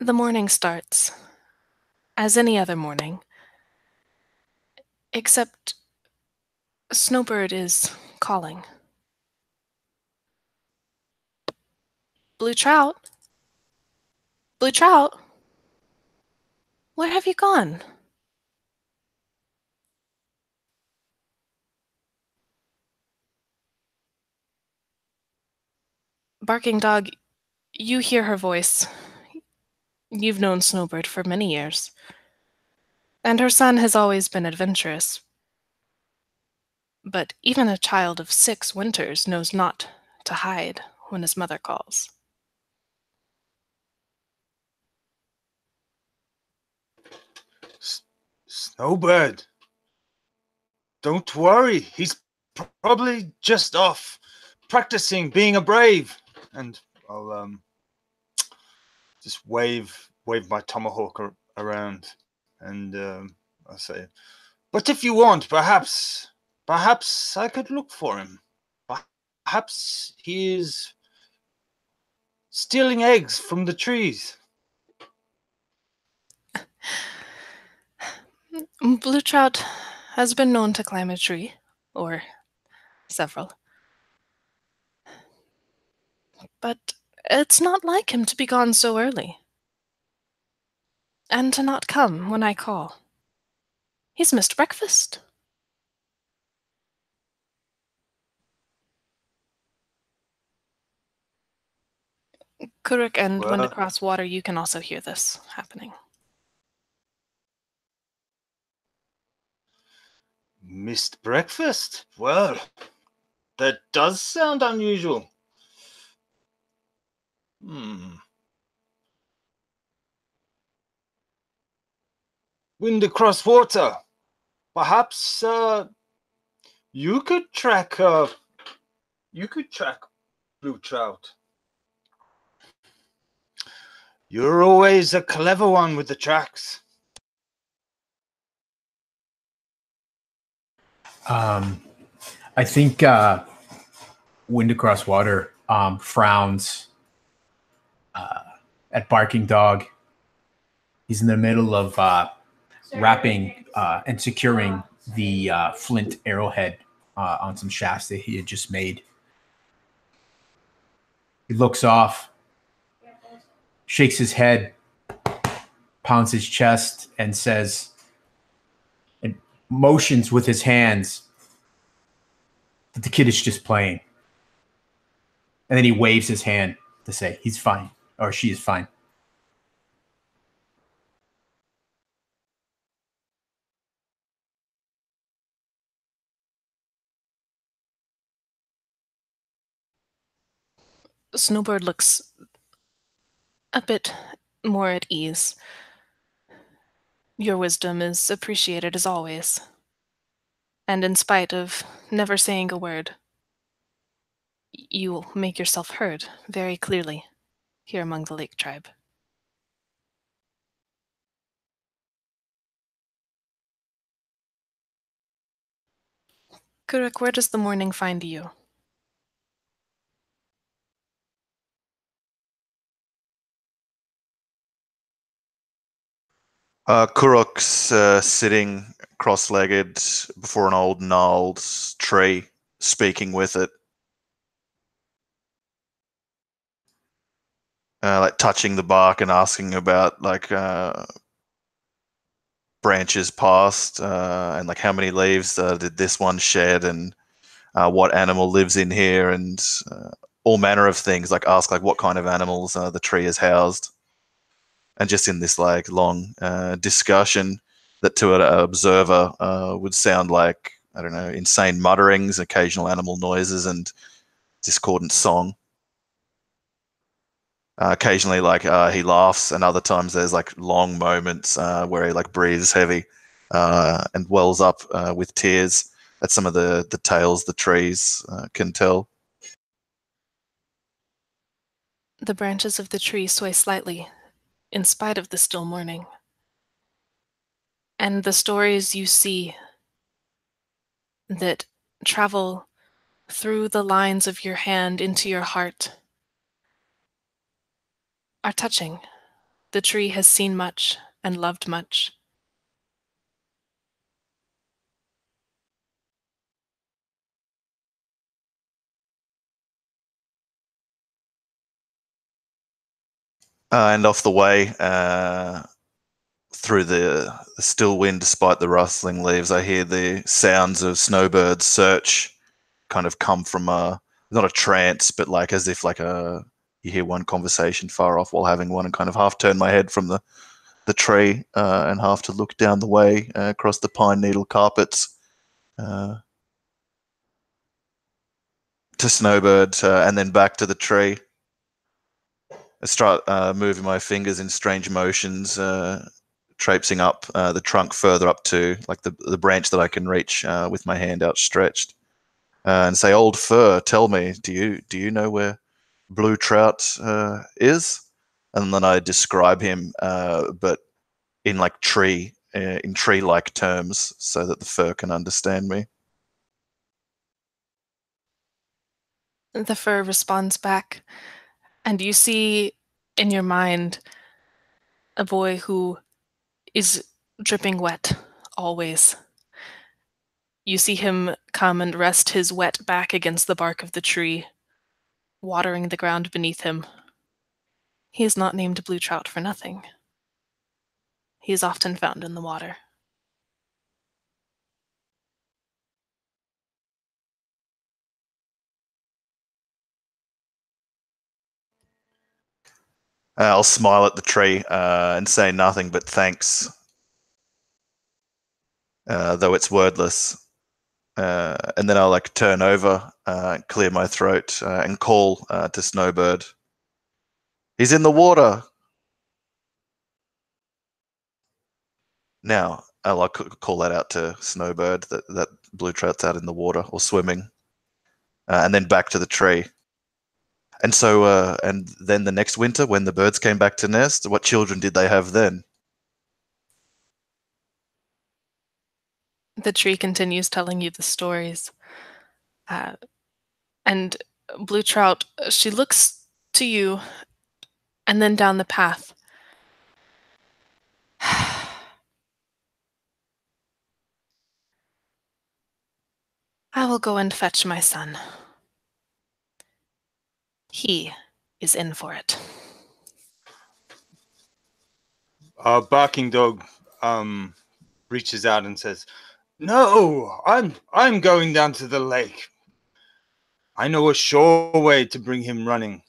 The morning starts, as any other morning, except Snowbird is calling. Blue Trout? Blue Trout? Where have you gone? Barking Dog, you hear her voice. You've known Snowbird for many years. And her son has always been adventurous. But even a child of 6 winters knows not to hide when his mother calls. Snowbird, don't worry. He's probably just off practicing being a brave. And I'll just wave my tomahawk around, and I'll say, "But if you want, perhaps I could look for him. Perhaps he is stealing eggs from the trees." Blue Trout has been known to climb a tree, or several. But it's not like him to be gone so early. And to not come when I call. He's missed breakfast. Kuruk, and when across water, you can also hear this happening. Missed breakfast? Well, that does sound unusual. Wind across water. Perhaps you could track Blue Trout. You're always a clever one with the tracks. I think Wind Across Water frowns at Barking Dog. He's in the middle of wrapping and securing the flint arrowhead on some shafts that he had just made. He looks off, shakes his head, pounds his chest, and says, and motions with his hands that the kid is just playing. And then he waves his hand to say he's fine, or she is fine. Snowbird looks a bit more at ease. Your wisdom is appreciated as always. And in spite of never saying a word, you make yourself heard very clearly here among the Lake Tribe. Kuruk, where does the morning find you? Kurok's sitting cross-legged before an old gnarled tree, speaking with it. Like touching the bark and asking about like branches past and like how many leaves did this one shed, and what animal lives in here, and all manner of things. Like ask like what kind of animals the tree is housed. And just in this like long discussion that to an observer would sound like, I don't know, insane mutterings, occasional animal noises, and discordant song. Occasionally, like he laughs, and other times there's like long moments where he like breathes heavy and wells up with tears at some of the tales the trees can tell. The branches of the tree sway slightly, in spite of the still morning. And the stories you see that travel through the lines of your hand into your heart are touching. the tree has seen much and loved much. And off the way, through the still wind, despite the rustling leaves, I hear the sounds of snowbirds search kind of come from not a trance, but like as if like you hear one conversation far off while having one, and kind of half turn my head from the tree and half to look down the way across the pine needle carpets to Snowbird and then back to the tree. I start moving my fingers in strange motions, traipsing up the trunk further up to like the branch that I can reach with my hand outstretched, and say, "Old fir, tell me, do you know where Blue Trout is?" And then I describe him, but in like in tree-like terms, so that the fir can understand me. The fir responds back, and you see in your mind a boy who is dripping wet always. You see him come and rest his wet back against the bark of the tree, watering the ground beneath him. He is not named Blue Trout for nothing. He is often found in the water. I'll smile at the tree and say nothing but thanks, though it's wordless. And then I'll like turn over, clear my throat, and call to Snowbird. He's in the water. Now I'll like call that out to Snowbird that Blue Trout's out in the water or swimming, and then back to the tree. And so, and then the next winter, when the birds came back to nest, what children did they have then? The tree continues telling you the stories. And Blue Trout, she looks to you and then down the path. I will go and fetch my son. He is in for it. Our barking dog reaches out and says, "No, I'm going down to the lake. I know a sure way to bring him running.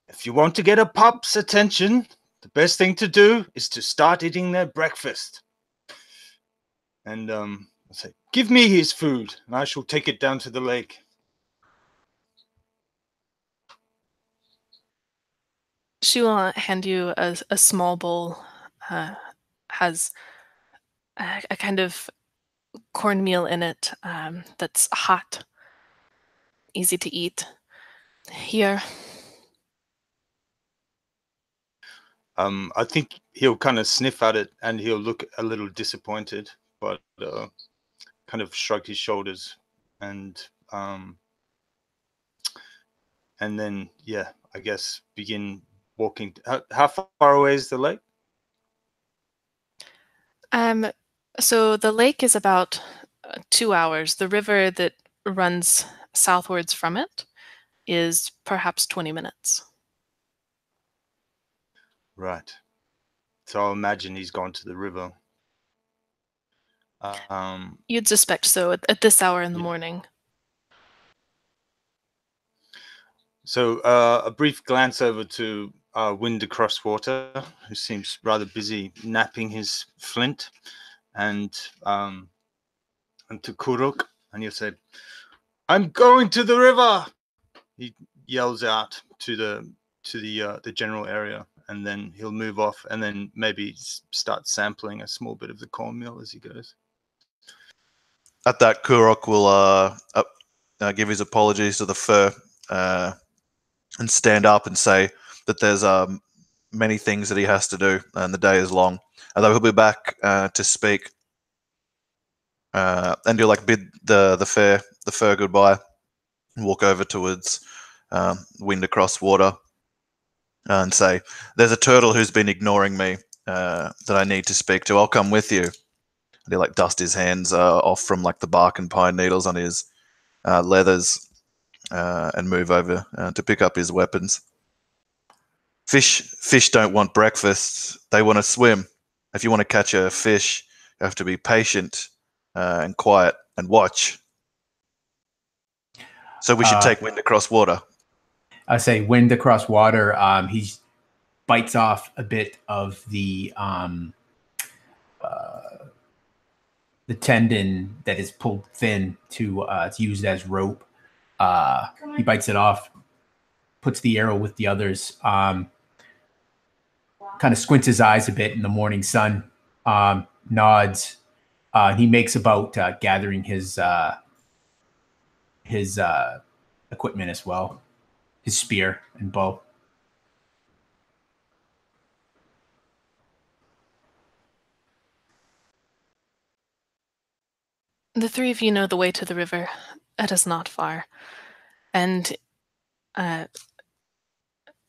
If you want to get a pup's attention, the best thing to do is to start eating their breakfast." And I say, "Give me his food, and I shall take it down to the lake." She will hand you a small bowl, has a kind of cornmeal in it that's hot, easy to eat. Here. I think he'll kind of sniff at it and he'll look a little disappointed, but kind of shrug his shoulders and then, yeah, I guess begin walking. How far away is the lake? So the lake is about 2 hours. The river that runs southwards from it is perhaps 20 minutes. Right. So I'll imagine he's gone to the river. You'd suspect so at this hour in the morning. So a brief glance over to Wind Across Water, who seems rather busy napping his flint, and to Kuruk, and he'll say, "I'm going to the river." He yells out to the general area, and then he'll move off, and then maybe start sampling a small bit of the cornmeal as he goes. At that, Kurok will give his apologies to the fir and stand up and say that there's many things that he has to do and the day is long, and that he'll be back to speak. And you'll like bid the fir goodbye and walk over towards Wind Across Water. and say, "There's a turtle who's been ignoring me that I need to speak to. I'll come with you." And he like dust his hands off from like the bark and pine needles on his leathers and move over to pick up his weapons. Fish don't want breakfast; they want to swim. If you want to catch a fish, you have to be patient and quiet and watch. So we should take wind across water. I say wind across water. He bites off a bit of the tendon that is pulled thin to it's used as rope. He bites it off, puts the arrow with the others. Kind of squints his eyes a bit in the morning sun. Nods. He makes about gathering his equipment as well, his spear and bow. The three of you know the way to the river. It is not far. And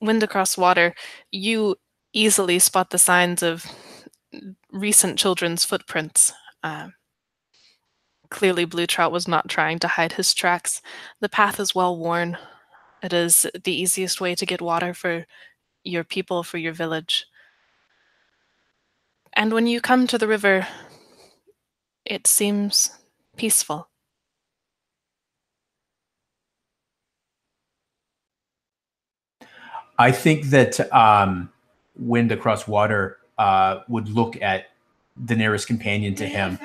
wind across water, you easily spot the signs of recent children's footprints. Clearly, Blue Trout was not trying to hide his tracks. The path is well worn. It is the easiest way to get water for your people, for your village. And when you come to the river, it seems peaceful. I think that wind across water would look at the nearest companion to him.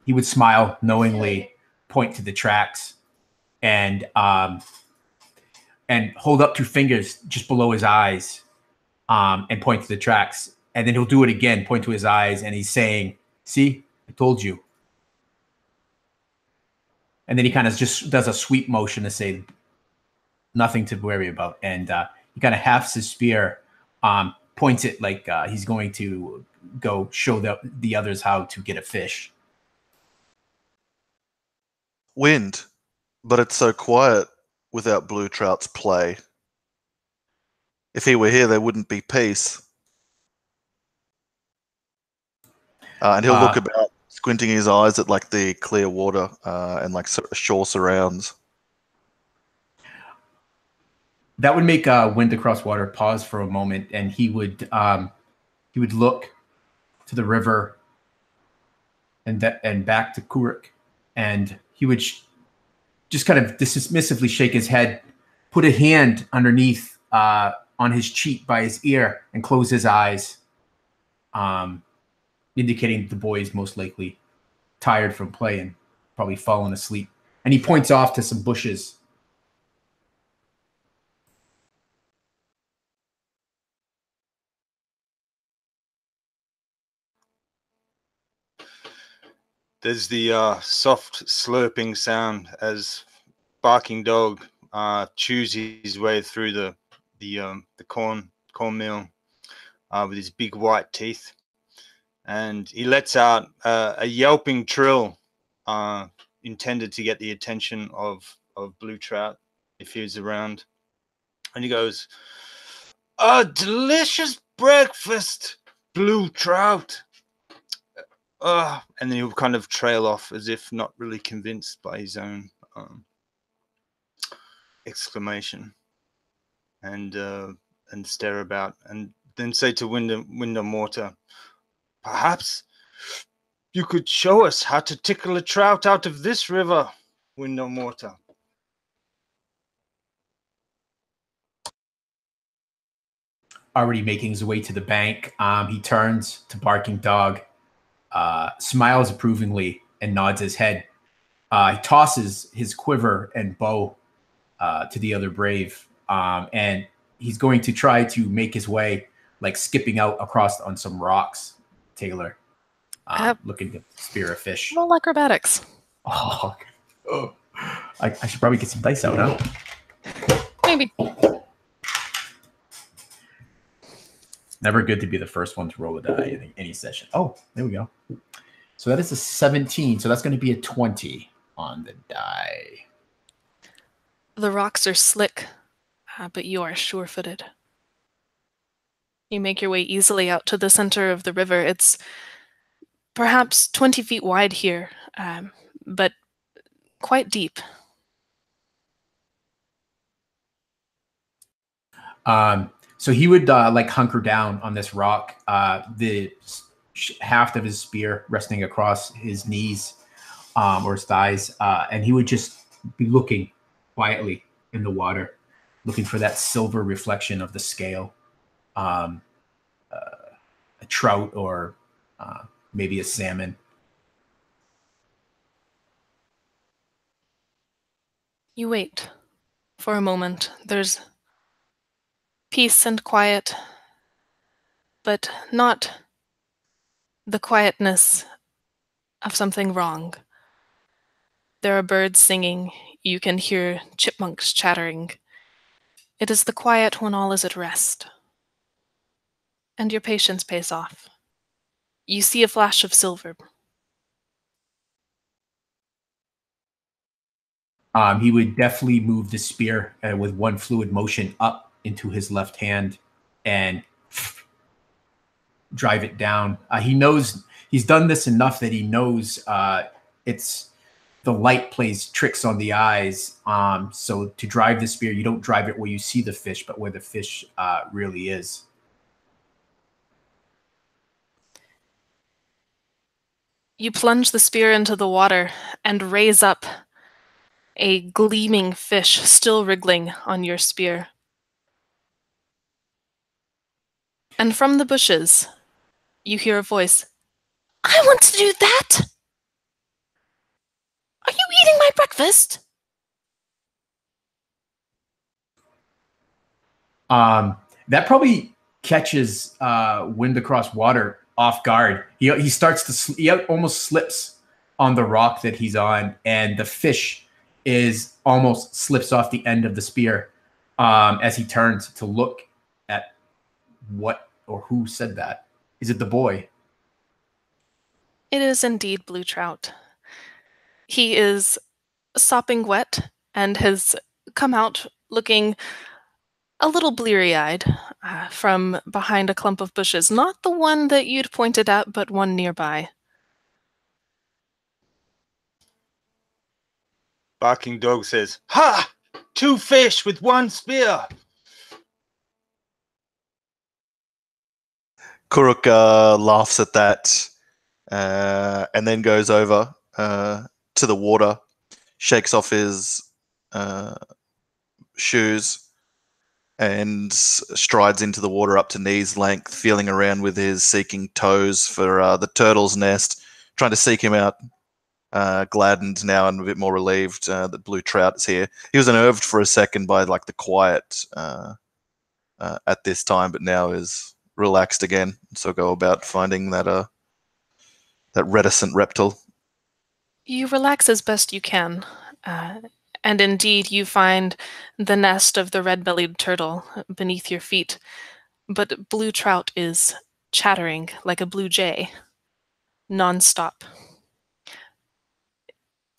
He would smile knowingly, point to the tracks, and hold up two fingers just below his eyes, and point to the tracks. And then he'll do it again, point to his eyes, and he's saying, "See, I told you." And then he kind of just does a sweep motion to say, "Nothing to worry about." And he kind of halves his spear, points it like he's going to go show the others how to get a fish. Wind, but it's so quiet without Blue Trout's play. If he were here, there wouldn't be peace. And he'll look about, squinting his eyes at like the clear water and like shore surrounds. That would make wind across water pause for a moment, and he would look to the river and back to Kuruk, and he would just kind of dismissively shake his head, put a hand underneath on his cheek by his ear, and close his eyes, indicating the boy is most likely tired from playing, probably fallen asleep. And he points off to some bushes. There's the soft slurping sound as barking dog chews his way through the cornmeal with his big white teeth, and he lets out a yelping trill intended to get the attention of Blue Trout if he was around. And he goes, "A delicious breakfast, Blue Trout." And then he'll kind of trail off as if not really convinced by his own exclamation, and stare about, and then say to Wind and Water, "Perhaps you could show us how to tickle a trout out of this river, Wind and Water." Already making his way to the bank, he turns to barking dog, smiles approvingly, and nods his head. He tosses his quiver and bow to the other brave, and he's going to try to make his way, like skipping out across on some rocks, Taylor, looking to spear a fish. Roll acrobatics. Oh, I should probably get some dice out, huh? Maybe. Never good to be the first one to roll a die in any session. Oh, there we go. So that is a 17. So that's going to be a 20 on the die. The rocks are slick, but you are sure-footed. You make your way easily out to the center of the river. It's perhaps 20 feet wide here, but quite deep. So he would like hunker down on this rock, the haft of his spear resting across his knees or his thighs, and he would just be looking quietly in the water, looking for that silver reflection of the scale, a trout or maybe a salmon. You wait for a moment. There's peace and quiet, but not the quietness of something wrong. There are birds singing. You can hear chipmunks chattering. It is the quiet when all is at rest. And your patience pays off. You see a flash of silver. He would definitely move the spear with one fluid motion up into his left hand and drive it down. He knows he's done this enough that he knows it's the light plays tricks on the eyes. So to drive the spear, you don't drive it where you see the fish, but where the fish really is. You plunge the spear into the water and raise up a gleaming fish still wriggling on your spear. And from the bushes, you hear a voice. I want to do that! Are you eating my breakfast? That probably catches Wind Across Water off guard. He starts to he almost slips on the rock that he's on, and the fish is almost slips off the end of the spear as he turns to look at what or who said that. Is it the boy? It is indeed Blue Trout. He is sopping wet and has come out looking a little bleary-eyed from behind a clump of bushes. Not the one that you'd pointed at, but one nearby. Barking Dog says, "Ha! 2 fish with 1 spear." Kuruk laughs at that and then goes over to the water, shakes off his shoes, and strides into the water up to knees length, feeling around with his seeking toes for the turtle's nest, trying to seek him out. Gladdened now and a bit more relieved that Blue Trout is here. He was unnerved for a second by like the quiet at this time, but now is relaxed again. So go about finding that that reticent reptile. You relax as best you can, and indeed you find the nest of the red-bellied turtle beneath your feet, but Blue Trout is chattering like a blue jay, non-stop.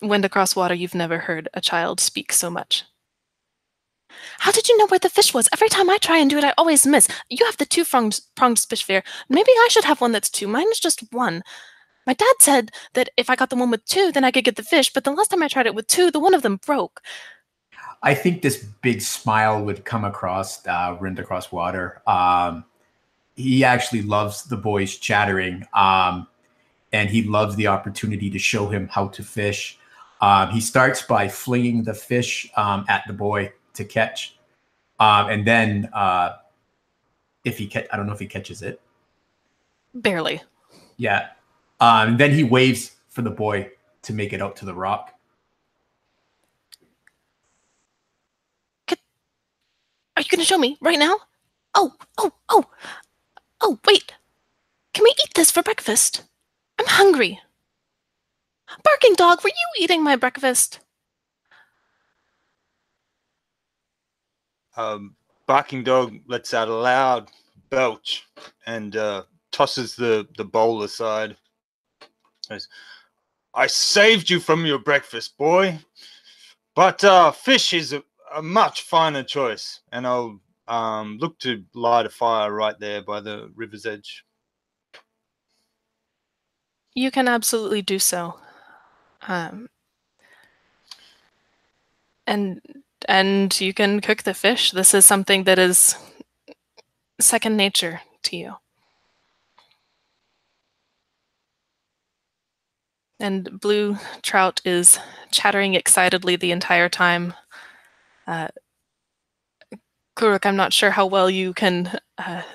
Wind Across Water, you've never heard a child speak so much. How did you know where the fish was? Every time I try and do it, I always miss. You have the 2-pronged fish spear. Maybe I should have one that's 2. Mine is just 1. My dad said that if I got the one with 2, then I could get the fish, but the last time I tried it with 2, the one of them broke. I think this big smile would come across Wind Across Water. He actually loves the boys chattering, and he loves the opportunity to show him how to fish. He starts by flinging the fish at the boy to catch. And then if he I don't know if he catches it. Barely. Yeah. Then he waves for the boy to make it out to the rock. Are you going to show me right now? Oh, wait. Can we eat this for breakfast? I'm hungry. Barking Dog, were you eating my breakfast? Barking Dog lets out a loud belch and tosses the bowl aside. Says, "I saved you from your breakfast, boy, but fish is a much finer choice, and I'll look to light a fire right there by the river's edge. You can absolutely do so. And you can cook the fish. This is something that is second nature to you. And Blue Trout is chattering excitedly the entire time. Kuruk, I'm not sure how well you can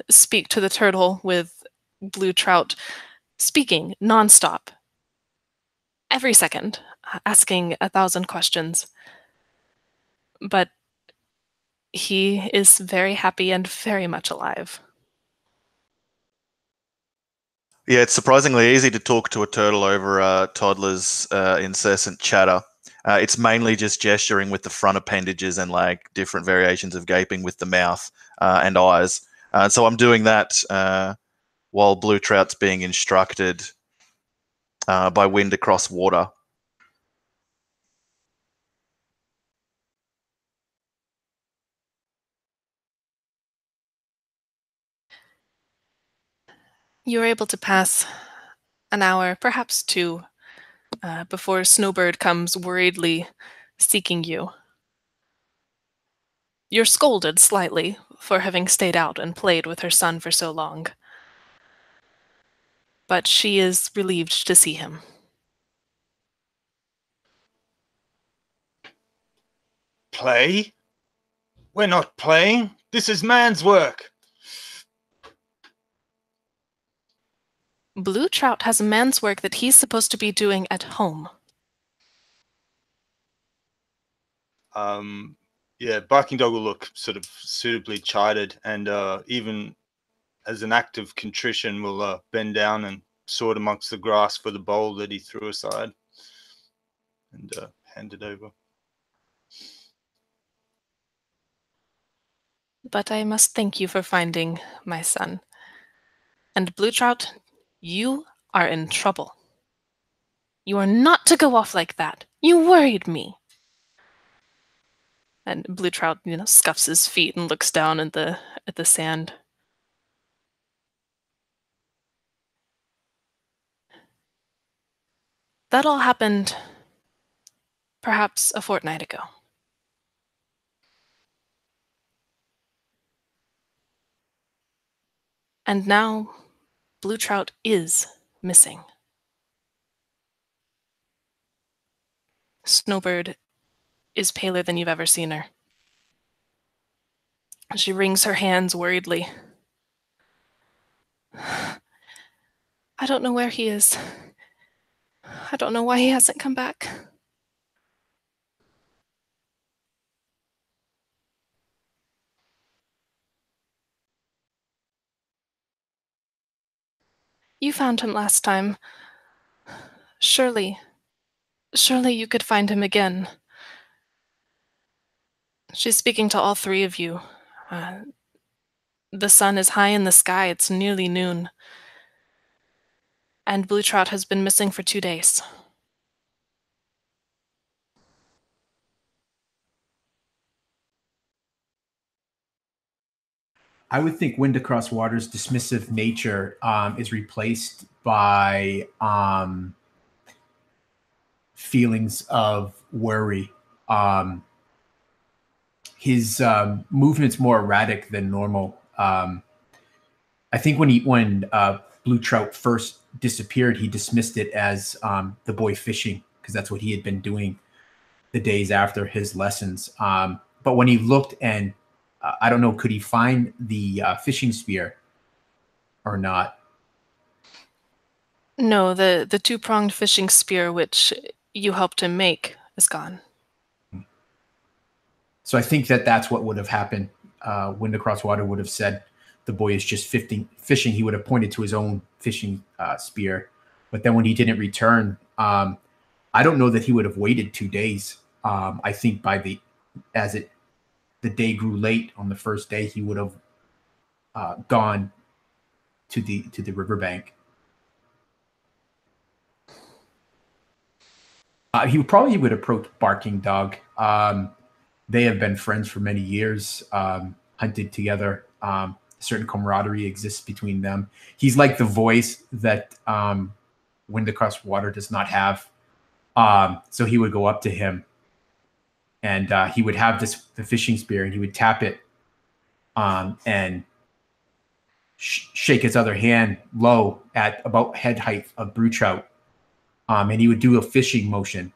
speak to the turtle with Blue Trout speaking nonstop, every second, asking 1,000 questions. But he is very happy and very much alive. Yeah, it's surprisingly easy to talk to a turtle over a toddler's incessant chatter. It's mainly just gesturing with the front appendages and like different variations of gaping with the mouth and eyes. So I'm doing that while Blue Trout's being instructed by wind across water. You are able to pass an hour, perhaps two, before Snowbird comes worriedly seeking you. You're scolded slightly for having stayed out and played with her son for so long. But she is relieved to see him. Play? We're not playing. This is man's work. Blue Trout has man's work that he's supposed to be doing at home. Yeah, Barking Dog will look sort of suitably chided, and even as an act of contrition will bend down and sort amongst the grass for the bowl that he threw aside and hand it over. But I must thank you for finding my son. And Blue Trout, you are in trouble. You are not to go off like that. You worried me. And Blue Trout, scuffs his feet and looks down at the sand. That all happened perhaps a fortnight ago. And now Blue Trout is missing. Snowbird is paler than you've ever seen her. She wrings her hands worriedly. I don't know where he is. I don't know why he hasn't come back. You found him last time. Surely you could find him again. She's speaking to all three of you. The sun is high in the sky. It's nearly noon. And Blue Trout has been missing for 2 days. I would think Wind Across Water's dismissive nature is replaced by feelings of worry. His movement's more erratic than normal. I think when Blue Trout first disappeared, he dismissed it as the boy fishing, because that's what he had been doing the days after his lessons. But when he looked and I don't know, could he find the fishing spear or not? No, the two-pronged fishing spear which you helped him make is gone. So I think that's what would have happened. Wind Across Water would have said the boy is just fishing. He would have pointed to his own fishing spear. But then when he didn't return, I don't know that he would have waited 2 days. I think the day grew late on the first day, he would have gone to the riverbank. He probably would approach Barking Dog. They have been friends for many years, hunted together. A certain camaraderie exists between them. He's like the voice that Wind Across Water does not have. So he would go up to him, and he would have the fishing spear, and he would tap it, and shake his other hand low at about head height of Brew Trout, and he would do a fishing motion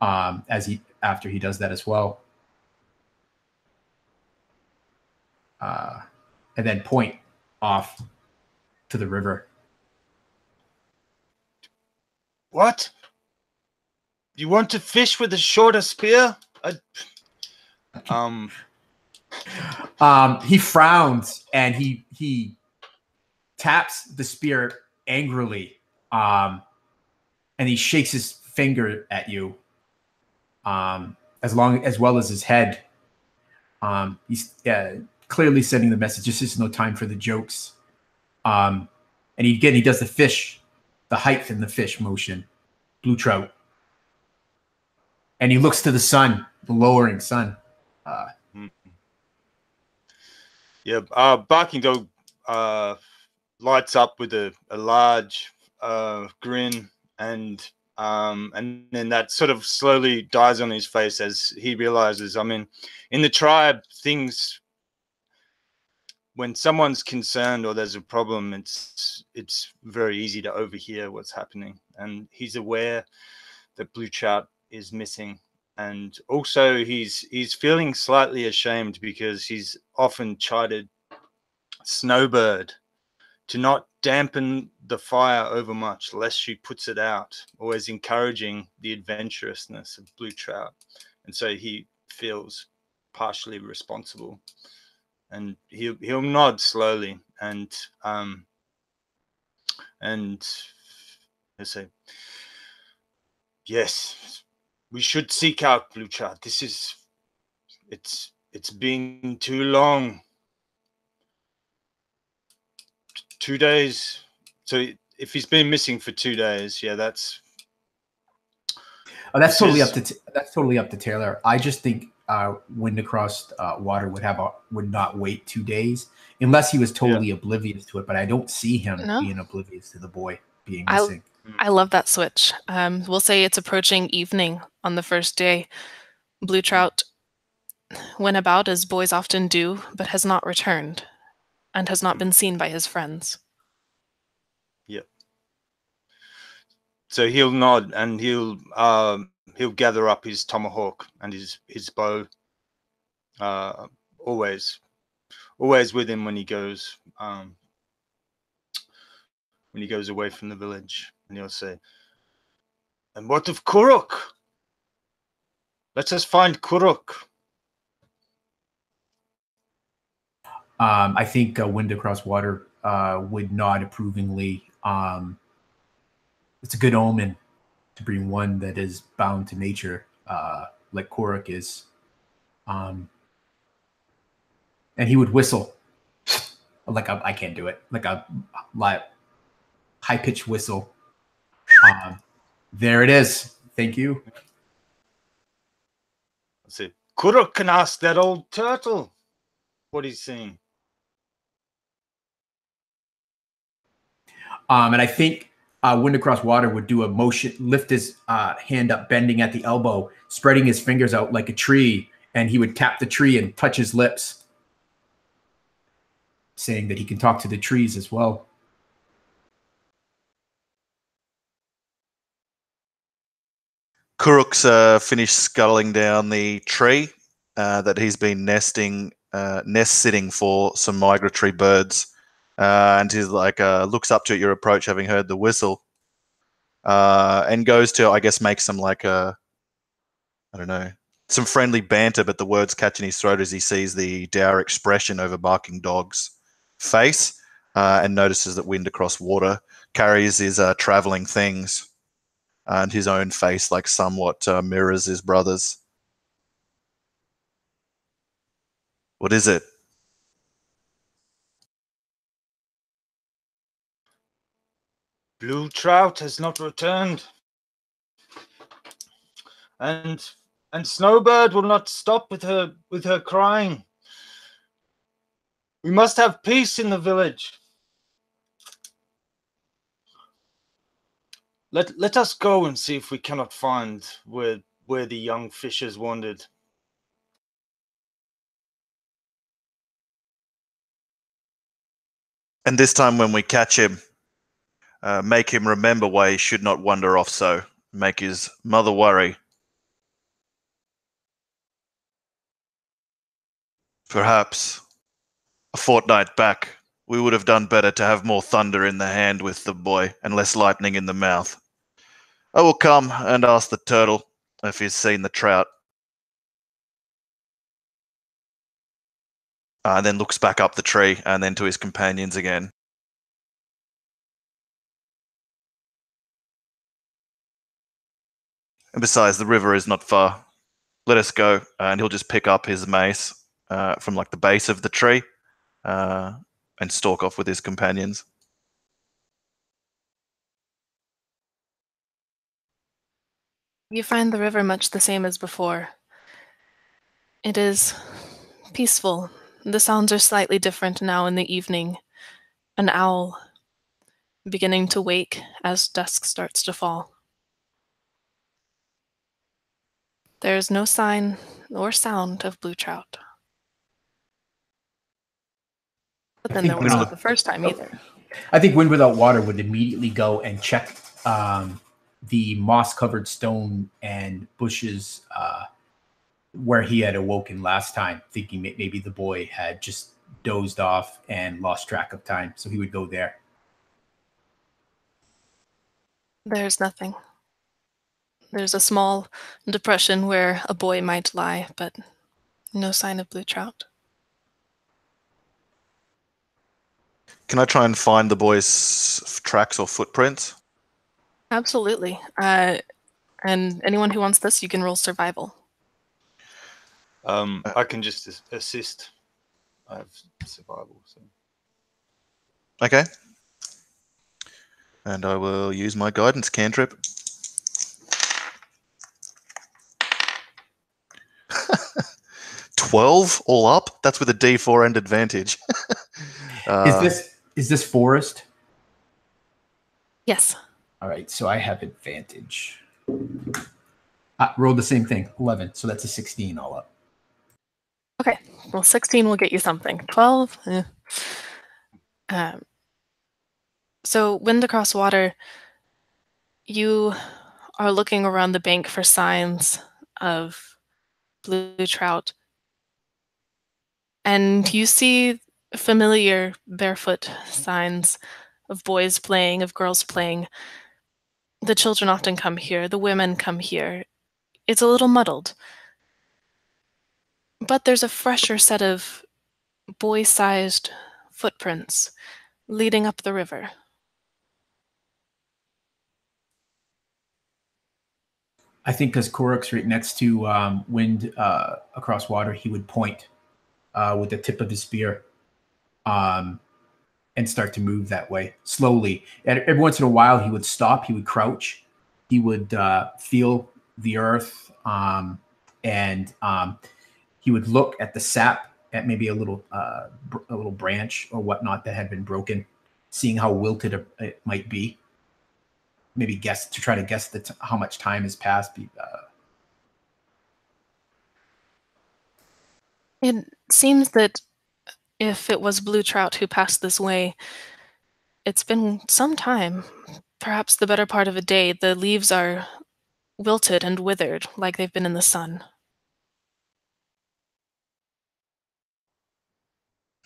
after he does that as well, and then point off to the river. What? You want to fish with a shorter spear? He frowns and he taps the spear angrily, and he shakes his finger at you, as well as his head. He's clearly sending the message. This is no time for the jokes. And he does the height and the fish motion, blue trout. And he looks to the sun, the lowering sun. Barking Dog lights up with a large grin, and then that sort of slowly dies on his face as he realizes, I mean, in the tribe, things, when someone's concerned or there's a problem, it's very easy to overhear what's happening. And he's aware that Blue Trout is missing. And also he's feeling slightly ashamed because he's often chided Snowbird to not dampen the fire overmuch lest she puts it out, always encouraging the adventurousness of Blue Trout. And so he feels partially responsible. And he'll nod slowly and he'll say, yes, we should seek out Blue Trout. It's been too long. 2 days. So if he's been missing for 2 days, yeah, that's totally up to Taylor. I just think Wind Across Water would not wait 2 days unless he was totally oblivious to it. But I don't see him being oblivious to the boy being missing. I love that switch. We'll say it's approaching evening on the first day. Blue Trout went about as boys often do, but has not returned and has not been seen by his friends. Yep. So he'll nod and he'll gather up his tomahawk and his bow, always with him when he goes away from the village. And he'll say, and what of Kuruk? Let us find Kuruk. I think Wind Across Water would nod approvingly. It's a good omen to bring one that is bound to nature, like Kuruk is. And he would whistle I can't do it, like a high-pitched whistle. There it is. Thank you. I'll say, Kuruk can ask that old turtle what he's seeing. And I think Wind Across Water would do a motion, lift his hand up, bending at the elbow, spreading his fingers out like a tree, and he would tap the tree and touch his lips, saying that he can talk to the trees as well. Kuruk's finished scuttling down the tree that he's been nest sitting for some migratory birds. And he's like, looks up to your approach, having heard the whistle, and goes to, I guess, make some some friendly banter, but the words catch in his throat as he sees the dour expression over Barking Dog's face, and notices that Wind Across Water carries his traveling things, and his own face somewhat mirrors his brother's. What is it? Blue Trout has not returned. And And Snowbird will not stop with her crying. We must have peace in the village. Let us go and see if we cannot find where the young fishers wandered. And this time when we catch him, make him remember why he should not wander off so. Make his mother worry. Perhaps a fortnight back, we would have done better to have more thunder in the hand with the boy and less lightning in the mouth. I will come and ask the turtle if he's seen the trout. And then looks back up the tree and then to his companions again. And besides, the river is not far. Let us go, and he'll just pick up his mace from like the base of the tree and stalk off with his companions. You find the river much the same as before. It is peaceful. The sounds are slightly different now in the evening. An owl beginning to wake as dusk starts to fall. There is no sign or sound of blue trout. But then there wasn't the first time either. I think Wind Without Water would immediately go and check the moss-covered stone and bushes where he had awoken last time, thinking maybe the boy had just dozed off and lost track of time. So he would go there. There's nothing. There's a small depression where a boy might lie, but no sign of blue trout. Can I try and find the boy's tracks or footprints? Absolutely. And anyone who wants this, you can roll survival. I can just assist. I have survival. So. Okay. And I will use my guidance cantrip. $12 all up. That's with a D4 and advantage. Is this forest? Yes. All right, so I have advantage. I rolled the same thing, 11. So that's a 16 all up. Okay. Well, 16 will get you something. 12. So Wind Across Water, you are looking around the bank for signs of blue trout. And you see familiar barefoot signs of boys playing, of girls playing. The children often come here. The women come here. It's a little muddled. But there's a fresher set of boy-sized footprints leading up the river. I think because Koruk's right next to Wind Across Water, he would point with the tip of his spear and start to move that way slowly. And every once in a while, he would stop. He would crouch. He would feel the earth, and he would look at the sap, at maybe a little branch or whatnot that had been broken, seeing how wilted it might be. Maybe try to guess how much time has passed. It seems that if it was blue trout who passed this way, it's been some time, perhaps the better part of a day. The leaves are wilted and withered like they've been in the sun.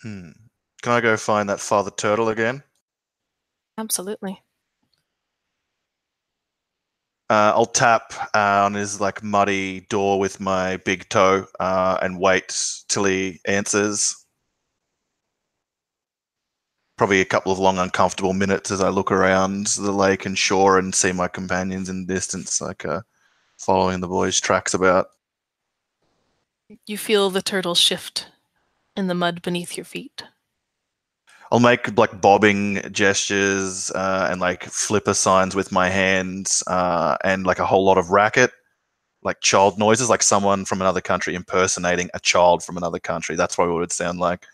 Can I go find that Father Turtle again? Absolutely. I'll tap on his like muddy door with my big toe and wait till he answers. Probably a couple of long, uncomfortable minutes as I look around the lake and shore and see my companions in the distance, like following the boys' tracks about. You feel the turtle shift in the mud beneath your feet. I'll make like bobbing gestures and like flipper signs with my hands and like a whole lot of racket like child noises, like someone from another country impersonating a child from another country. That's probably what it would sound like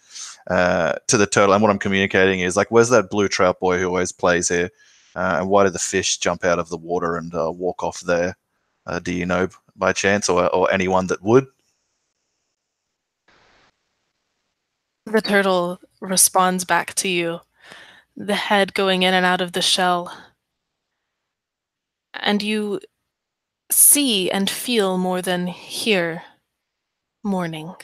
to the turtle. And what I'm communicating is like, where's that blue trout boy who always plays here? And why do the fish jump out of the water and walk off there? Do you know by chance, or anyone that would? The turtle responds back to you, the head going in and out of the shell. And you see and feel more than hear morning.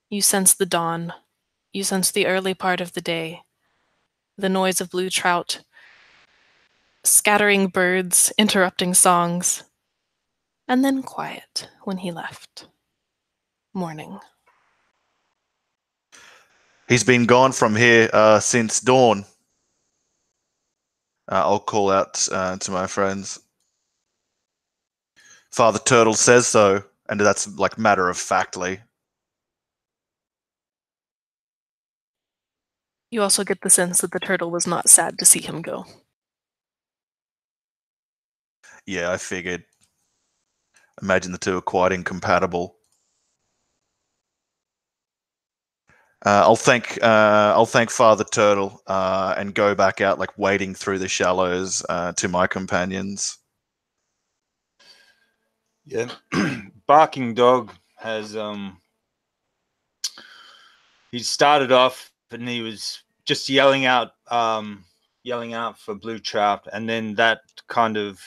You sense the dawn. You sense the early part of the day, the noise of blue trout, scattering birds, interrupting songs, and then quiet when he left. Morning. He's been gone from here since dawn. I'll call out to my friends. Father Turtle says so, and that's like matter of factly. You also get the sense that the turtle was not sad to see him go. Yeah, I figured. Imagine the two are quite incompatible. I'll thank Father Turtle and go back out, like wading through the shallows to my companions. Yeah, barking dog has he started off and he was just yelling out for blue trout, and then that kind of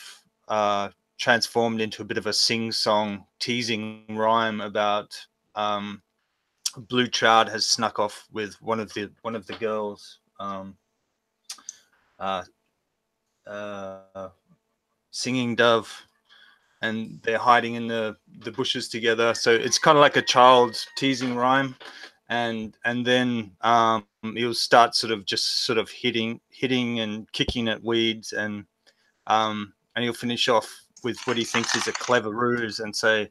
transformed into a bit of a sing-song teasing rhyme about blue trout has snuck off with one of the girls, singing dove, and they're hiding in the bushes together. So it's kind of like a child's teasing rhyme, and then he'll start sort of hitting and kicking at weeds, and he'll finish off with what he thinks is a clever ruse and say,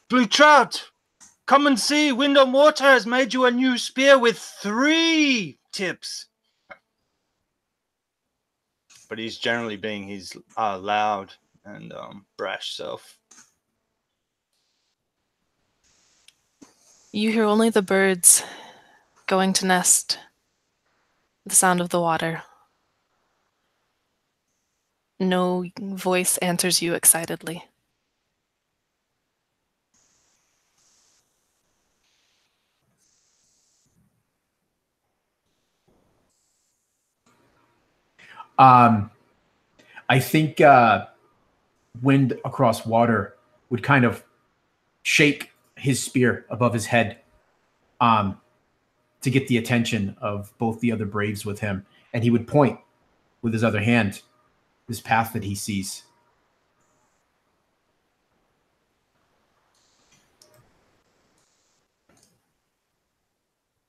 blue trout, come and see, Wind on Water has made you a new spear with 3 tips. But he's generally being his loud and brash self. You hear only the birds going to nest, the sound of the water. No voice answers you excitedly. I think Wind Across Water would kind of shake his spear above his head to get the attention of both the other braves with him. And he would point with his other hand this path that he sees.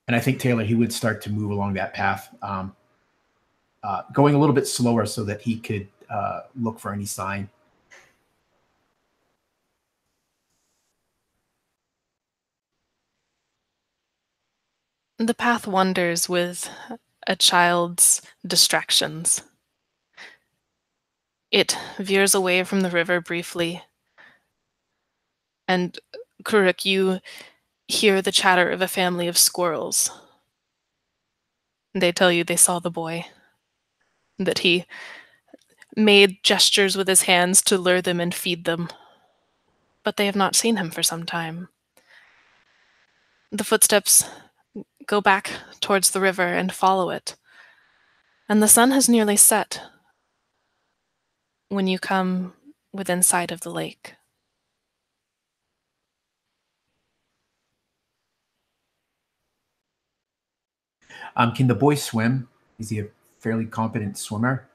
And I think, Taylor, he would start to move along that path, going a little bit slower so that he could look for any sign. The path wanders with a child's distractions. It veers away from the river briefly, and Kuruk, you hear the chatter of a family of squirrels. They tell you they saw the boy, that he made gestures with his hands to lure them and feed them, but they have not seen him for some time. The footsteps go back towards the river and follow it, and the sun has nearly set when you come within sight of the lake. Can the boy swim? Is he a fairly competent swimmer?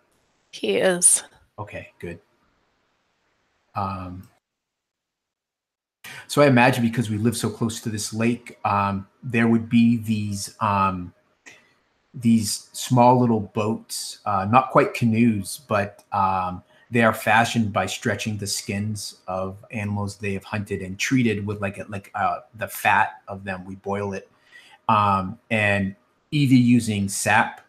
He is. Okay, good. So I imagine because we live so close to this lake, there would be these small little boats, not quite canoes, but they are fashioned by stretching the skins of animals they have hunted and treated with the fat of them. We boil it, and either using sap,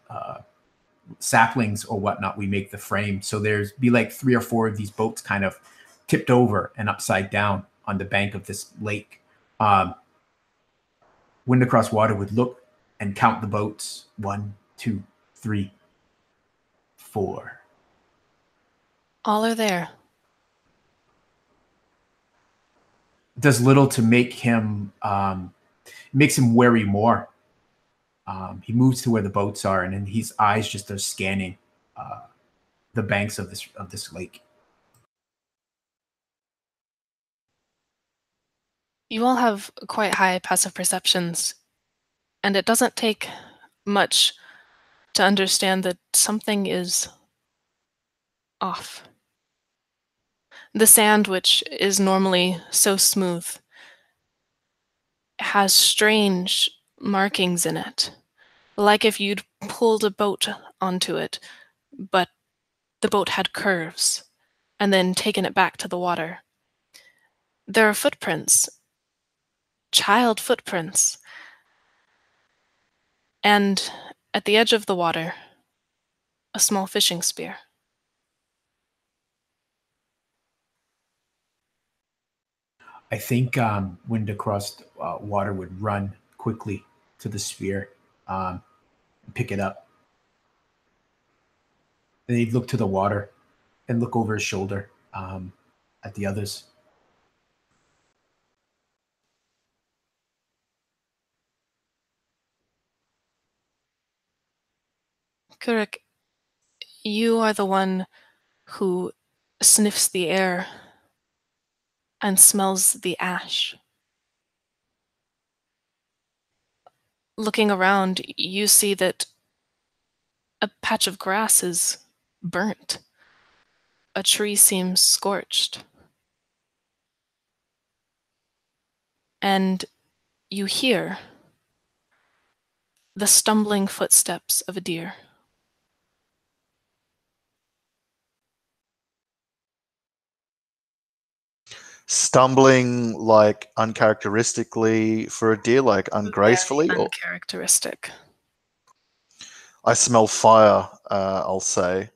saplings or whatnot, we make the frame. So there's be like 3 or 4 of these boats kind of tipped over and upside down on the bank of this lake. Wind Across Water would look and count the boats. 1, 2, 3, 4. All are there. Does little to make him makes him worry more. He moves to where the boats are, and then his eyes just are scanning the banks of this lake. You all have quite high passive perceptions, and it doesn't take much to understand that something is off. The sand, which is normally so smooth, has strange markings in it, like if you'd pulled a boat onto it, but the boat had curves, and then taken it back to the water. There are footprints, child footprints, and at the edge of the water, a small fishing spear. I think Wind Across Water would run quickly to the spear, pick it up. And he'd look to the water and look over his shoulder at the others. Kurik, you are the one who sniffs the air and smells the ash. Looking around, you see that a patch of grass is burnt. A tree seems scorched. And you hear the stumbling footsteps of a deer. Stumbling like uncharacteristically for a deer, like ungracefully? Very Or uncharacteristic. I smell fire, I'll say.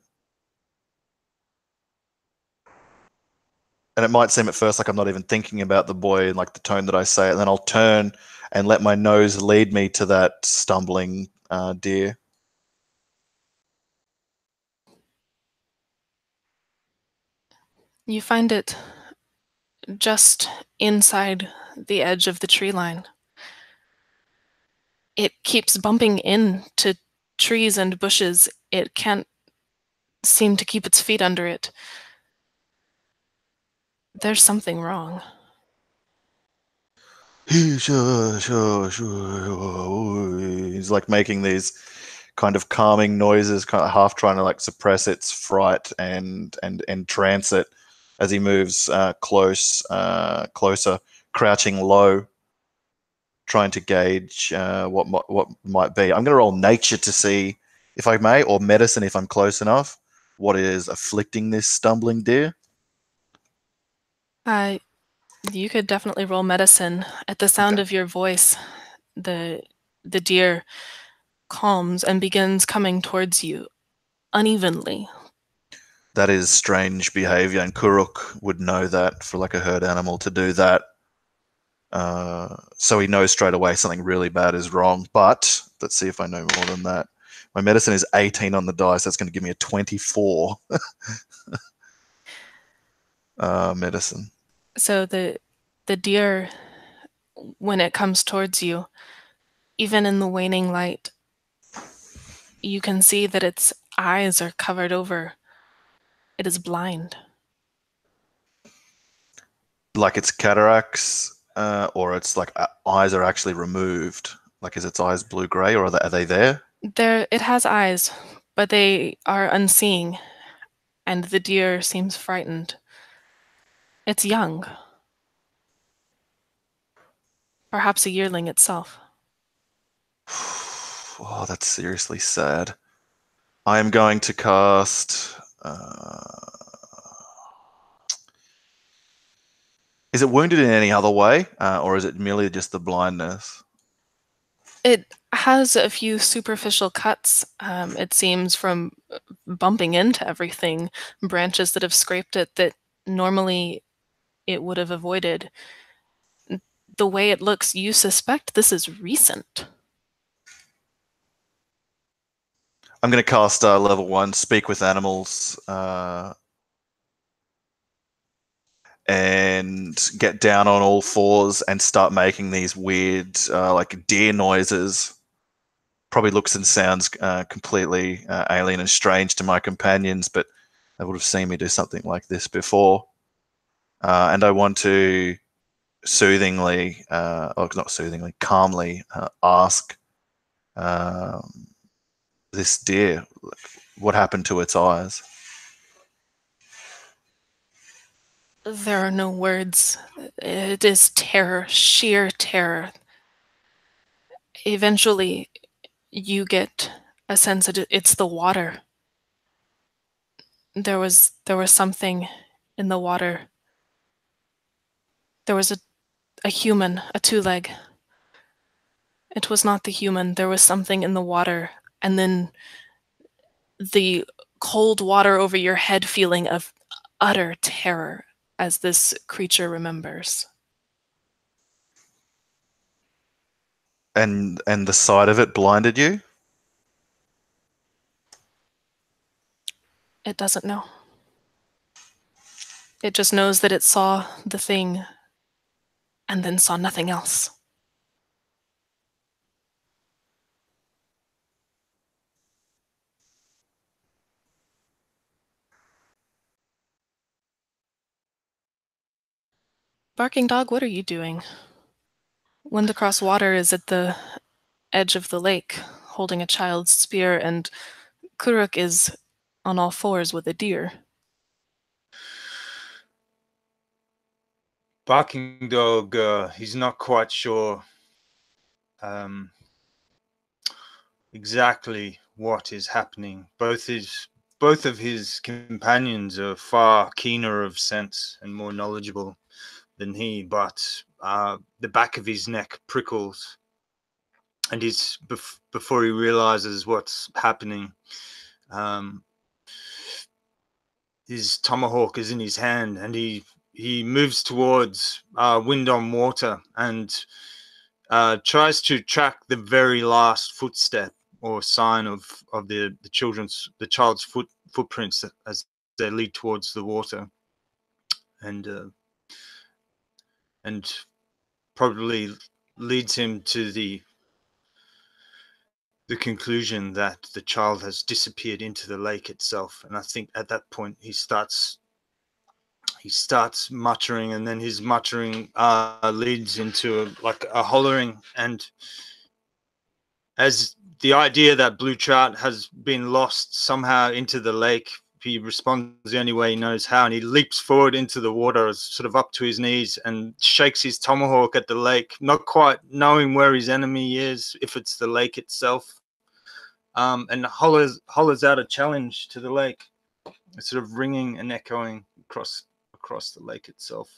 And it might seem at first like I'm not even thinking about the boy in like the tone that I say it, and then I'll turn and let my nose lead me to that stumbling deer. You find it just inside the edge of the tree line. It keeps bumping into trees and bushes. It can't seem to keep its feet under it. There's something wrong. He's like making these kind of calming noises, kind of half trying to like suppress its fright and entrance it as he moves closer, crouching low, trying to gauge what might be. I'm going to roll nature to see if I may, or medicine if I'm close enough. What is afflicting this stumbling deer? You could definitely roll medicine. At the sound of your voice, the deer calms and begins coming towards you unevenly. That is strange behavior, and Kuruk would know that for like a herd animal to do that. So he knows straight away something really bad is wrong. But let's see if I know more than that. My medicine is 18 on the dice. That's going to give me a 24 medicine. So the deer, when it comes towards you, even in the waning light, you can see that its eyes are covered over. It is blind. Like its cataracts, or its like eyes are actually removed. Like, is its eyes blue-gray, or are they there? It has eyes, but they are unseeing, and the deer seems frightened. It's young. Perhaps a yearling itself. Oh, that's seriously sad. I am going to cast... Is it wounded in any other way, or is it merely just the blindness? It has a few superficial cuts, it seems, from bumping into everything, branches that have scraped it that normally it would have avoided. The way it looks, you suspect this is recent. I'm going to cast level 1, Speak with Animals, and get down on all fours and start making these weird, like deer noises. Probably looks and sounds completely alien and strange to my companions, but they would have seen me do something like this before. And I want to soothingly, or not soothingly, calmly ask this deer what happened to its eyes. There are no words. It is terror, sheer terror. Eventually, you get a sense that it's the water. There was something in the water. There was a human, a two-leg. It was not the human. There was something in the water, and then the cold water over your head feeling of utter terror as this creature remembers. And the sight of it blinded you? It doesn't know. It just knows that it saw the thing and then saw nothing else. Barking Dog, what are you doing? Wind Across Water is at the edge of the lake, holding a child's spear, and Kuruk is on all fours with a deer. Barking Dog, he's not quite sure exactly what is happening. Both of his companions are far keener of sense and more knowledgeable than he, but the back of his neck prickles, and before he realizes what's happening, his tomahawk is in his hand, and he moves towards Wind on Water and tries to track the very last footstep or sign of the child's footprints as they lead towards the water, and probably leads him to the conclusion that the child has disappeared into the lake itself. And I think at that point he starts muttering, and then his muttering leads into a hollering, and as the idea that blue trout has been lost somehow into the lake, he responds the only way he knows how, and he leaps forward into the water, sort of up to his knees, and shakes his tomahawk at the lake, not quite knowing where his enemy is, if it's the lake itself, and hollers out a challenge to the lake. It's sort of ringing and echoing across the lake itself.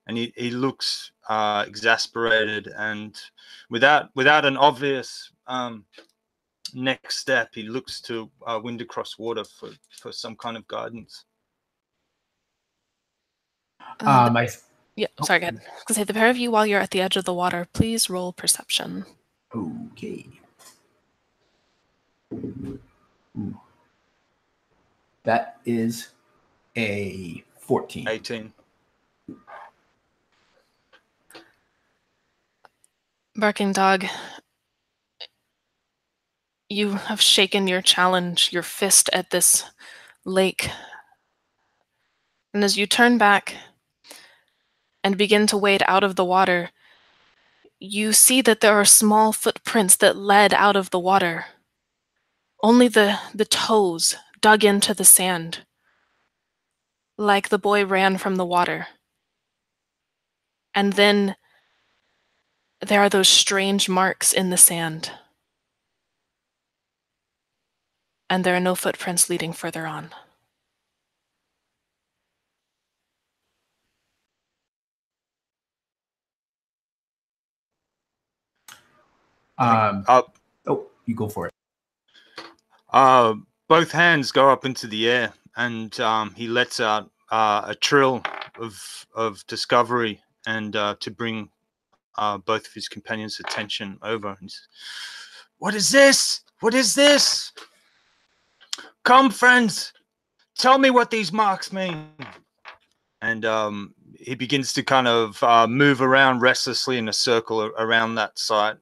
And he looks exasperated, and without an obvious next step, he looks to Wind Across Water for some kind of guidance. Yeah, sorry, go ahead. I was going to say, the pair of you, while you're at the edge of the water, please roll perception. Okay. Ooh. That is a 14. 18. Barking Dog, you have shaken your challenge, your fist at this lake. And as you turn back and begin to wade out of the water, you see that there are small footprints that led out of the water. Only the toes dug into the sand, like the boy ran from the water. And then there are those strange marks in the sand. And there are no footprints leading further on. You go for it. Both hands go up into the air, and he lets out a trill of discovery, and to bring both of his companions' attention over. And says, "What is this? What is this? Come, friends, tell me what these marks mean." And he begins to kind of move around restlessly in a circle around that site,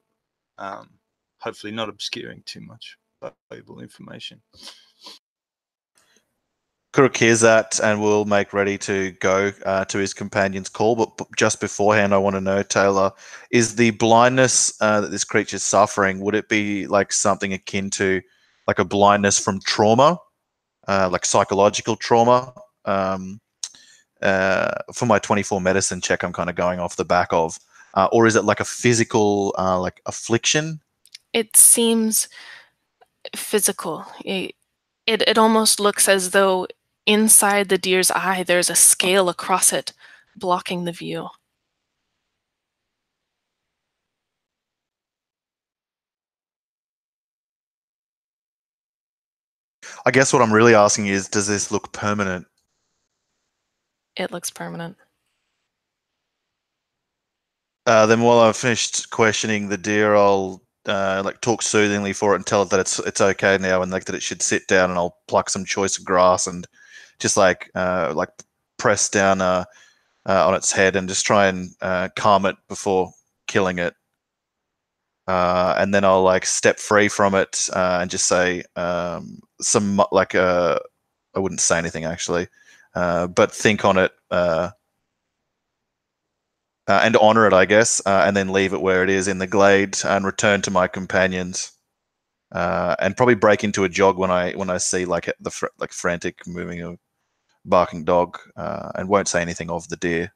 hopefully not obscuring too much valuable information. Kuruk hears that and will make ready to go to his companion's call. But just beforehand, I want to know, Taylor, is the blindness that this creature's suffering, would it be like something akin to like a blindness from trauma, like psychological trauma? For my 24 medicine check, I'm kind of going off the back of, or is it like a physical like affliction? It seems physical. It almost looks as though inside the deer's eye there's a scale across it, blocking the view. I guess what I'm really asking is, does this look permanent? It looks permanent. Then while I've finished questioning the deer, I'll like talk soothingly for it and tell it that it's okay now, and like that it should sit down, and I'll pluck some choice grass and just like press down on its head and just try and calm it before killing it. And then I'll like step free from it and just say some like I wouldn't say anything actually, but think on it. And honor it, I guess, and then leave it where it is in the glade and return to my companions, and probably break into a jog when I see like the frantic moving of barking dog, and won't say anything of the deer.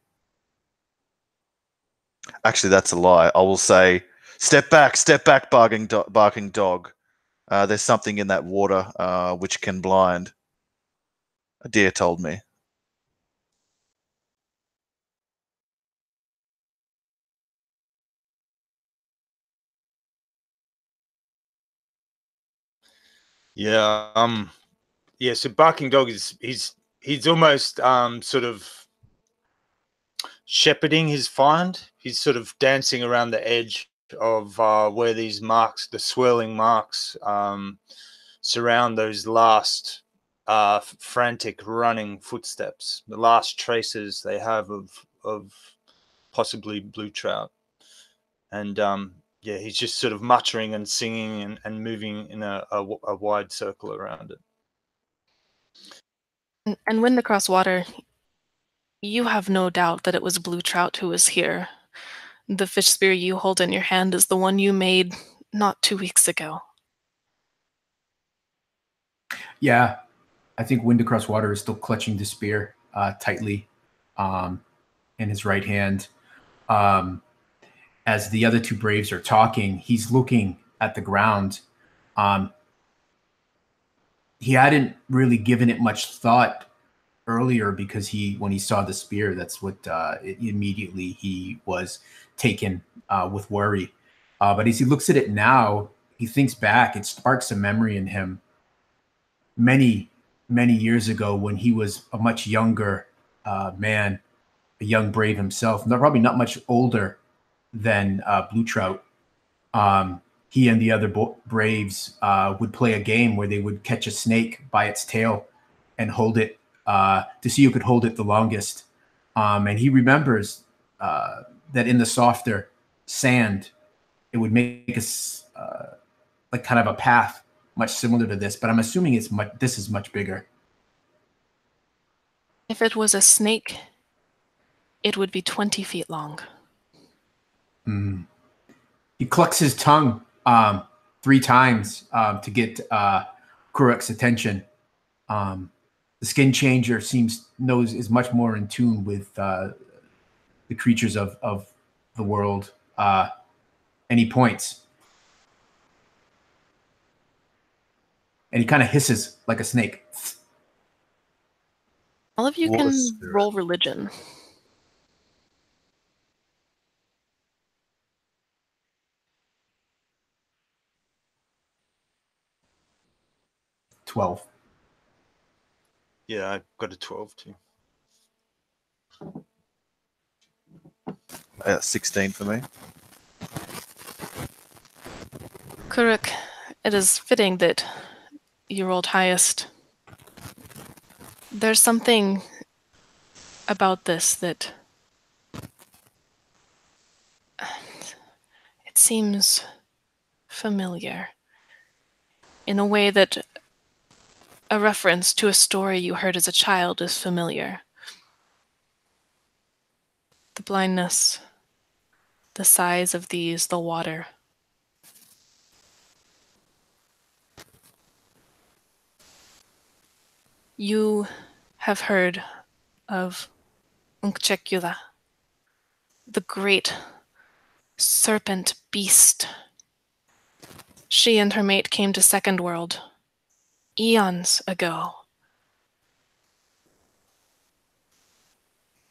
Actually, that's a lie. I will say, step back, barking dog. There's something in that water which can blind. A deer told me. Yeah. Yeah. So barking dog he's almost sort of shepherding his find. He's sort of dancing around the edge of where these marks, the swirling marks, surround those last frantic running footsteps, the last traces they have of possibly blue trout. And yeah, he's just sort of muttering and singing and moving in a wide circle around it. And Wind Across Water, you have no doubt that it was blue trout who was here. The fish spear you hold in your hand is the one you made not 2 weeks ago. Yeah, I think Wind Across Water is still clutching the spear tightly in his right hand. As the other two braves are talking, he's looking at the ground. He hadn't really given it much thought earlier because when he saw the spear, that's what immediately he was taken with worry. But as he looks at it now, he thinks back. It sparks a memory in him many years ago when he was a much younger man, a young brave himself, probably not much older than blue trout. He and the other braves would play a game where they would catch a snake by its tail and hold it to see who could hold it the longest. And he remembers that in the softer sand, it would make us like kind of a path much similar to this, but I'm assuming this is much bigger. If it was a snake, it would be 20 feet long. He clucks his tongue 3 times to get Kuruk's attention. The skin changer is much more in tune with the creatures of the world. And he points. And he kind of hisses like a snake. All of you can roll religion. 12. Yeah, I got a 12 too. 16 for me. Kuruk, it is fitting that you rolled highest. There's something about this that it seems familiar in a way that a reference to a story you heard as a child is familiar. The blindness, the size of these, the water. You have heard of Unkchekula, the great serpent beast. She and her mate came to Second World eons ago.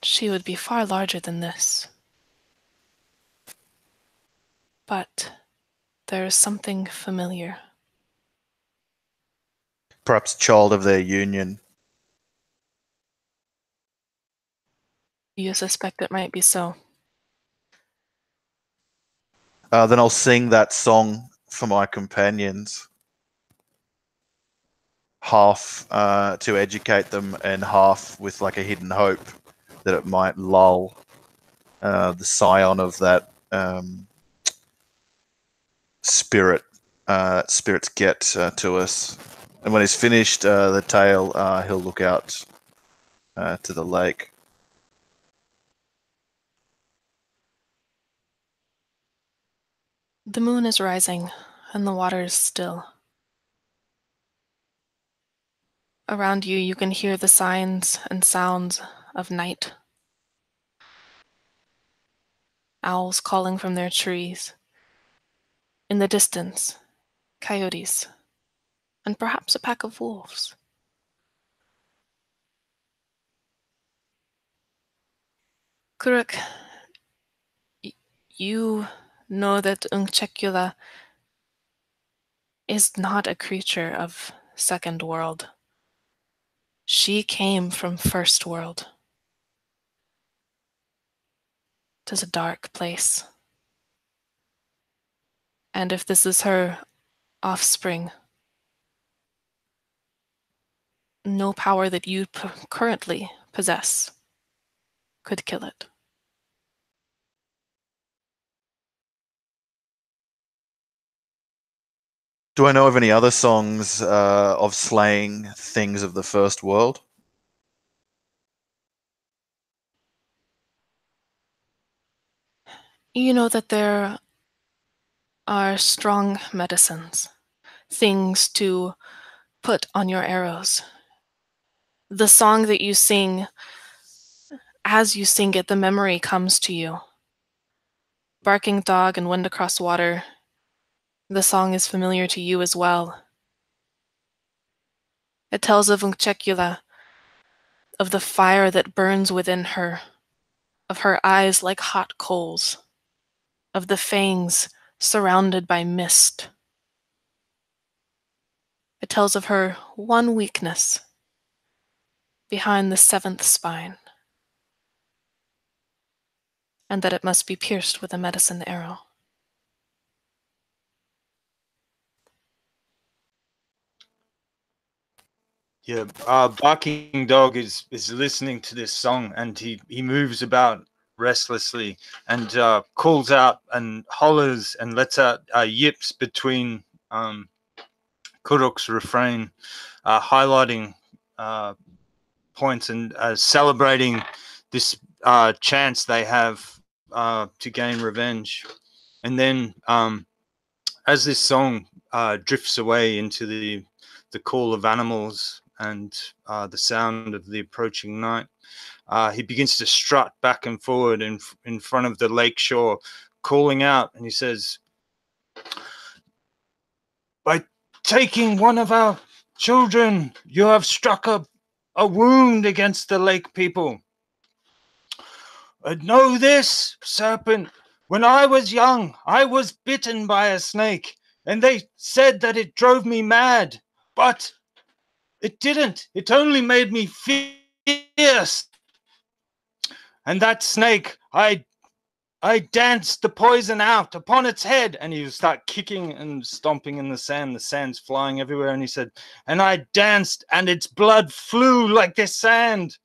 She would be far larger than this. But there is something familiar. Perhaps child of their union. You suspect it might be so. Then I'll sing that song for my companions. Half to educate them and half with like a hidden hope that it might lull the scion of that spirits get to us. And when he's finished the tale, he'll look out to the lake. The moon is rising, and the water is still. Around you, you can hear the signs and sounds of night. Owls calling from their trees. In the distance, coyotes, and perhaps a pack of wolves. Kuruk, you know that Unkchekula is not a creature of Second World. She came from First World. It is a dark place. And if this is her offspring, no power that you currently possess could kill it. Do I know of any other songs of slaying things of the first world? You know that there are strong medicines, things to put on your arrows. The song that you sing, as you sing it, the memory comes to you. Barking Dog and Wind Across Water, the song is familiar to you as well. It tells of Unkchekula, of the fire that burns within her, of her eyes like hot coals, of the fangs surrounded by mist. It tells of her one weakness behind the seventh spine, and that it must be pierced with a medicine arrow. Yeah, Barking Dog is listening to this song, and he moves about restlessly and calls out and hollers and lets out yips between Kuruk's refrain, highlighting points and celebrating this chance they have to gain revenge. And then as this song drifts away into the call of animals and the sound of the approaching night, he begins to strut back and forward in front of the lake shore, calling out, and he says, "By taking one of our children, you have struck a wound against the lake people. Know this, serpent, when I was young, I was bitten by a snake, and they said that it drove me mad. But It didn't. It only made me fierce. And that snake, I danced the poison out upon its head. And he would start kicking and stomping in the sand. The sand's flying everywhere. And he said, and I danced, and its blood flew like the sand.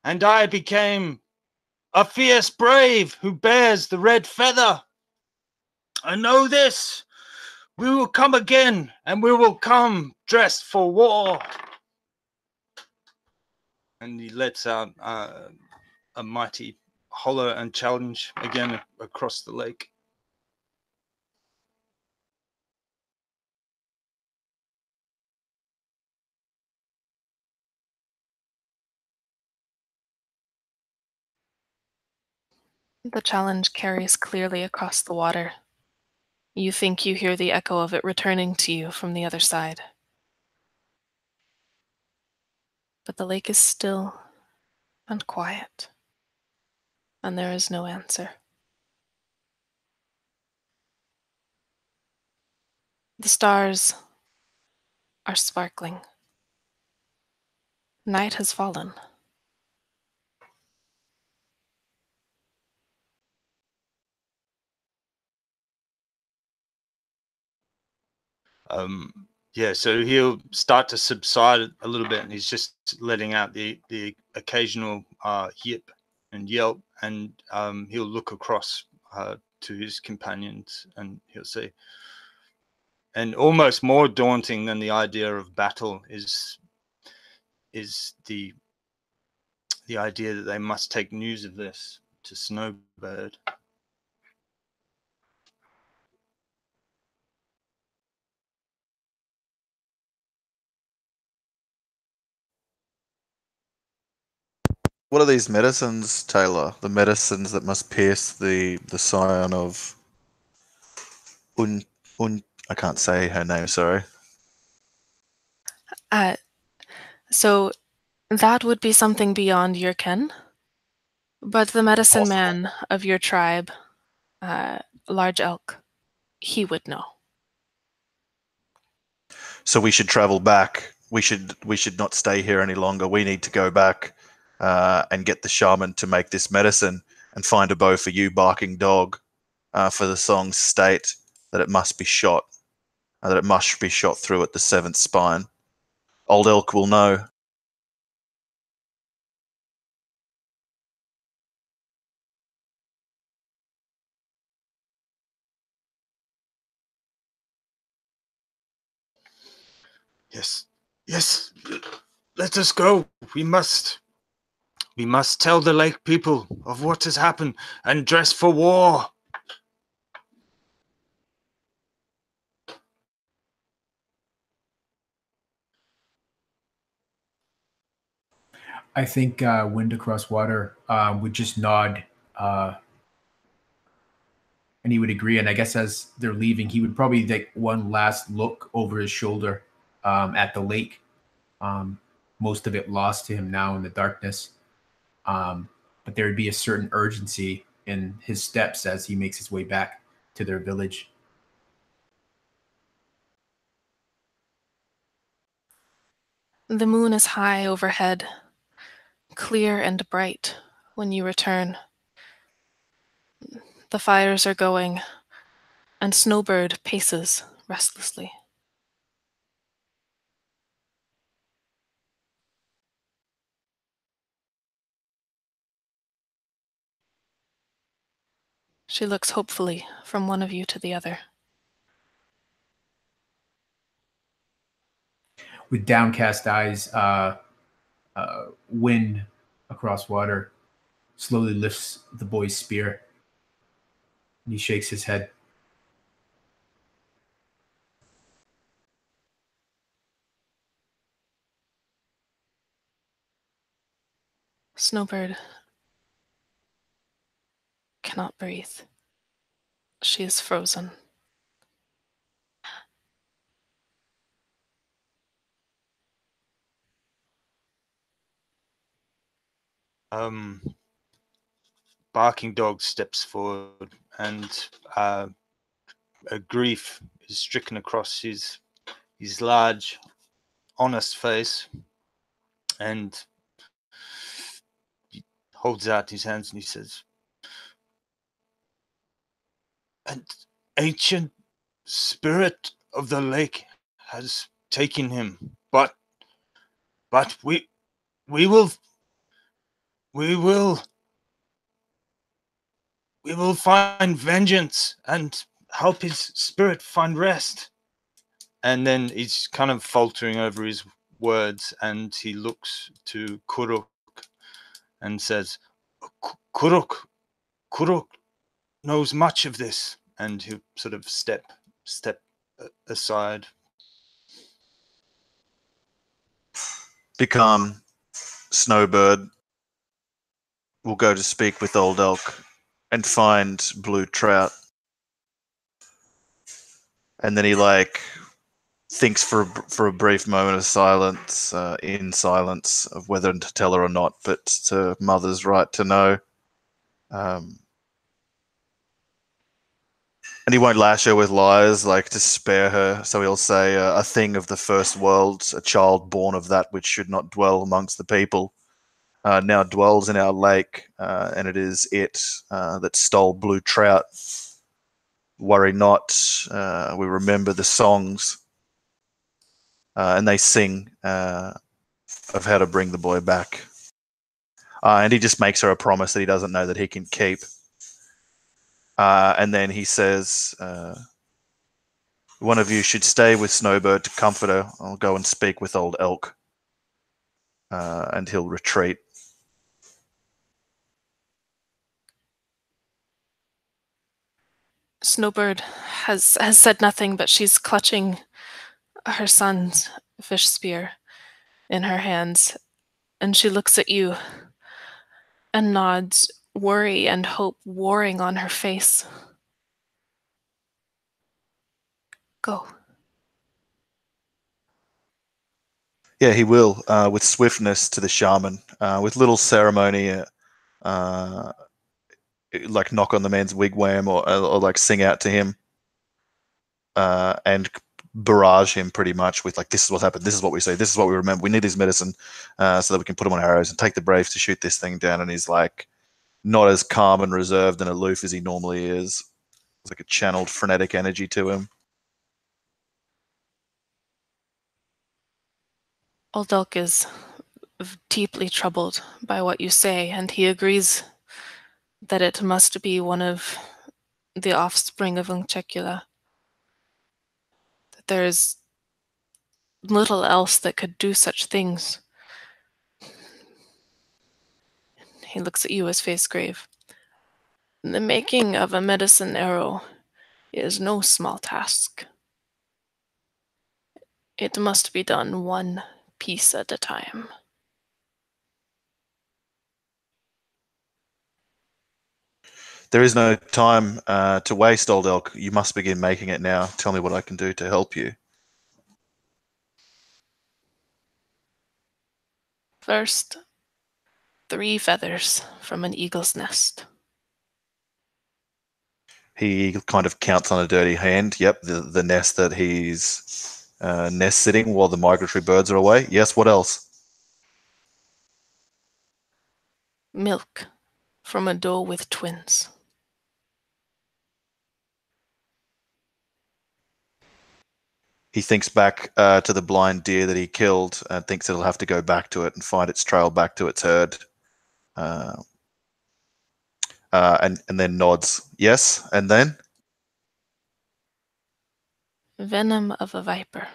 And I became a fierce brave who bears the red feather. I know this. We will come again, and we will come dressed for war. And he lets out a mighty holler and challenge again across the lake. The challenge carries clearly across the water. You think you hear the echo of it returning to you from the other side. But the lake is still and quiet, and there is no answer. The stars are sparkling. Night has fallen. Yeah, so he'll start to subside a little bit, and he's just letting out the occasional yip and yelp, and he'll look across to his companions, and he'll say, and almost more daunting than the idea of battle is the idea that they must take news of this to Snowbird. What are these medicines, Taylor? The medicines that must pierce the scion of I can't say her name, sorry. So that would be something beyond your ken. But the medicine man of your tribe, Large Elk, he would know. So we should travel back. We should not stay here any longer. We need to go back and get the shaman to make this medicine and find a bow for you, barking dog, for the song state that it must be shot, that it must be shot through at the seventh spine. Old Elk will know. Yes, yes, let us go. We must tell the lake people of what has happened and dress for war. I think Wind Across Water would just nod, and he would agree. And I guess as they're leaving, he would probably take one last look over his shoulder at the lake. Most of it lost to him now in the darkness. But there would be a certain urgency in his steps as he makes his way back to their village. The moon is high overhead, clear and bright when you return. The fires are going, and Snowbird paces restlessly. She looks hopefully from one of you to the other. With downcast eyes, Wind Across Water slowly lifts the boy's spear. And he shakes his head. Snowbird cannot breathe. She is frozen. Barking dog steps forward, and a grief is stricken across his large honest face, and he holds out his hands and he says, "An ancient spirit of the lake has taken him, but we will we will we will find vengeance and help his spirit find rest." And then he's kind of faltering over his words, and he looks to Kuruk and says, Kuruk knows much of this. And he'll sort of step aside. Become Snowbird will go to speak with Old Elk and find Blue Trout. And then he thinks for a brief moment of silence, in silence, of whether to tell her or not, but it's her mother's right to know. And he won't lash her with lies, to spare her. So he'll say, a thing of the first world, a child born of that which should not dwell amongst the people, now dwells in our lake, and it is it that stole Blue Trout. Worry not, we remember the songs. And they sing of how to bring the boy back. And he just makes her a promise that he doesn't know that he can keep. And then he says, one of you should stay with Snowbird to comfort her. I'll go and speak with Old Elk. And he'll retreat. Snowbird has said nothing, but she's clutching her son's fish spear in her hands, and she looks at you and nods, worry and hope warring on her face. Go. Yeah, he will, with swiftness to the shaman, with little ceremony, knock on the man's wigwam or sing out to him, and barrage him pretty much with this is what happened, this is what we say, this is what we remember, we need this medicine so that we can put him on arrows and take the brave to shoot this thing down. And he's not as calm and reserved and aloof as he normally is. It's like a channeled frenetic energy to him. Old Elk is deeply troubled by what you say, and he agrees that it must be one of the offspring of Unchecula. That there is little else that could do such things. He looks at you, his face grave. The making of a medicine arrow is no small task. It must be done one piece at a time. There is no time to waste, Old Elk. You must begin making it now. Tell me what I can do to help you. First, 3 feathers from an eagle's nest. He kind of counts on a dirty hand. Yep, the nest that he's nest sitting while the migratory birds are away. Yes, what else? Milk from a doe with twins. He thinks back to the blind deer that he killed and thinks it'll have to go back to it and find its trail back to its herd. And then nods. Yes, and then? Venom of a viper.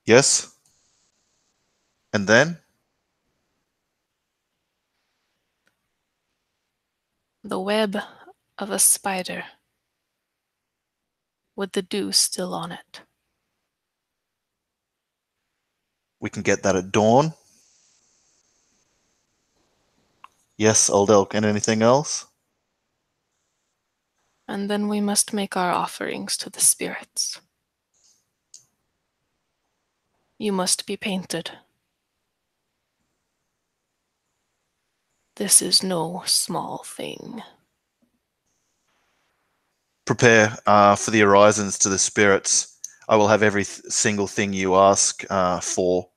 Yes. And then? The web of a spider with the dew still on it. We can get that at dawn. Yes, Old Elk. And anything else? And then we must make our offerings to the spirits. You must be painted. This is no small thing. Prepare for the horizons to the spirits. I will have every single thing you ask for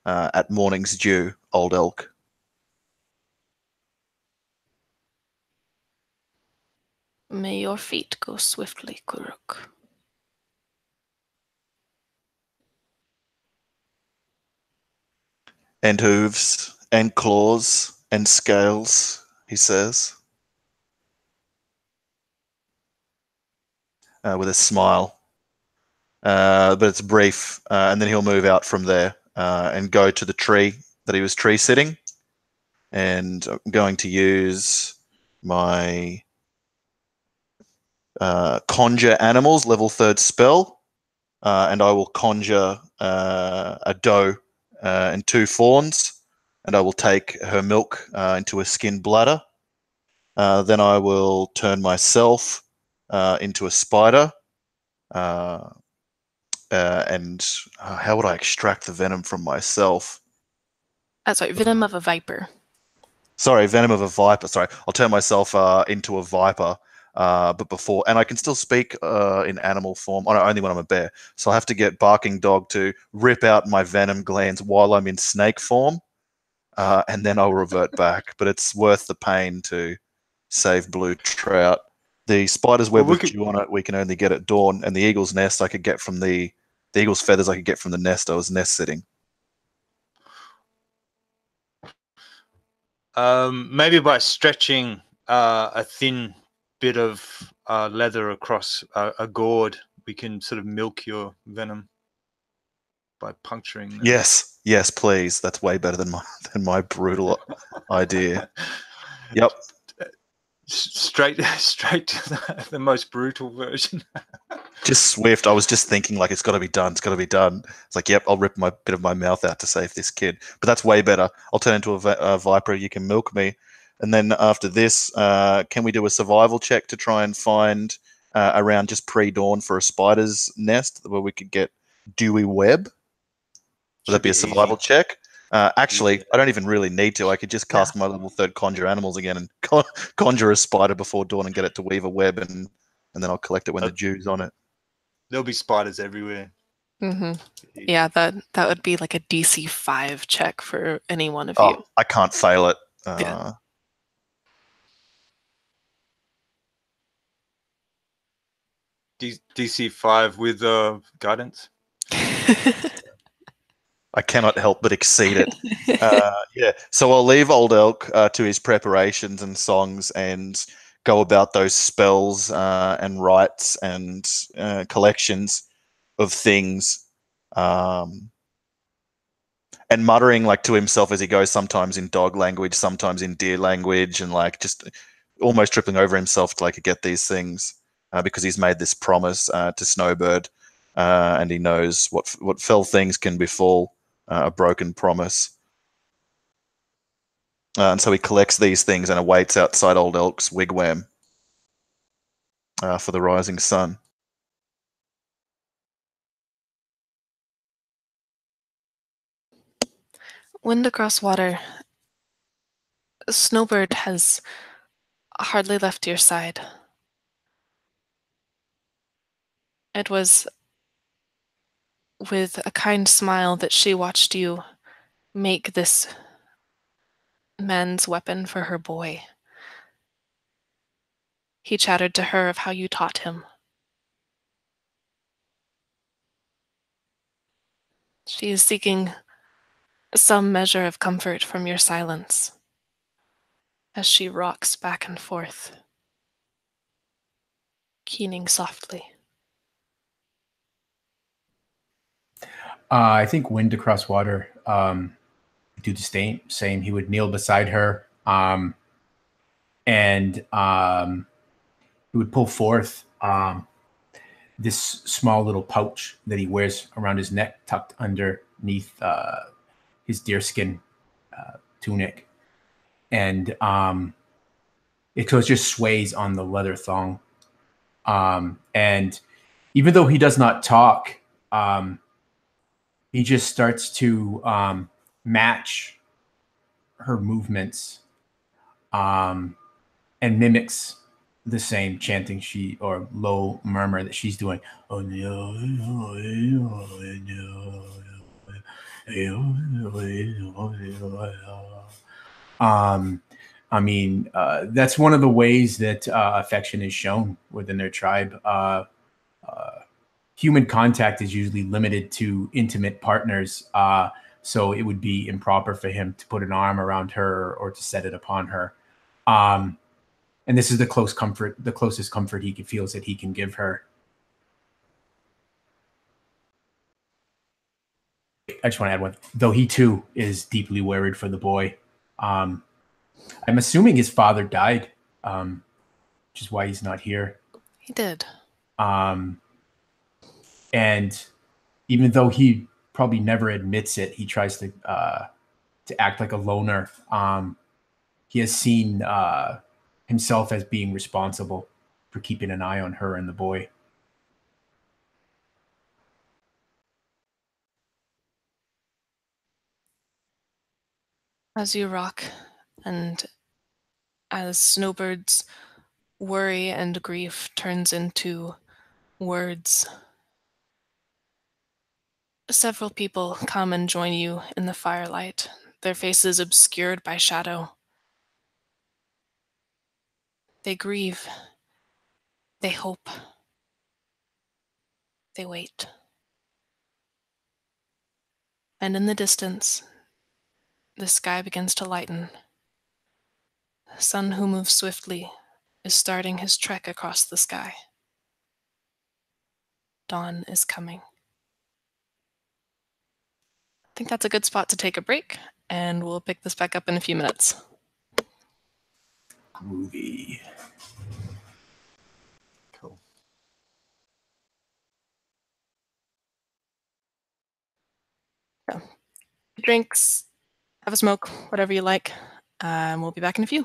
at morning's dew, old elk. May your feet go swiftly, Kuruk. And hooves, and claws, and scales, he says, with a smile. But it's brief, and then he'll move out from there and go to the tree that he was tree sitting. And I'm going to use my conjure animals, level 3rd spell, and I will conjure a doe and 2 fawns, and I will take her milk into a skin bladder. Then I will turn myself into a spider. And how would I extract the venom from myself? Sorry, venom of a viper. Sorry, venom of a viper. Sorry, I'll turn myself into a viper. But before, and I can still speak in animal form. Oh, no, only when I'm a bear. So I have to get barking dog to rip out my venom glands while I'm in snake form, and then I'll revert back. But it's worth the pain to save blue trout. The spider's web with dew on it, we can only get at dawn, and the eagle's nest I could get from the eagle's feathers I could get from the nest I was nest sitting. Maybe by stretching a thin bit of leather across a gourd, we can sort of milk your venom by puncturing them. Yes, please. That's way better than my brutal idea. Yep. Straight to the most brutal version. Just swift. I was just thinking, like, it's got to be done. It's got to be done. It's like, yep, I'll rip my bit of my mouth out to save this kid. But that's way better. I'll turn into a viper. You can milk me. And then after this, can we do a survival check to try and find around just pre-dawn for a spider's nest where we could get dewy web? Would that be a survival check? Actually, I don't even really need to. I could just cast my level 3rd conjure animals again and conjure a spider before dawn and get it to weave a web, and then I'll collect it when the dew's on it. There'll be spiders everywhere. Mm-hmm. Yeah, that would be like a DC 5 check for any one of Oh, you. I can't fail it. Yeah. DC 5 with guidance. I cannot help but exceed it. Yeah, so I'll leave Old Elk to his preparations and songs and go about those spells and rites and collections of things, and muttering like to himself as he goes, sometimes in dog language, sometimes in deer language, and like just almost tripping over himself to like get these things because he's made this promise to Snowbird, and he knows what fell things can befall a broken promise. And so he collects these things and awaits outside Old Elk's wigwam for the rising sun. Wind across water. Snowbird has hardly left your side. It was with a kind smile that she watched you make this man's weapon for her boy. He chattered to her of how you taught him. She is seeking some measure of comfort from your silence as she rocks back and forth, keening softly. I think Wind Across Water do the same. He would kneel beside her, and he would pull forth this small little pouch that he wears around his neck, tucked underneath his deerskin tunic, and it just sways on the leather thong. And even though he does not talk, he just starts to match her movements and mimics the same chanting or low murmur that she's doing. Oh no. I mean, that's one of the ways that affection is shown within their tribe. Human contact is usually limited to intimate partners, so it would be improper for him to put an arm around her or to set it upon her. And this is the closest comfort he feels that he can give her. I just want to add one, though he too is deeply worried for the boy. I'm assuming his father died, which is why he's not here. He did. And even though he probably never admits it, he tries to act like a loner. He has seen himself as being responsible for keeping an eye on her and the boy. As you rock, and as Snowbird's worry and grief turns into words, several people come and join you in the firelight, their faces obscured by shadow. They grieve. They hope. They wait. And in the distance, the sky begins to lighten. The sun who moves swiftly is starting his trek across the sky. Dawn is coming. I think that's a good spot to take a break, and we'll pick this back up in a few minutes. Groovy. Cool. So, drinks, have a smoke, whatever you like. We'll be back in a few.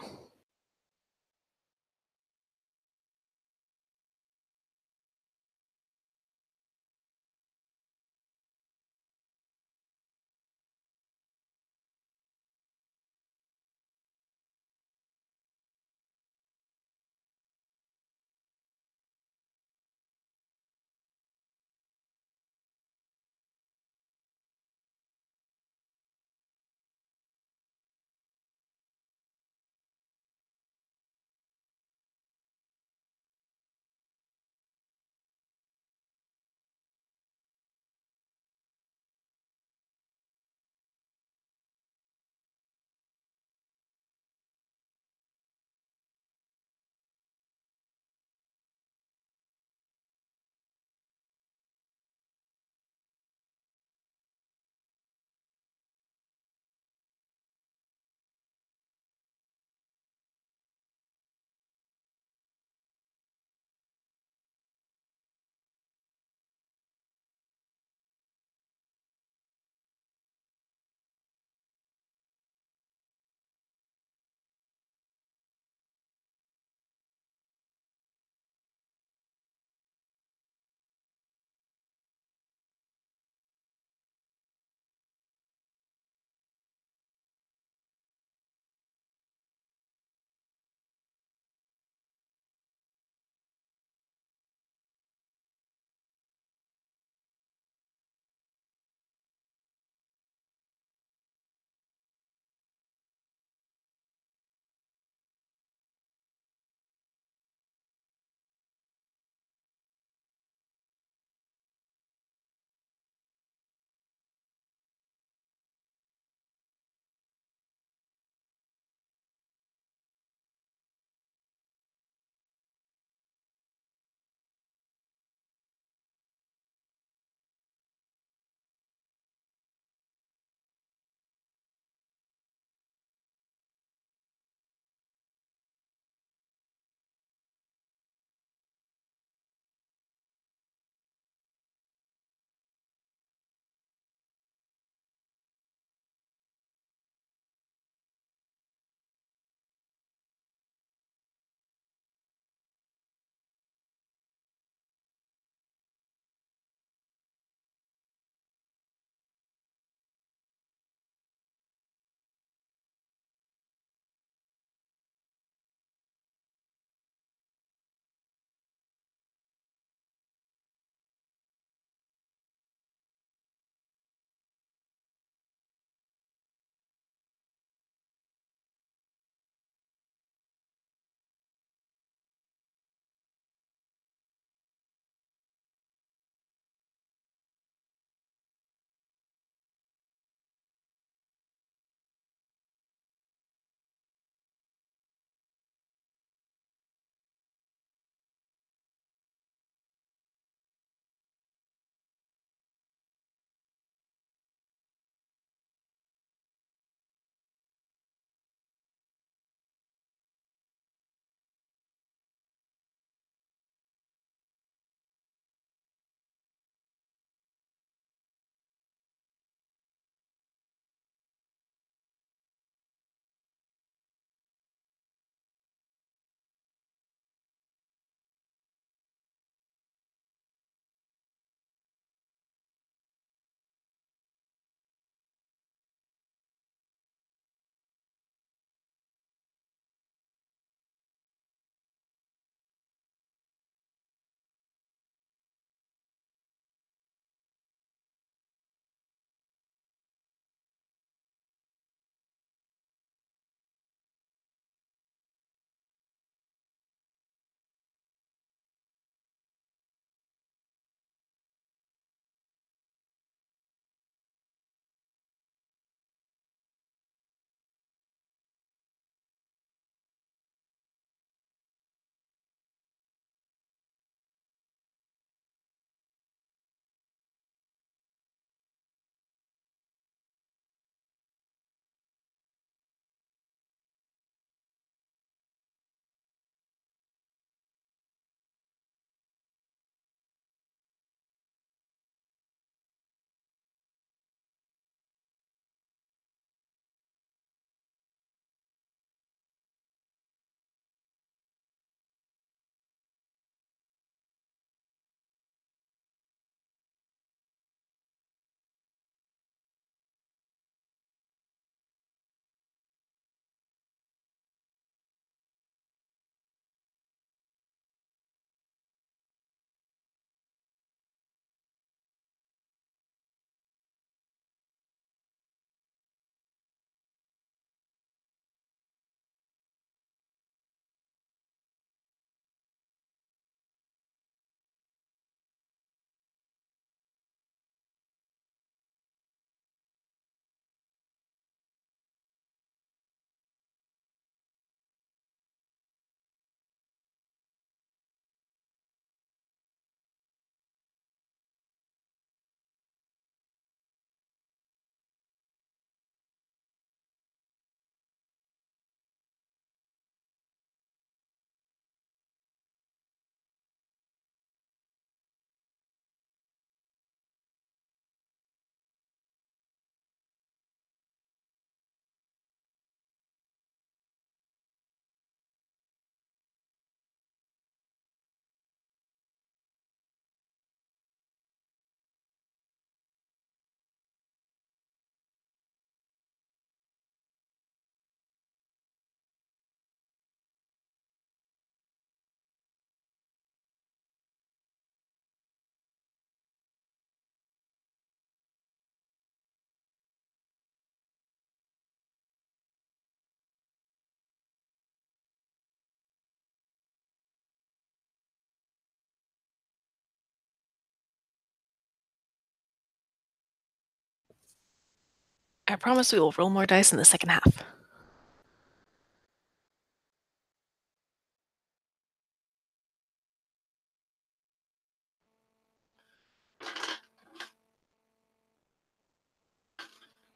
I promise we will roll more dice in the second half.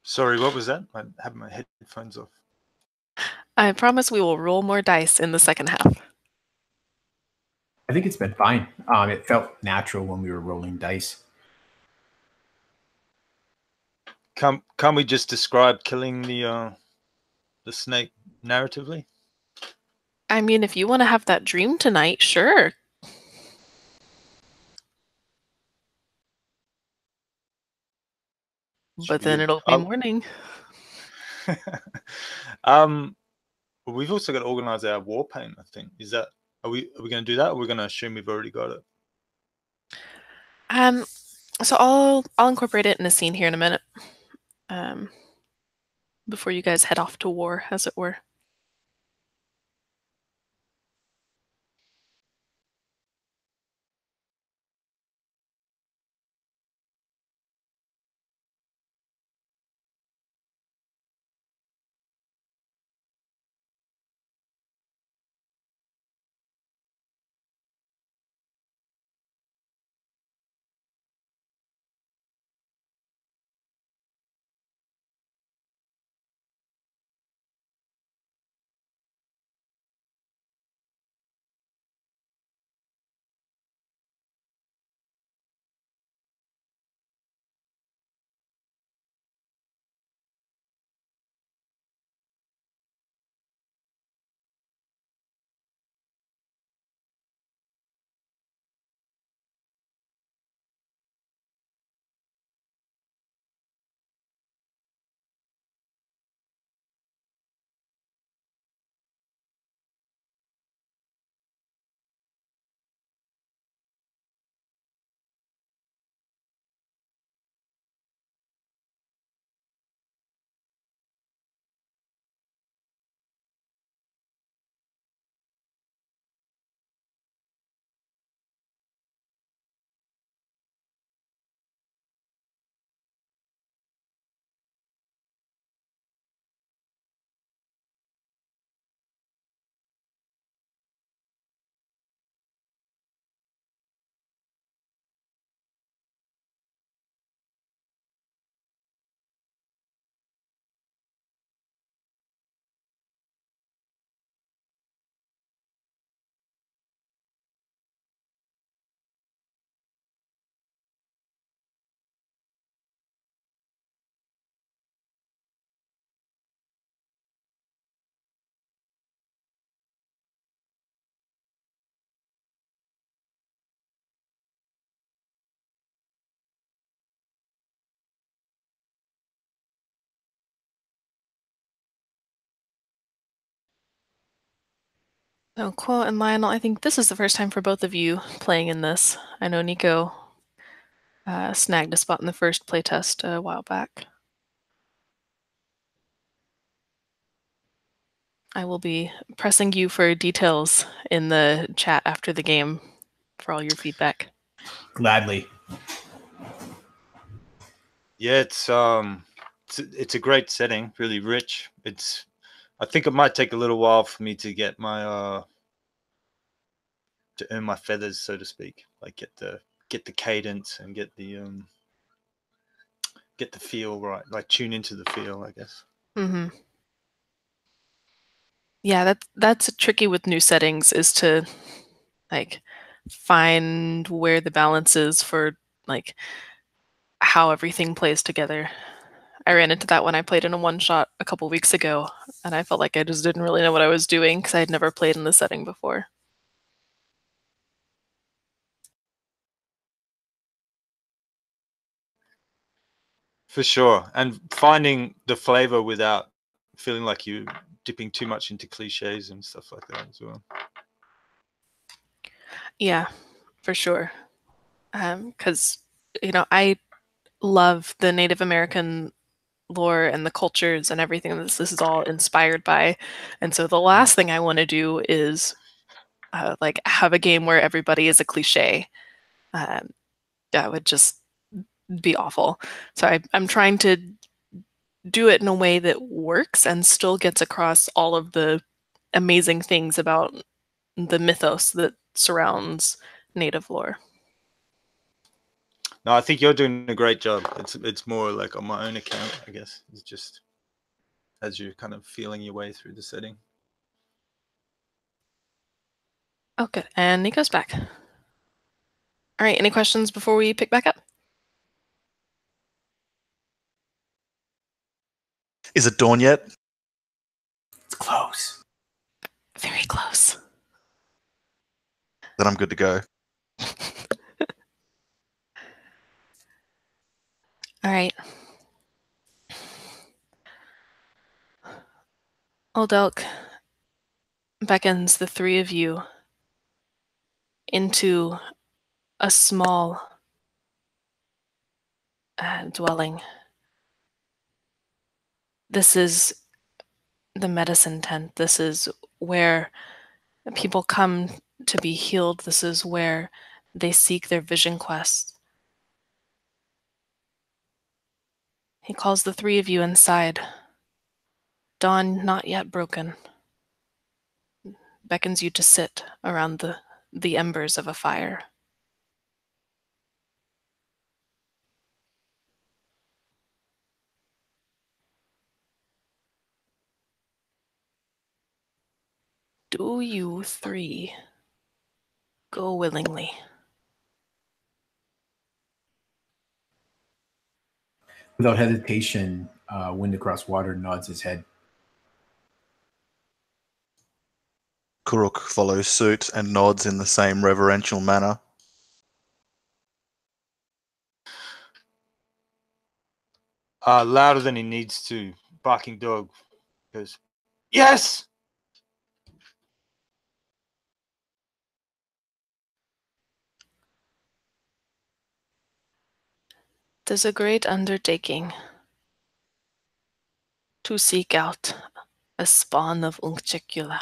Sorry, what was that? I had my headphones off. I promise we will roll more dice in the second half. I think it's been fine. It felt natural when we were rolling dice. Can't we just describe killing the snake narratively? I mean, if you want to have that dream tonight, sure. But then it'll be morning. We've also got to organize our war paint, I think. Are we going to do that, or are we going to assume we've already got it? So I'll incorporate it in a scene here in a minute. Before you guys head off to war, as it were. So, Quill and Lionel, I think this is the first time for both of you playing in this. I know Nico snagged a spot in the first playtest a while back. I will be pressing you for details in the chat after the game for all your feedback. Gladly. Yeah, it's a great setting, really rich. I think it might take a little while for me to get my to earn my feathers, so to speak. Like get the cadence and get the feel right, like tune into the feel, I guess. Mm-hmm. Yeah, that's tricky with new settings, is to like find where the balance is for like how everything plays together. I ran into that when I played in a one-shot a couple weeks ago, and I felt like I just didn't really know what I was doing because I had never played in this setting before. For sure. And finding the flavor without feeling like you dipping too much into cliches and stuff like that as well. Yeah, for sure. Because, I love the Native American lore and the cultures and everything this is all inspired by. And so the last thing I want to do is like have a game where everybody is a cliche. That would just be awful. So I'm trying to do it in a way that works and still gets across all of the amazing things about the mythos that surrounds native lore. No, I think you're doing a great job. It's more like on my own account, I guess. It's just as you're kind of feeling your way through the setting. Oh, good. And Nico's back. All right, any questions before we pick back up? Is it dawn yet? It's close. Very close. Then I'm good to go. All right. Old Elk beckons the three of you into a small dwelling. This is the medicine tent. This is where people come to be healed. This is where they seek their vision quest. He calls the three of you inside. Dawn not yet broken. Beckons you to sit around the embers of a fire. Do you three go willingly? Without hesitation, Wind Across Water nods his head. Kuruk follows suit and nods in the same reverential manner. Louder than he needs to, barking dog goes, yes! Tis a great undertaking to seek out a spawn of Uncticula.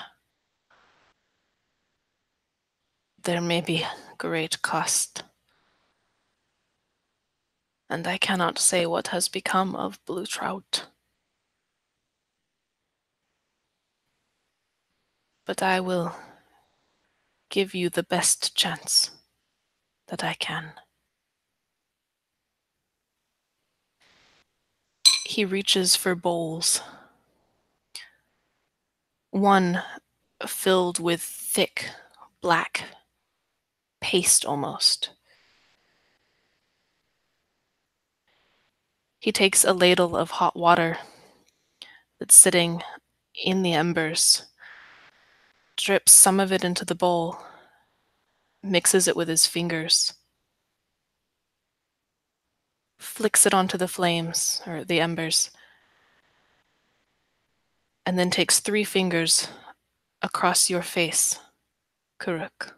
There may be great cost, and I cannot say what has become of Blue Trout. But I will give you the best chance that I can. He reaches for bowls. One filled with thick, black paste almost. He takes a ladle of hot water that's sitting in the embers, drips some of it into the bowl, mixes it with his fingers, flicks it onto the flames, or the embers, and then takes 3 fingers across your face, Kuruk.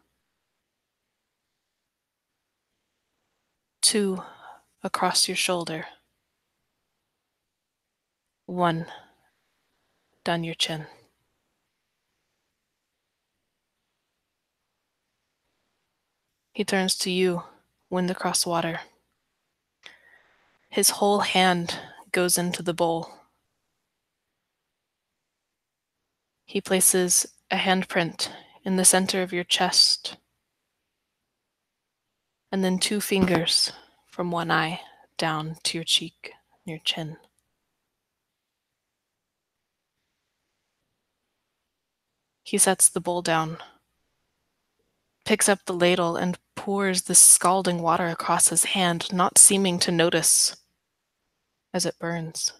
2 across your shoulder. 1 down your chin. He turns to you, Wind Across Water. His whole hand goes into the bowl. He places a handprint in the center of your chest, and then 2 fingers from one eye down to your cheek, your chin. He sets the bowl down, picks up the ladle, and pours the scalding water across his hand, not seeming to notice as it burns.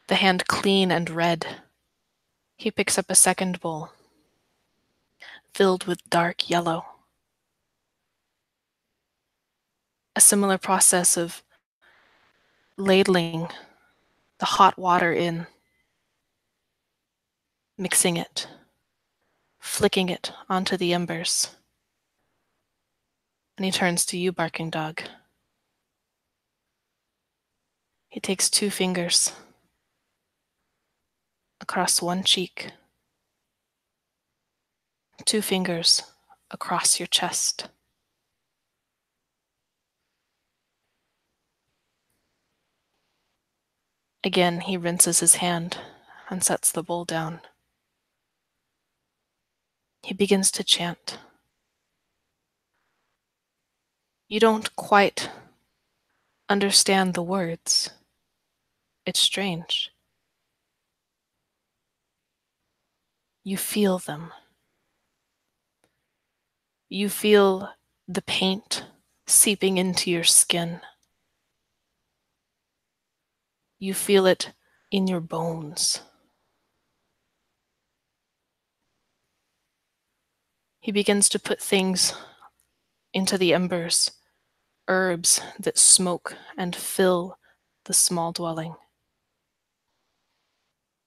The hand clean and red. He picks up a second bowl, filled with dark yellow. A similar process of ladling the hot water in, mixing it, flicking it onto the embers. And he turns to you, Barking Dog. He takes 2 fingers across one cheek, 2 fingers across your chest. Again, he rinses his hand and sets the bowl down. He begins to chant. You don't quite understand the words. It's strange. You feel them. You feel the paint seeping into your skin. You feel it in your bones. He begins to put things into the embers, herbs that smoke and fill the small dwelling.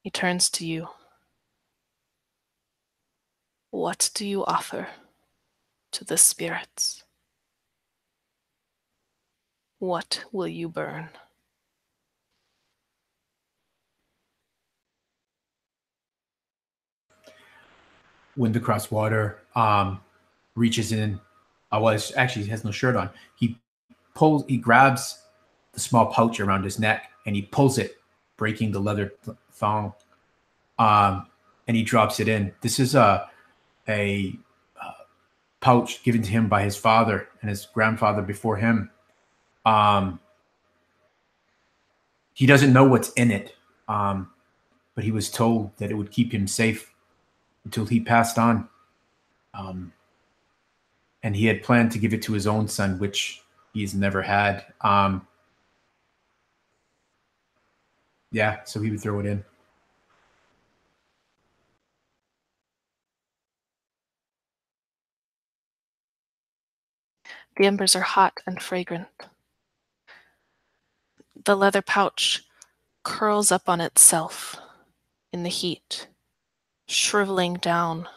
He turns to you. What do you offer to the spirits? What will you burn? Wind across water reaches in. Actually, he has no shirt on. He grabs the small pouch around his neck and he pulls it, breaking the leather thong. And he drops it in. This is a pouch given to him by his father and his grandfather before him. He doesn't know what's in it, but he was told that it would keep him safe until he passed on. And he had planned to give it to his own son, which he's never had. So he would throw it in. The embers are hot and fragrant. The leather pouch curls up on itself in the heat, shriveling down,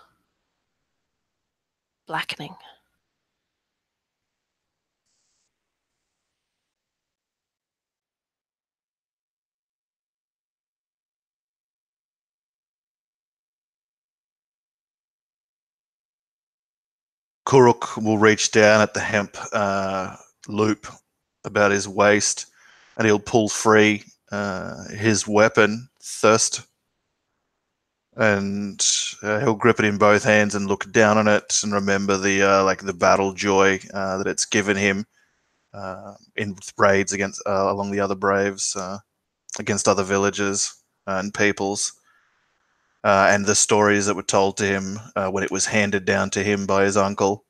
blackening. Kuruk will reach down at the hemp loop about his waist, and he'll pull free his weapon, Thirst, and he'll grip it in both hands and look down on it and remember the battle joy that it's given him in raids against along the other braves, against other villages and peoples. And the stories that were told to him when it was handed down to him by his uncle.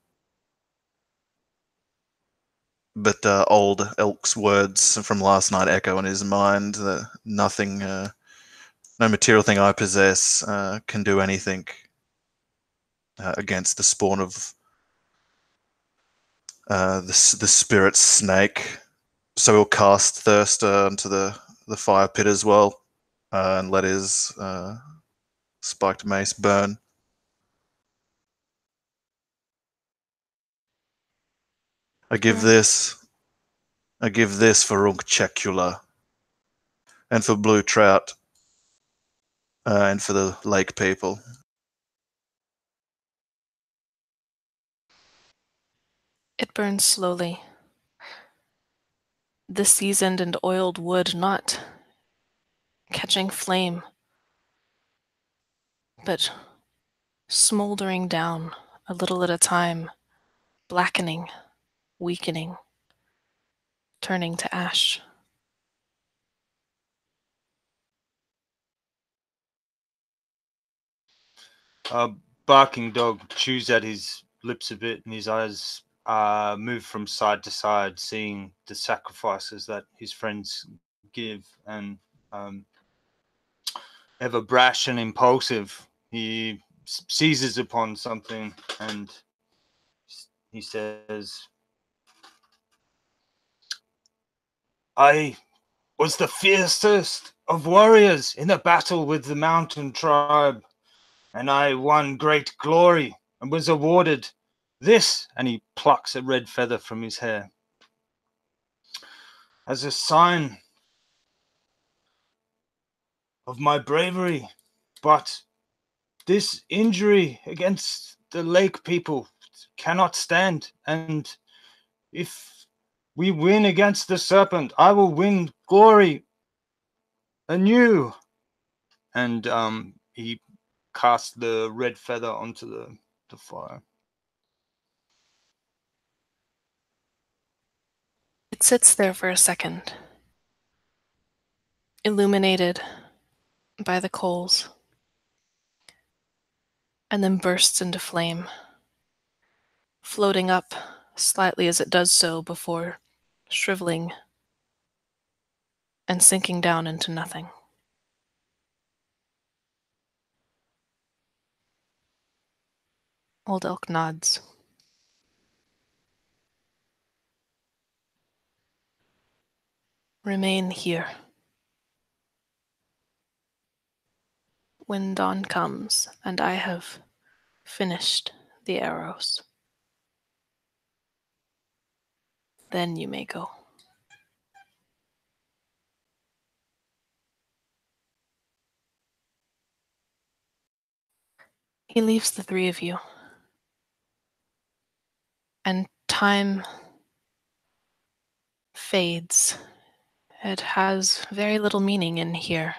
But old Elk's words from last night echo in his mind that nothing, no material thing I possess can do anything against the spawn of the spirit snake. So he'll cast Thirst into the fire pit as well and let his spiked mace burn. I give this for Unkchekula and for Blue Trout and for the lake people. It burns slowly. The seasoned and oiled wood not catching flame, but smoldering down a little at a time, blackening, weakening, turning to ash. Barking dog chews at his lips a bit, and his eyes move from side to side, seeing the sacrifices that his friends give. And ever brash and impulsive, he seizes upon something and he says, I was the fiercest of warriors in a battle with the mountain tribe, and I won great glory and was awarded this, and he plucks a red feather from his hair, as a sign of my bravery. But this injury against the lake people cannot stand, and if we win against the serpent, I will win glory anew. And he casts the red feather onto the fire. It sits there for a second, illuminated by the coals, and then bursts into flame, floating up slightly as it does so before shriveling and sinking down into nothing. Old Elk nods. Remain here. When dawn comes and I have finished the arrows, then you may go. He leaves the three of you, and time fades. It has very little meaning in here.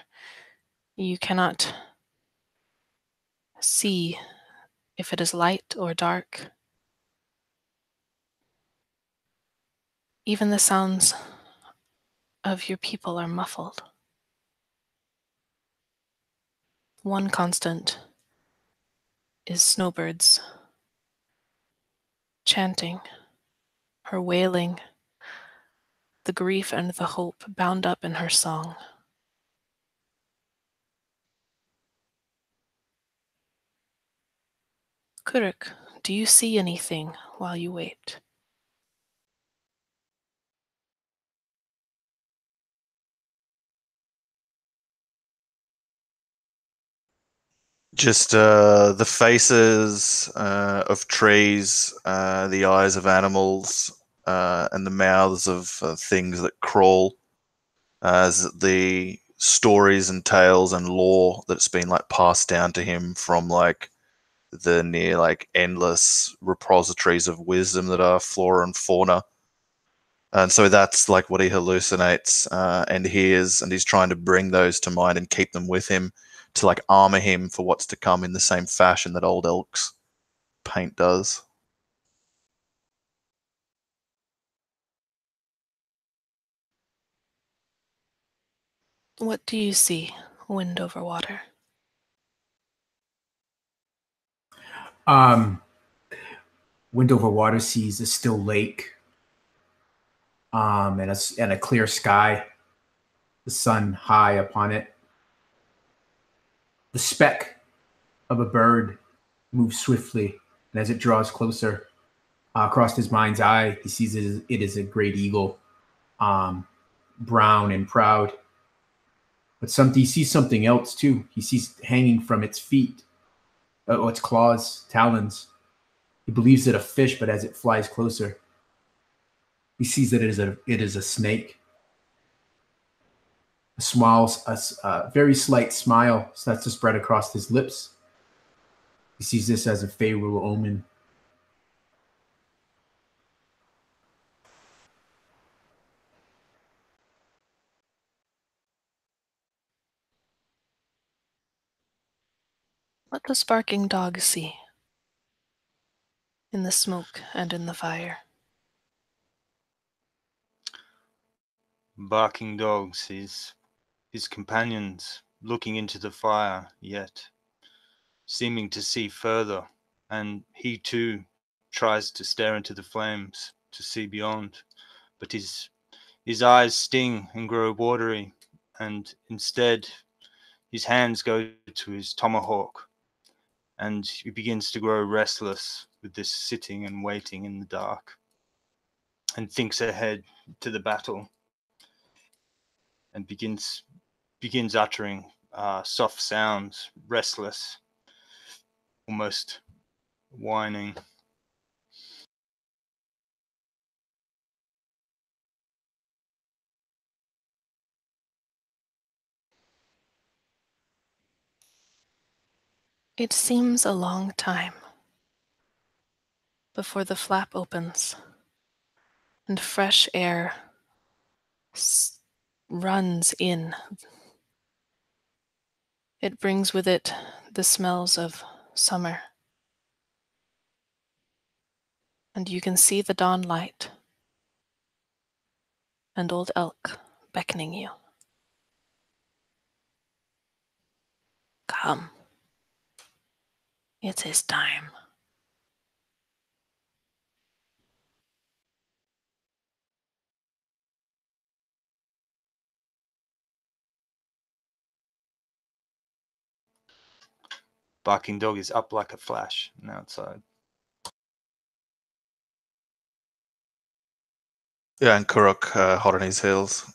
You cannot see if it is light or dark. Even the sounds of your people are muffled. One constant is Snowbird's chanting, her wailing, the grief and the hope bound up in her song. Kuruk, do you see anything while you wait? Just the faces of trees, the eyes of animals, and the mouths of things that crawl, as the stories and tales and lore that's been like passed down to him from like the near like endless repositories of wisdom that are flora and fauna. And so that's like what he hallucinates and hears, and he's trying to bring those to mind and keep them with him to like armor him for what's to come in the same fashion that Old Elk's paint does. What do you see, wind over water? Wind over water sees a still lake, and a clear sky, the sun high upon it. The speck of a bird moves swiftly, and as it draws closer, across his mind's eye, he sees it is a great eagle, brown and proud. But he sees something else too. He sees hanging from its feet, its claws, talons. He believes it a fish, but as it flies closer, he sees that it is a snake. A very slight smile starts to spread across his lips. He sees this as a favorable omen. What does barking dog see in the smoke and in the fire? Barking dog sees his companions looking into the fire, yet seeming to see further, and he too tries to stare into the flames to see beyond, but his eyes sting and grow watery, and instead his hands go to his tomahawk, and he begins to grow restless with this sitting and waiting in the dark, and thinks ahead to the battle, and begins uttering soft sounds, restless, almost whining. It seems a long time before the flap opens and fresh air runs in It brings with it the smells of summer. And you can see the dawn light and Old Elk beckoning you. Come. It is time. Barking Dog is up like a flash and outside. Yeah, and Kurok hot on his heels.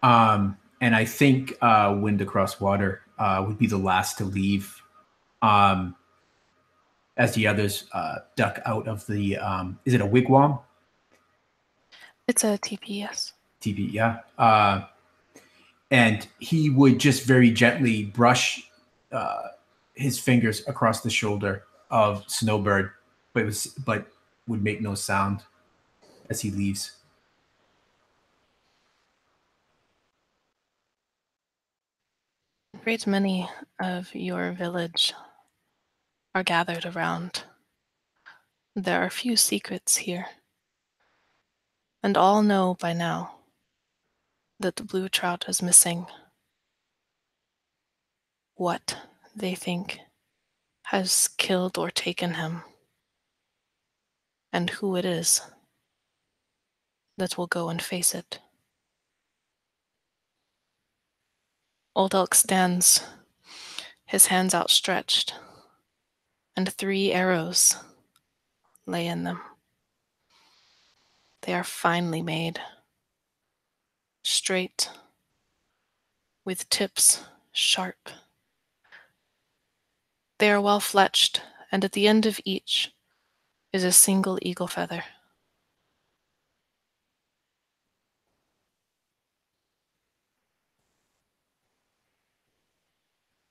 And I think Wind Across Water would be the last to leave as the others duck out of the. Is it a wigwam? It's a TPS. TV, yeah. And he would just very gently brush his fingers across the shoulder of Snowbird, but would make no sound as he leaves. A great many of your village are gathered around. There are few secrets here, and all know by now that the blue trout is missing. What, they think, has killed or taken him, and who it is that will go and face it. Old Elk stands, his hands outstretched, and 3 arrows lay in them. They are finely made, straight, with tips sharp. They are well fletched, and at the end of each is a single eagle feather.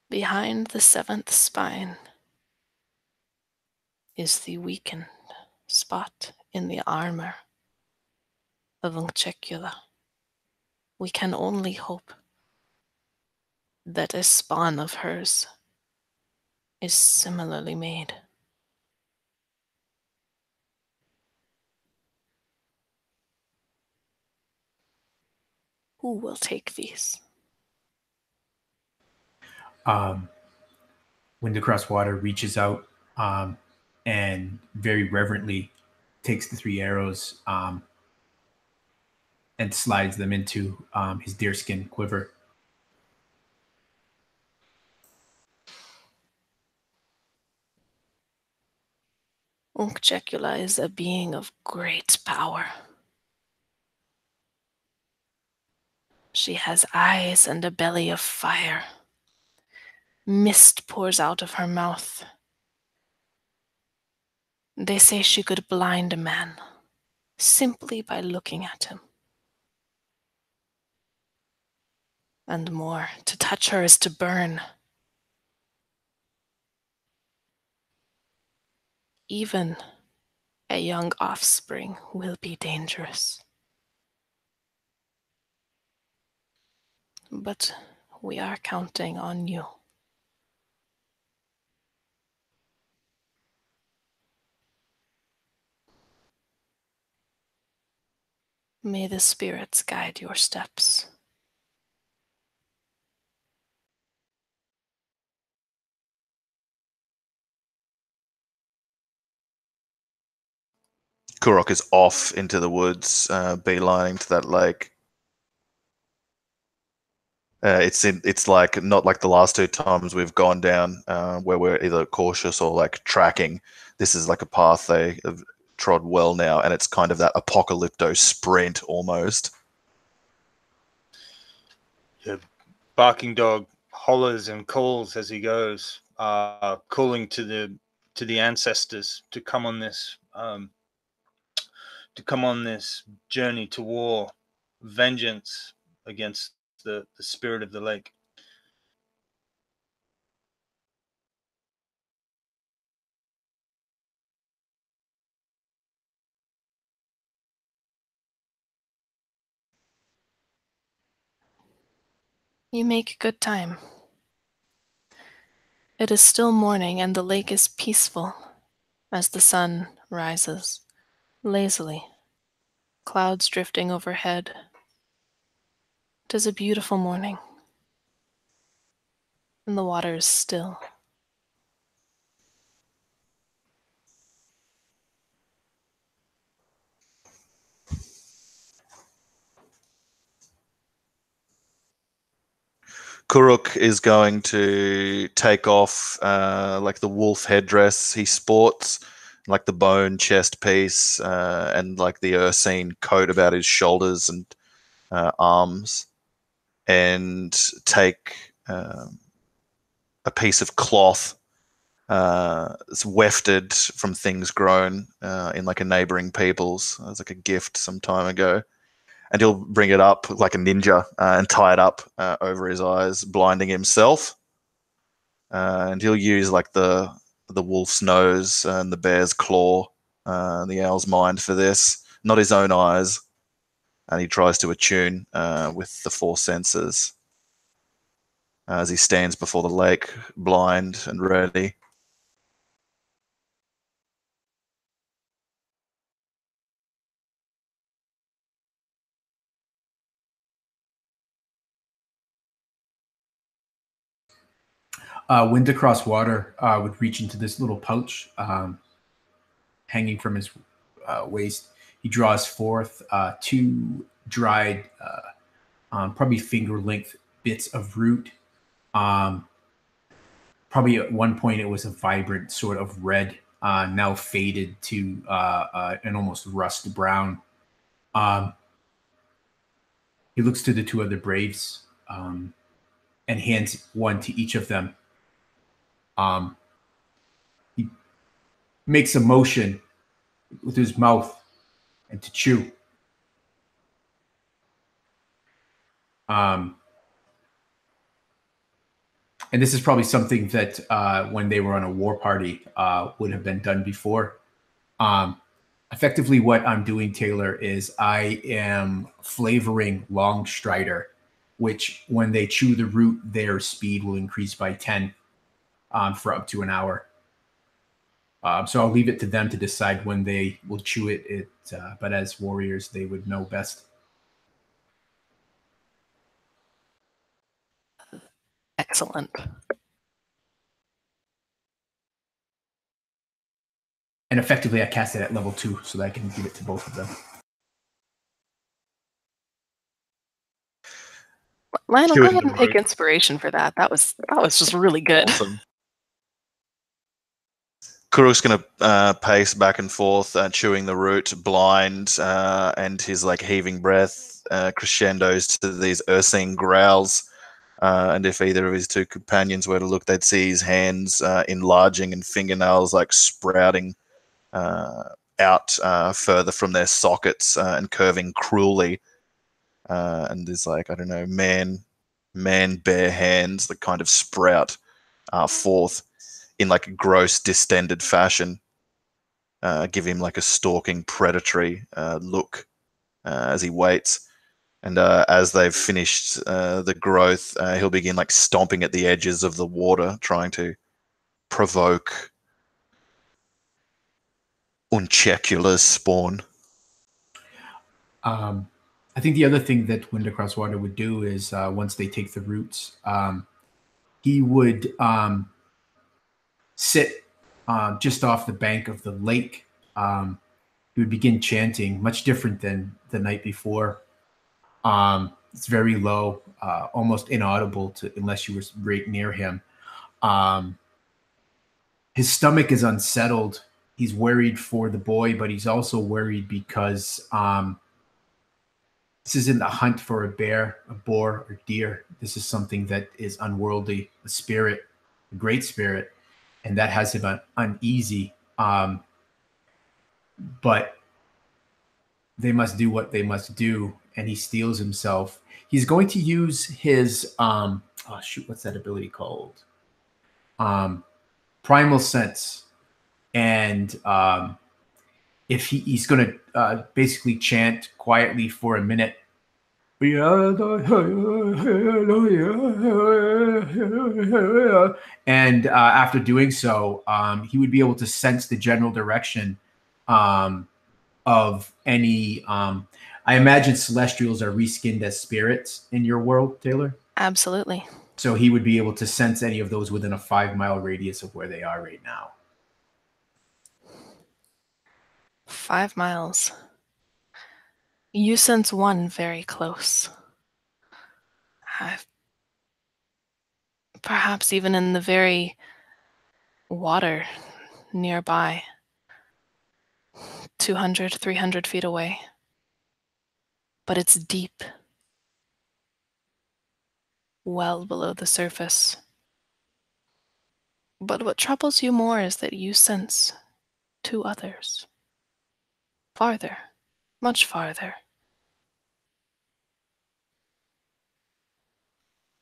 Behind the 7th spine is the weakened spot in the armor of Unchecula. We can only hope that a spawn of hers is similarly made. Who will take these? Wind Across Water reaches out and very reverently takes the 3 arrows and slides them into his deerskin quiver. Unchecula is a being of great power. She has eyes and a belly of fire. Mist pours out of her mouth. They say she could blind a man simply by looking at him. And more, to touch her is to burn. Even a young offspring will be dangerous. But we are counting on you. May the spirits guide your steps. Kurok is off into the woods, beelining to that lake. It's like not like the last 2 times we've gone down where we're either cautious or like tracking. This is like a path they have trod well now, and it's kind of that apocalypto sprint almost. The Barking Dog hollers and calls as he goes, calling to the ancestors to come on this journey to war, vengeance against the spirit of the lake. You make good time. It is still morning, and the lake is peaceful as the sun rises lazily, clouds drifting overhead. It is a beautiful morning, and the water is still. Kuruk is going to take off like the wolf headdress he sports, like the bone chest piece, and like the ursine coat about his shoulders and arms, and take a piece of cloth it's wefted from things grown in like a neighboring people's as like a gift some time ago, and he'll bring it up like a ninja and tie it up over his eyes, blinding himself. And he'll use like the wolf's nose and the bear's claw, and the owl's mind for this, not his own eyes. And he tries to attune with the four senses as he stands before the lake, blind and ready. Wind Across Water would reach into this little pouch hanging from his waist. He draws forth two dried, probably finger-length bits of root. Probably at one point it was a vibrant sort of red, now faded to an almost rust brown. He looks to the two other braves and hands one to each of them. He makes a motion with his mouth and to chew. And this is probably something that when they were on a war party would have been done before. Effectively what I'm doing, Taylor, is I am flavoring Longstrider, which when they chew the root, their speed will increase by 10 for up to an hour. So I'll leave it to them to decide when they will chew it. But as warriors, they would know best. Excellent. And effectively, I cast it at level 2 so that I can give it to both of them. Lionel, go Chewing ahead the and take root. inspiration for that. That was just really good. Awesome. Kuruk's going to pace back and forth, chewing the root, blind, and his like heaving breath crescendos to these ursine growls. And if either of his two companions were to look, they'd see his hands enlarging and fingernails like sprouting out further from their sockets and curving cruelly. And there's like, I don't know, man bare hands that kind of sprout forth in like a gross distended fashion, give him like a stalking predatory look as he waits. And as they've finished the growth, he'll begin like stomping at the edges of the water, trying to provoke Unchecula's spawn. I think the other thing that Wind Across Water would do is once they take the roots, he would sit just off the bank of the lake. He would begin chanting, much different than the night before. It's very low, almost inaudible unless you were right near him. His stomach is unsettled. He's worried for the boy, but he's also worried because this isn't a hunt for a bear, a boar, or deer. This is something that is unworldly, a spirit, a great spirit, and that has him uneasy. But they must do what they must do, and he steels himself. He's going to use his what's that ability called? Primal Sense, and if he's going to basically chant quietly for a minute, And after doing so, he would be able to sense the general direction of any. I imagine celestials are reskinned as spirits in your world, Taylor. Absolutely. So he would be able to sense any of those within a 5-mile radius of where they are right now. 5 miles. You sense one very close. Perhaps even in the very water nearby. 200, 300 feet away. But it's deep. Well below the surface. But what troubles you more is that you sense 2 others. Farther. Much farther.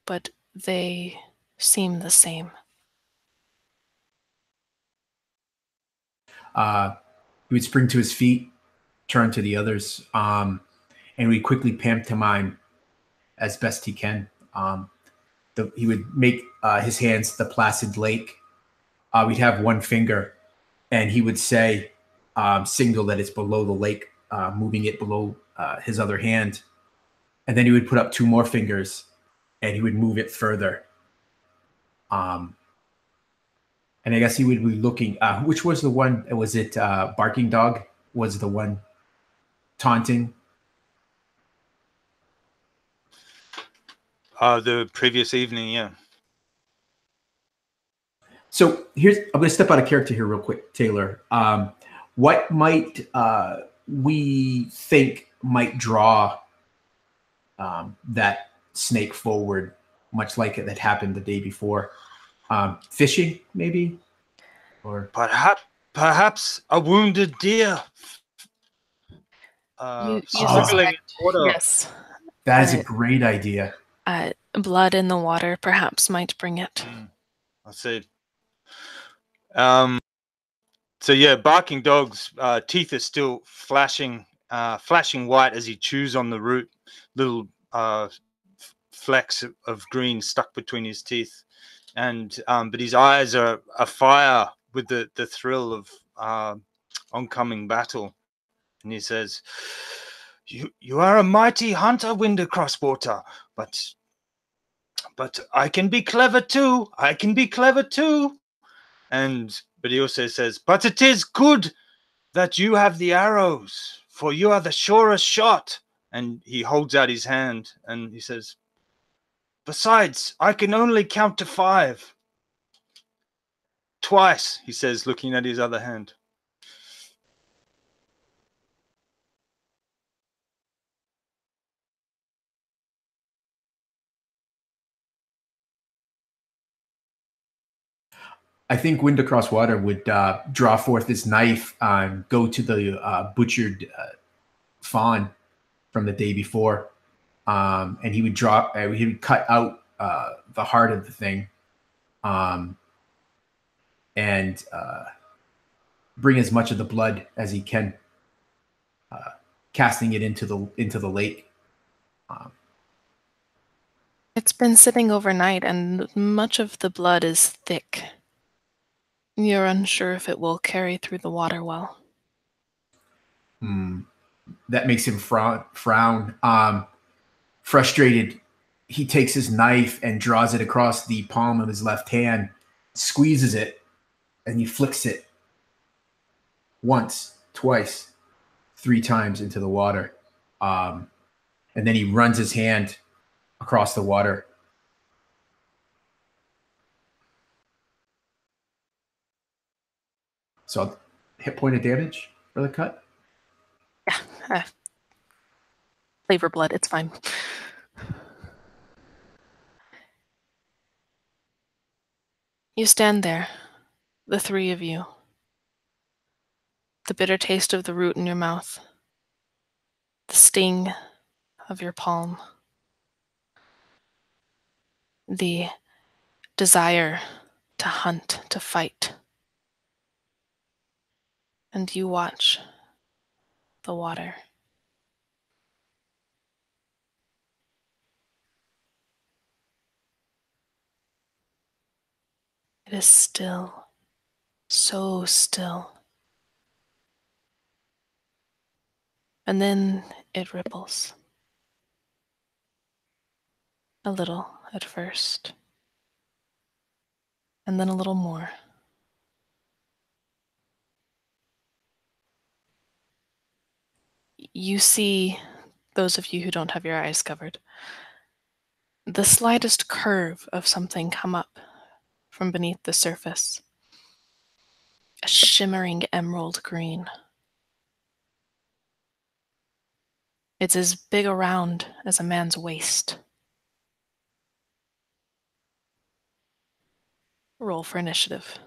But they seem the same. He would spring to his feet, turn to the others, and we quickly pantomime as best he can. He would make his hands the placid lake. We'd have one finger, and he would say, signal that it's below the lake, moving it below his other hand. And then he would put up 2 more fingers, and he would move it further. And I guess he would be looking. Which was the one? Was it Barking Dog? Was the one taunting? The previous evening, yeah. So I'm going to step out of character here real quick, Taylor. What might we think might draw that snake forward, much like it had happened the day before? Fishing, maybe, or Perhaps a wounded deer. You Swiveling in water. yes. that is a great idea. Blood in the water perhaps might bring it. I see. So yeah, Barking Dog's teeth are still flashing white as he chews on the root. Little flecks of green stuck between his teeth, and but his eyes are afire with the thrill of oncoming battle. And he says, "You are a mighty hunter, Wind Across Water, but I can be clever too. I can be clever too." But he also says, "But it is good that you have the arrows, for you are the surest shot." And he holds out his hand and he says, "Besides, I can only count to 5. Twice," he says, looking at his other hand. I think Wind Across Water would draw forth his knife and go to the butchered fawn from the day before, and he would he would cut out the heart of the thing, and bring as much of the blood as he can, casting it into the lake. It's been sitting overnight and much of the blood is thick. You're unsure if it will carry through the water well. That makes him frown. Frustrated, he takes his knife and draws it across the palm of his left hand, squeezes it, and he flicks it once, twice, 3 times into the water. And then he runs his hand across the water. So hit point of damage for the cut. Yeah. Flavor blood, it's fine. You stand there, the 3 of you. The bitter taste of the root in your mouth. The sting of your palm. The desire to hunt, to fight. And you watch the water. is still, so still. And then it ripples. A little at first, and then a little more. You see, those of you who don't have your eyes covered, the slightest curve of something come up from beneath the surface. A shimmering emerald green. It's as big around as a man's waist. Roll for initiative.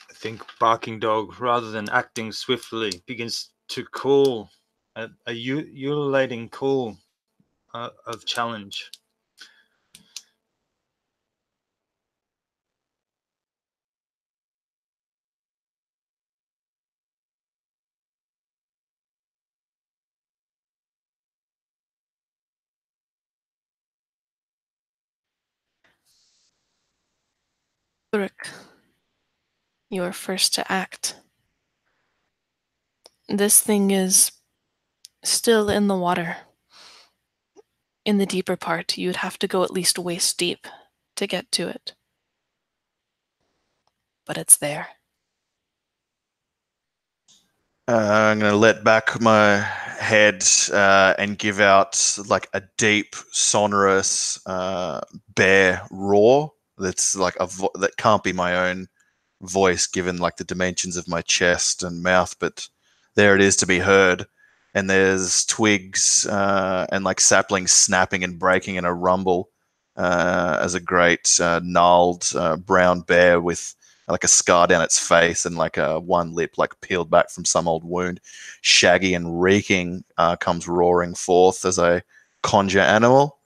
I think Barking Dog, rather than acting swiftly, begins to call a ululating call of challenge. Uruk, you are first to act. This thing is still in the water. In the deeper part, you'd have to go at least waist deep to get to it. But it's there. I'm going to let back my head and give out like a deep, sonorous bear roar. That's like that can't be my own voice given like the dimensions of my chest and mouth, but there it is to be heard. And there's twigs and like saplings snapping and breaking in a rumble as a great gnarled brown bear with like a scar down its face and like a one lip like peeled back from some old wound, shaggy and reeking, comes roaring forth as I conjure animal.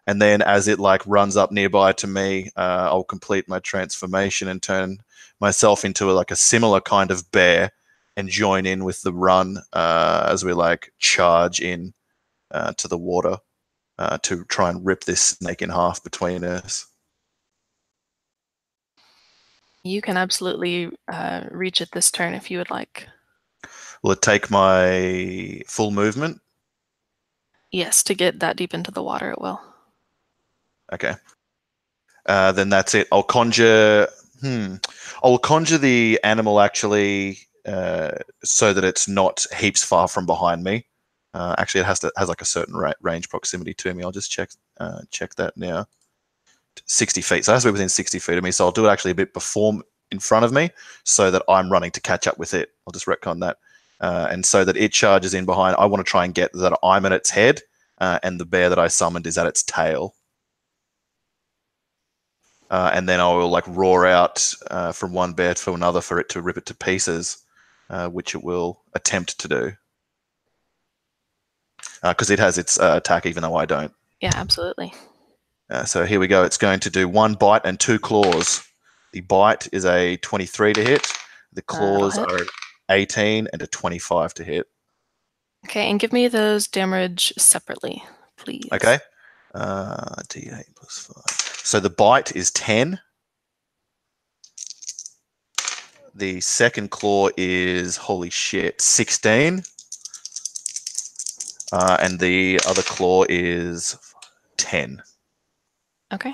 And then as it like runs up nearby to me, I'll complete my transformation and turn myself into like a similar kind of bear and join in with the run as we like charge in to the water to try and rip this snake in half between us. You can absolutely reach it this turn if you would like. Will it take my full movement? Yes, to get that deep into the water, it will. Okay. Then that's it. I'll conjure. I'll conjure the animal actually so that it's not heaps far from behind me. Actually, it has like a certain range proximity to me. I'll just check that now. 60 feet. So it has to be within 60 feet of me. So I'll do it actually a bit before in front of me so that I'm running to catch up with it. I'll just retcon that. And so that it charges in behind, I want to try and get that I'm at its head and the bear that I summoned is at its tail. And then I will like roar out from one bear to another for it to rip it to pieces, which it will attempt to do. Because it has its attack even though I don't. Yeah, absolutely. So here we go. It's going to do 1 bite and 2 claws. The bite is a 23 to hit. The claws are 18 and a 25 to hit. Okay, and give me those damage separately, please. Okay. D8 plus 5. So the bite is 10. The second claw is, holy shit, 16. And the other claw is 10. Okay.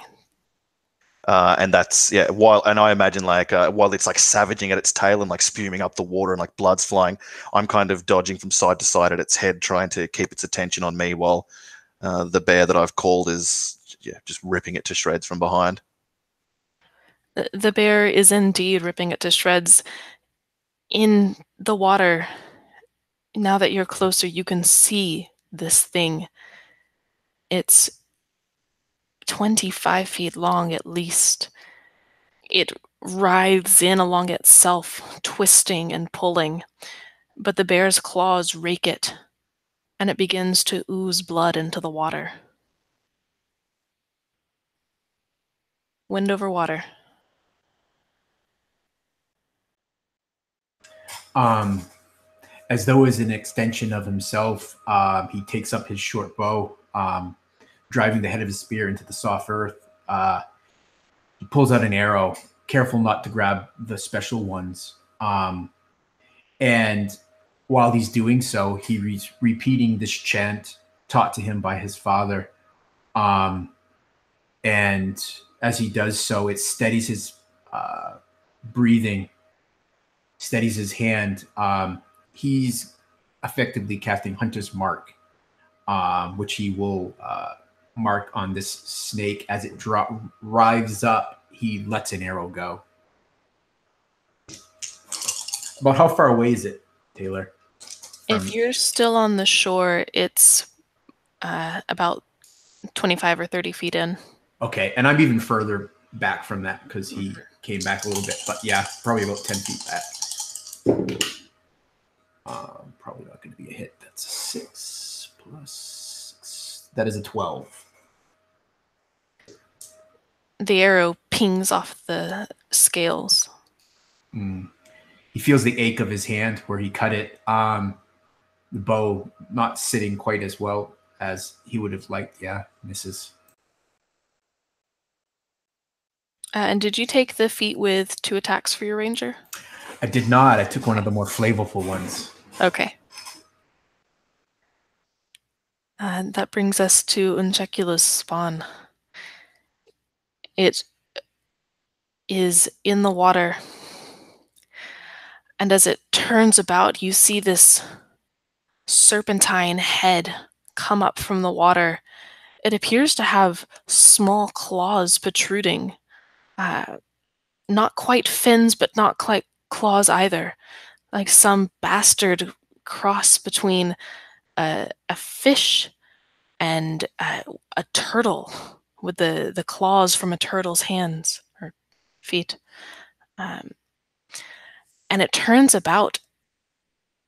And that's while I imagine while it's like savaging at its tail and like spewing up the water and like blood's flying, I'm kind of dodging from side to side at its head, trying to keep its attention on me while the bear that I've called is just ripping it to shreds from behind. The bear is indeed ripping it to shreds. In the water, now that you're closer, you can see this thing. It's 25 feet long at least. It writhes in along itself, twisting and pulling, but the bear's claws rake it, and it begins to ooze blood into the water. Wind over water. As though as an extension of himself, he takes up his short bow, driving the head of his spear into the soft earth. He pulls out an arrow, careful not to grab the special ones. And while he's doing so, he's repeating this chant taught to him by his father. And as he does so, it steadies his breathing, steadies his hand. He's effectively casting Hunter's Mark, which he will mark on this snake as it writhes up. He lets an arrow go. About how far away is it, Taylor? If you're still on the shore, it's about 25 or 30 feet in. Okay, and I'm even further back from that because he came back a little bit. But yeah, probably about 10 feet back. Probably not going to be a hit. That's a 6 plus 6. That is a 12. The arrow pings off the scales. He feels the ache of his hand where he cut it. The bow not sitting quite as well as he would have liked. Yeah, misses. And did you take the feat with 2 attacks for your ranger? I did not. I took one of the more flavorful ones. Okay. And that brings us to Unchecula's spawn. It is in the water. And as it turns about, you see this serpentine head come up from the water. It appears to have small claws protruding. Not quite fins, but not quite claws either. Like some bastard cross between a fish and a turtle with the claws from a turtle's hands or feet. And it turns about,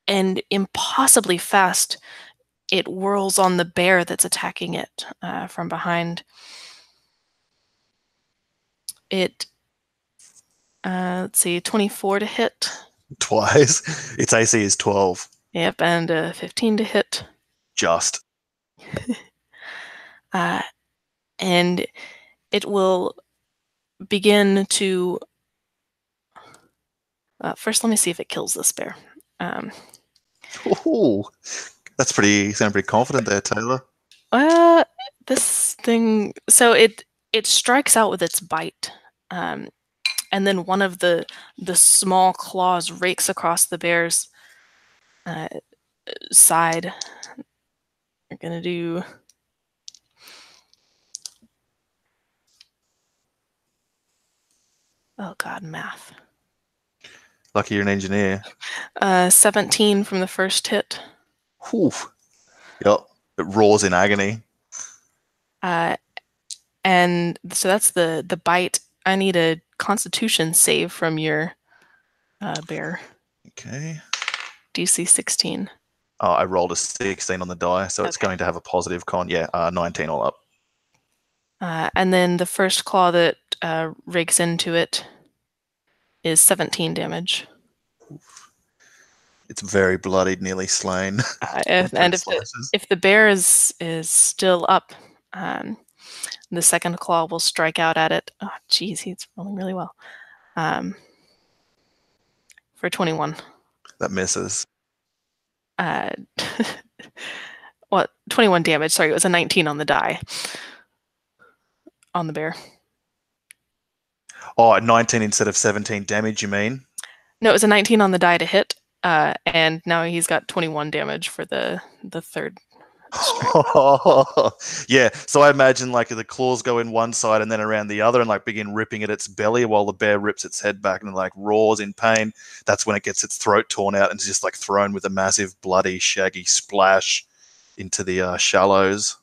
and impossibly fast, it whirls on the bear that's attacking it from behind. It, let's see, 24 to hit. Twice. Its AC is 12. Yep, and 15 to hit. Just. And it will begin to... first, let me see if it kills this bear. Ooh, that's sound pretty confident there, Taylor. This thing... So it strikes out with its bite. And then one of the small claws rakes across the bear's side. We're going to do... Oh god, math. Lucky you're an engineer. 17 from the first hit. Whew. Yep. It roars in agony. And so that's the bite. I need a Constitution save from your bear. Okay. DC 16. Oh, I rolled a 16 on the die, so it's going to have a positive con. Yeah, 19 all up. And then the first claw that rakes into it is 17 damage. It's very bloodied, nearly slain. And if the bear is still up, the second claw will strike out at it. Oh, geez, he's rolling really well. For 21. That misses. What? 21 damage. Sorry, it was a 19 on the die. on the bear. Oh, 19 instead of 17 damage, you mean? No, it was a 19 on the die to hit, and now he's got 21 damage for the third strike. Yeah, so I imagine like the claws go in one side and then around the other and like begin ripping at its belly while the bear rips its head back and like roars in pain. That's when it gets its throat torn out and is just like thrown with a massive bloody shaggy splash into the shallows.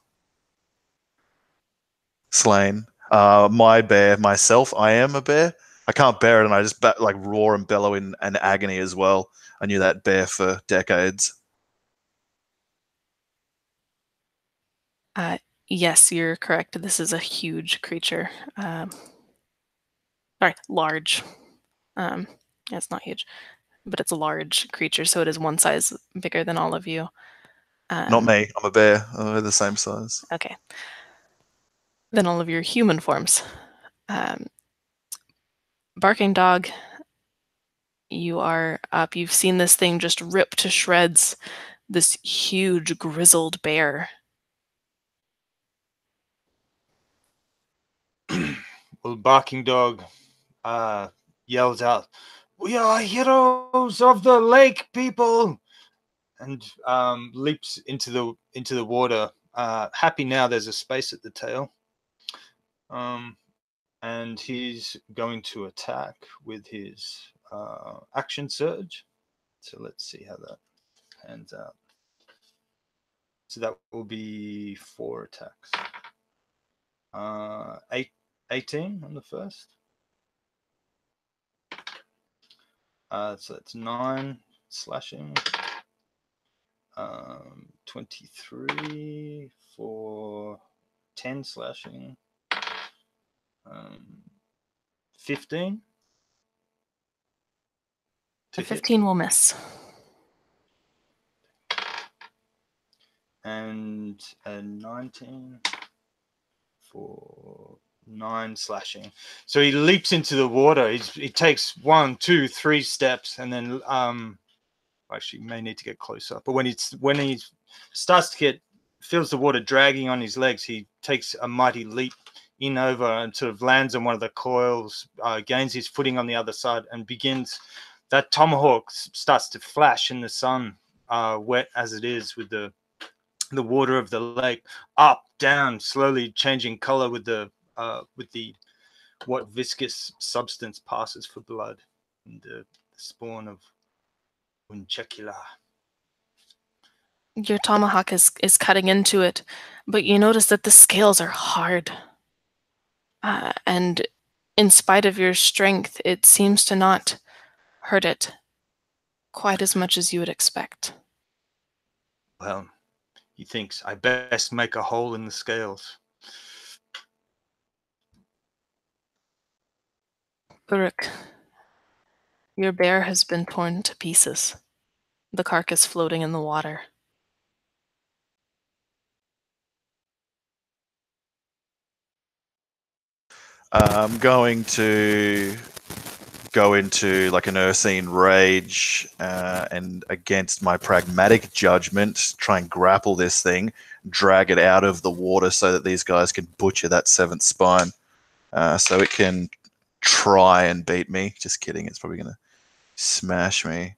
Slain. My bear, myself, I am a bear. I can't bear it and I just like roar and bellow in an agony as well. I knew that bear for decades. Yes, you're correct. This is a huge creature. Sorry, large. It's not huge, but it's a large creature, so it is one size bigger than all of you. Not me. I'm a bear. We're the same size. Okay. Than all of your human forms. Barking dog, you are up. You've seen this thing just rip to shreds this huge grizzled bear. Well, barking dog yells out, "We are heroes of the lake, people!" and leaps into the water. Happy now there's a space at the tail. And he's going to attack with his action surge. So let's see how that pans out. So that will be 4 attacks. 18 on the first. So that's 9 slashing. 23 for 10 slashing. 15. The 15 will miss. And a 19 for 9 slashing. So he leaps into the water. He takes 1, 2, 3 steps, and then actually may need to get closer. But when he starts to feels the water dragging on his legs, he takes a mighty leap in over and sort of lands on one of the coils, gains his footing on the other side, and begins. That tomahawk starts to flash in the sun, wet as it is with the water of the lake, up, down, slowly changing color with the what viscous substance passes for blood, and the spawn of Unchecula. Your tomahawk is cutting into it, but you notice that the scales are hard. And in spite of your strength, it seems to not hurt it quite as much as you would expect. Well, he thinks, I best make a hole in the scales. Uruk, your bear has been torn to pieces, the carcass floating in the water. I'm going to go into like an Ursine rage and against my pragmatic judgment, try and grapple this thing, drag it out of the water so that these guys can butcher that 7th spine. So it can try and beat me. Just kidding. It's probably going to smash me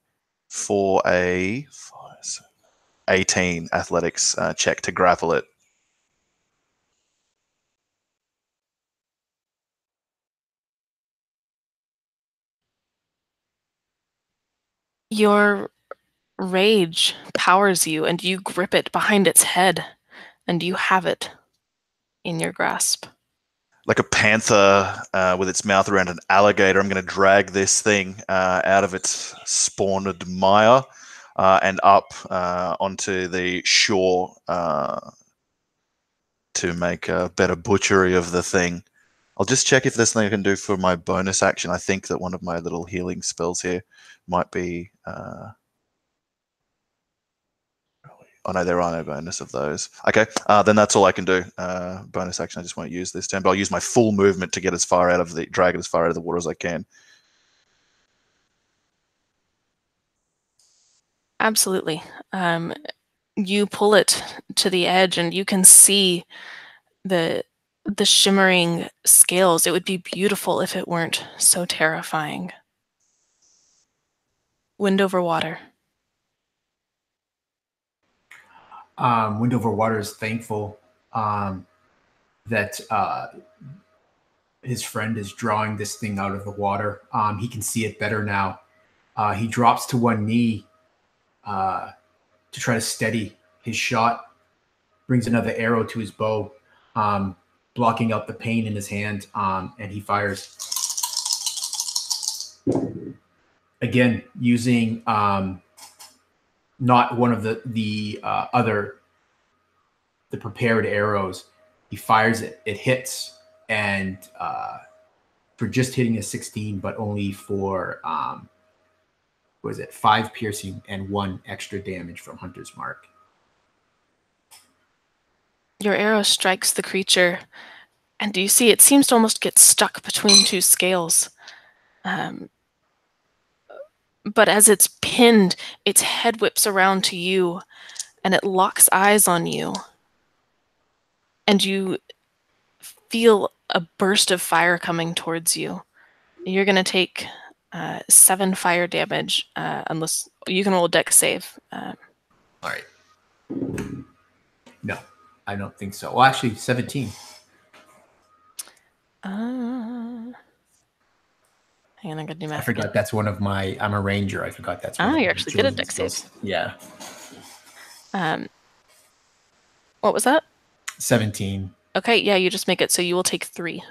for a 18 athletics check to grapple it. Your rage powers you, and you grip it behind its head, and you have it in your grasp. Like a panther with its mouth around an alligator, I'm going to drag this thing out of its spawned mire and up onto the shore to make a better butchery of the thing. I'll just check if there's something I can do for my bonus action. I think that one of my little healing spells here might be... Oh no, there are no bonus of those. Okay, then that's all I can do. Bonus action I just won't use this turn, but I'll use my full movement to get as far out of the drag it as far out of the water as I can. Absolutely. You pull it to the edge, and you can see the the shimmering scales. It would be beautiful if it weren't so terrifying. Wind over water. Wind over water is thankful that his friend is drawing this thing out of the water. He can see it better now. He drops to one knee to try to steady his shot, brings another arrow to his bow, blocking out the pain in his hand, and he fires. Again, using not one of the prepared arrows. He fires it. It hits, and for just hitting a 16, but only for 5 piercing and 1 extra damage from Hunter's Mark. Your arrow strikes the creature, and do you see it seems to almost get stuck between 2 scales. But as it's pinned, its head whips around to you, and it locks eyes on you. And you feel a burst of fire coming towards you. You're going to take 7 fire damage, unless you can roll a dex save. All right. No, I don't think so. Well, actually, 17. Hang on, I gotta do math. I forgot that's one of my. I'm a ranger. I forgot that's. You're actually good at dex saves. Yeah. What was that? 17. Okay, yeah, you just make it. So you will take 3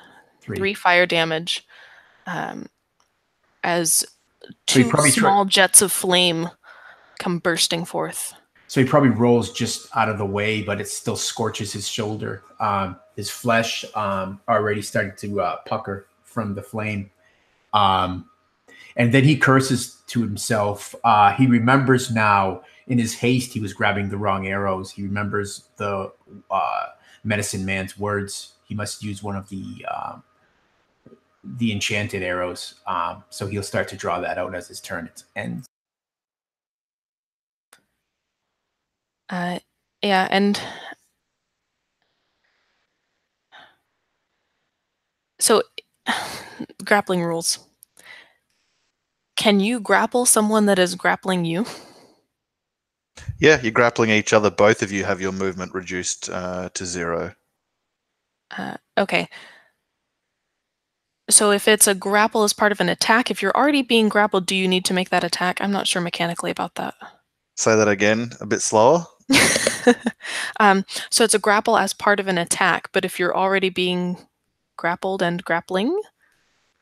fire damage, as 2 small jets of flame come bursting forth. So he probably rolls just out of the way, but it still scorches his shoulder. His flesh already started to pucker from the flame. And then he curses to himself. He remembers now, in his haste, he was grabbing the wrong arrows. He remembers the medicine man's words. He must use one of the enchanted arrows. So he'll start to draw that out as his turn ends. Yeah, and so grappling rules. Can you grapple someone that is grappling you? Yeah, you're grappling each other. Both of you have your movement reduced to 0. Okay. So if it's a grapple as part of an attack, if you're already being grappled, do you need to make that attack? I'm not sure mechanically about that. Say that again, a bit slower. So it's a grapple as part of an attack, but if you're already being grappled and grappling?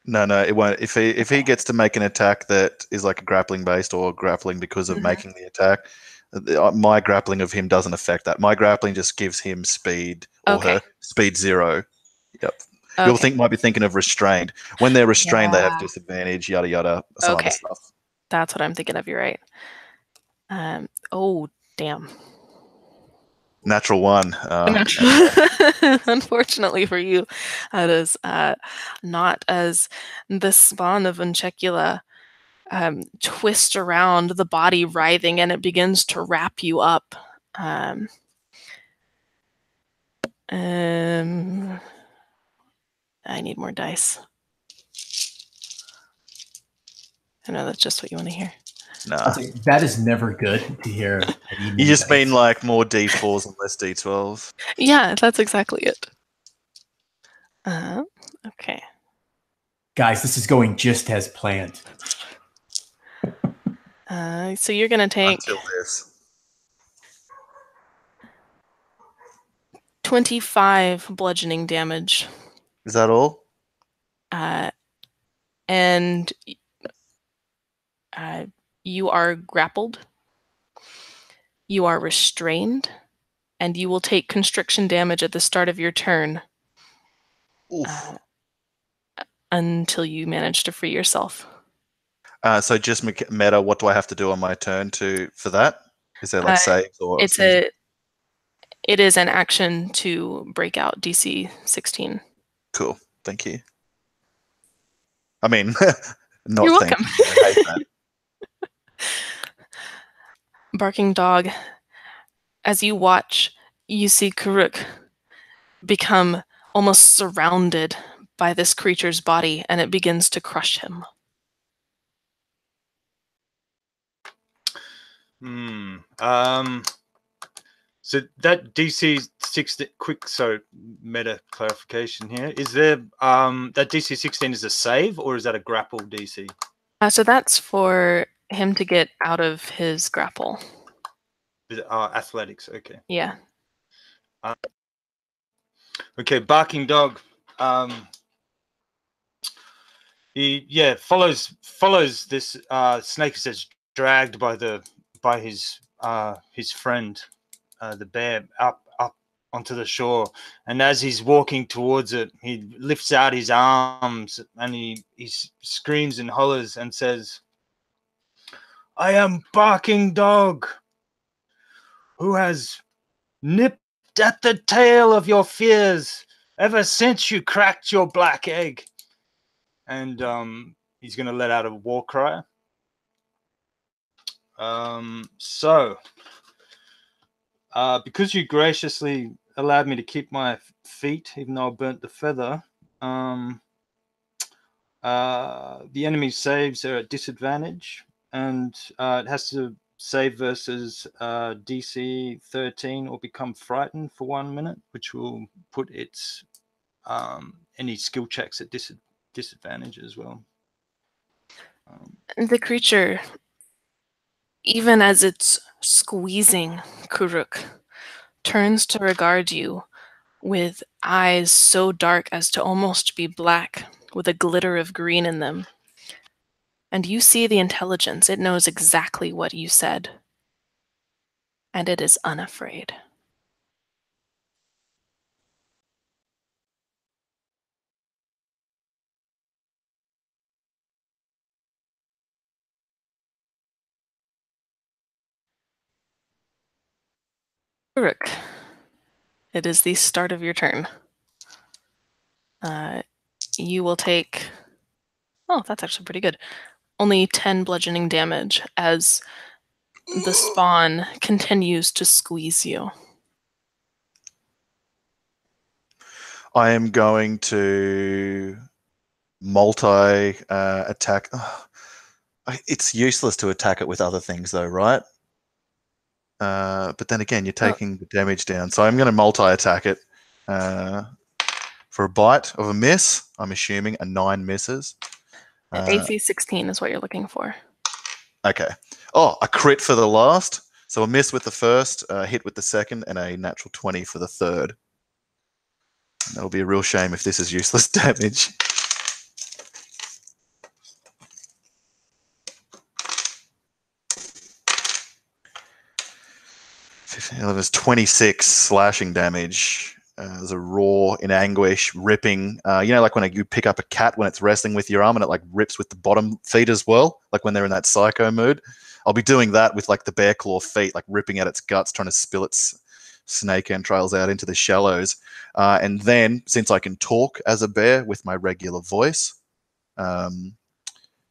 No, it won't. If he gets to make an attack that is like a grappling based or grappling because of making the attack, my grappling of him doesn't affect that. My grappling just gives him speed or her speed 0. Yep. Okay. Might be thinking of restrained. When they're restrained, they have disadvantage, yada yada, some other stuff. That's what I'm thinking of. You're right. Oh, damn. Natural 1. Unfortunately for you, that is not as the spawn of Unchecula twists around, the body writhing, and it begins to wrap you up. I need more dice. I know that's just what you want to hear. Nah. That is never good to hear. You just mean like more D4s and less D12s. Yeah, that's exactly it. Okay. Guys, this is going just as planned. So you're going to take until this. 25 bludgeoning damage. Is that all? And you are grappled, you are restrained, and you will take constriction damage at the start of your turn until you manage to free yourself. So just meta, what do I have to do on my turn for that? Is there like saves or? It is an action to break out DC 16. Cool, thank you. I mean, not You're thank welcome. you. I hate that. Barking dog. As you watch, you see Karuk become almost surrounded by this creature's body, and it begins to crush him. So that DC 16 meta clarification here. Is there that DC 16 is a save or is that a grapple DC? So that's for him to get out of his grapple. Athletics, okay. Yeah. Okay, barking dog. He follows this snake that's dragged by his friend, the bear, up onto the shore. And as he's walking towards it, he lifts out his arms and he screams and hollers and says, "I am barking dog, who has nipped at the tail of your fears ever since you cracked your black egg." And he's going to let out a war cry. Because you graciously allowed me to keep my feet, even though I burnt the feather, the enemy saves are at disadvantage, and it has to save versus DC 13 or become frightened for 1 minute, which will put its any skill checks at disadvantage as well. The creature, even as it's squeezing Kuruk, turns to regard you with eyes so dark as to almost be black, with a glitter of green in them. And you see the intelligence. It knows exactly what you said. And it is unafraid. Kuruk, it is the start of your turn. You will take... Oh, that's actually pretty good. Only 10 bludgeoning damage as the spawn continues to squeeze you. I am going to multi-attack. It's useless to attack it with other things, though, right? But then again, you're taking the damage down. So I'm going to multi-attack it for a bite of a miss. I'm assuming a 9 misses. AC 16 is what you're looking for. Okay. Oh, a crit for the last. So a miss with the first, a hit with the second, and a natural 20 for the third. And that'll be a real shame if this is useless damage. 11 is 26 slashing damage. There's a roar in anguish, ripping. You know, like when you pick up a cat when it's wrestling with your arm and it like rips with the bottom feet as well, like when they're in that psycho mood. I'll be doing that with like the bear claw feet, like ripping out its guts, trying to spill its snake entrails out into the shallows. And then, since I can talk as a bear with my regular voice, but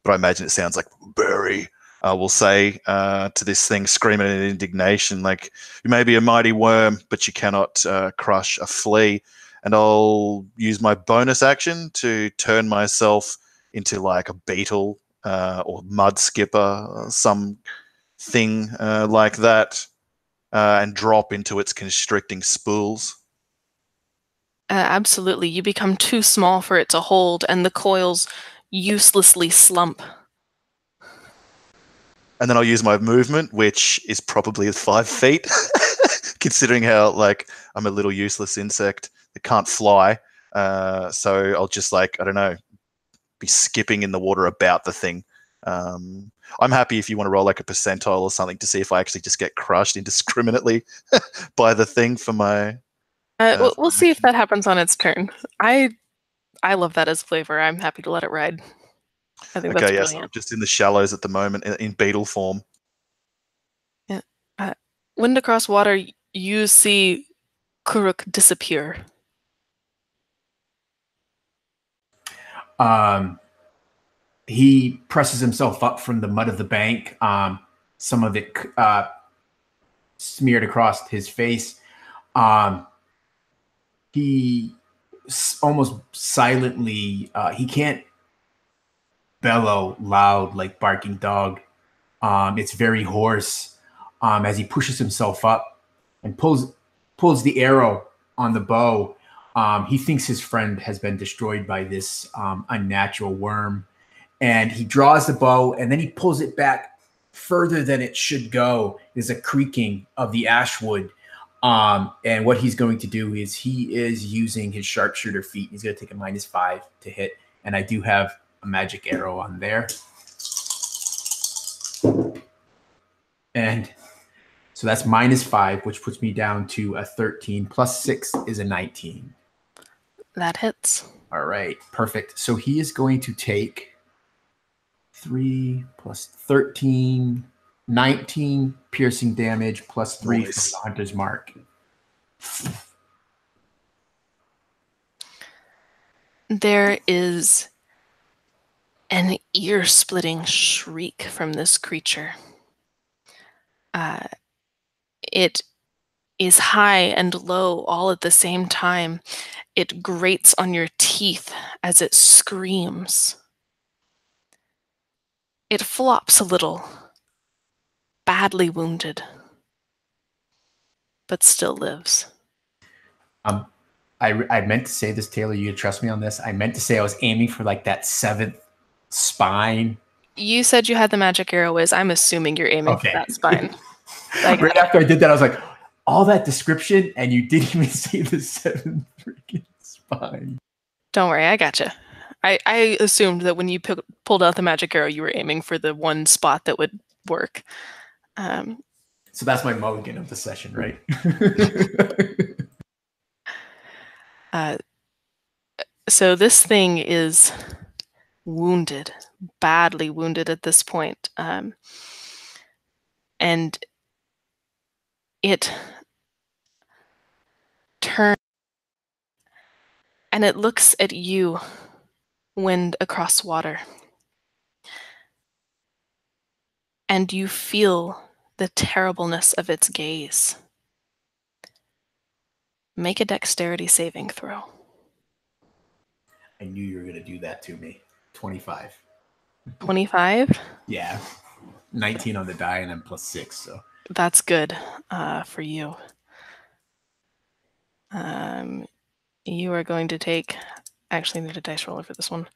I imagine it sounds like Barry. I will say to this thing, screaming in indignation, like, "You may be a mighty worm, but you cannot crush a flea." And I'll use my bonus action to turn myself into like a beetle or mud skipper, some thing like that, and drop into its constricting spools. Absolutely. You become too small for it to hold, and the coils uselessly slump. And then I'll use my movement, which is probably 5 feet, considering how like I'm a little useless insect that can't fly. So I'll just like, I don't know, be skipping in the water about the thing. I'm happy if you want to roll like a percentile or something to see if I actually just get crushed indiscriminately by the thing for my... We'll see if that happens on its turn. I love that as flavor. I'm happy to let it ride. I think that's brilliant. So I'm just in the shallows at the moment in beetle form. Yeah. Wind across water, you see Kuruk disappear. He presses himself up from the mud of the bank, some of it smeared across his face. He almost silently. He can't bellow loud like barking dog. It's very hoarse as he pushes himself up and pulls the arrow on the bow. He thinks his friend has been destroyed by this unnatural worm, and he draws the bow and then he pulls it back further than it should go. There's a creaking of the ashwood. And what he's going to do is he is using his sharpshooter feat. He's going to take a -5 to hit, and I do have a magic arrow on there. And so that's -5, which puts me down to a 13. Plus 6 is a 19. That hits. All right, perfect. So he is going to take 3 plus 13, 19 piercing damage plus 3 from Nice. the hunter's mark. There is an ear-splitting shriek from this creature. It is high and low all at the same time. It grates on your teeth as it screams. It flops a little, badly wounded, but still lives. I meant to say this, Taylor. You trust me on this. I meant to say I was aiming for like that 7th spine. You said you had the magic arrow whiz. I'm assuming you're aiming for that spine. Right after I did that, I was like, all that description, and you didn't even say the 7th freaking spine. Don't worry, I gotcha. I assumed that when you pulled out the magic arrow, you were aiming for the one spot that would work. So that's my mulligan of the session, right? So this thing is wounded, badly wounded at this point. And it turns and it looks at you, Wind across water. And you feel the terribleness of its gaze. Make a dexterity saving throw. I knew you were going to do that to me. 25. 25? Yeah. 19 on the die and then plus 6. So That's good for you. You are going to take... Actually, I need a dice roller for this one.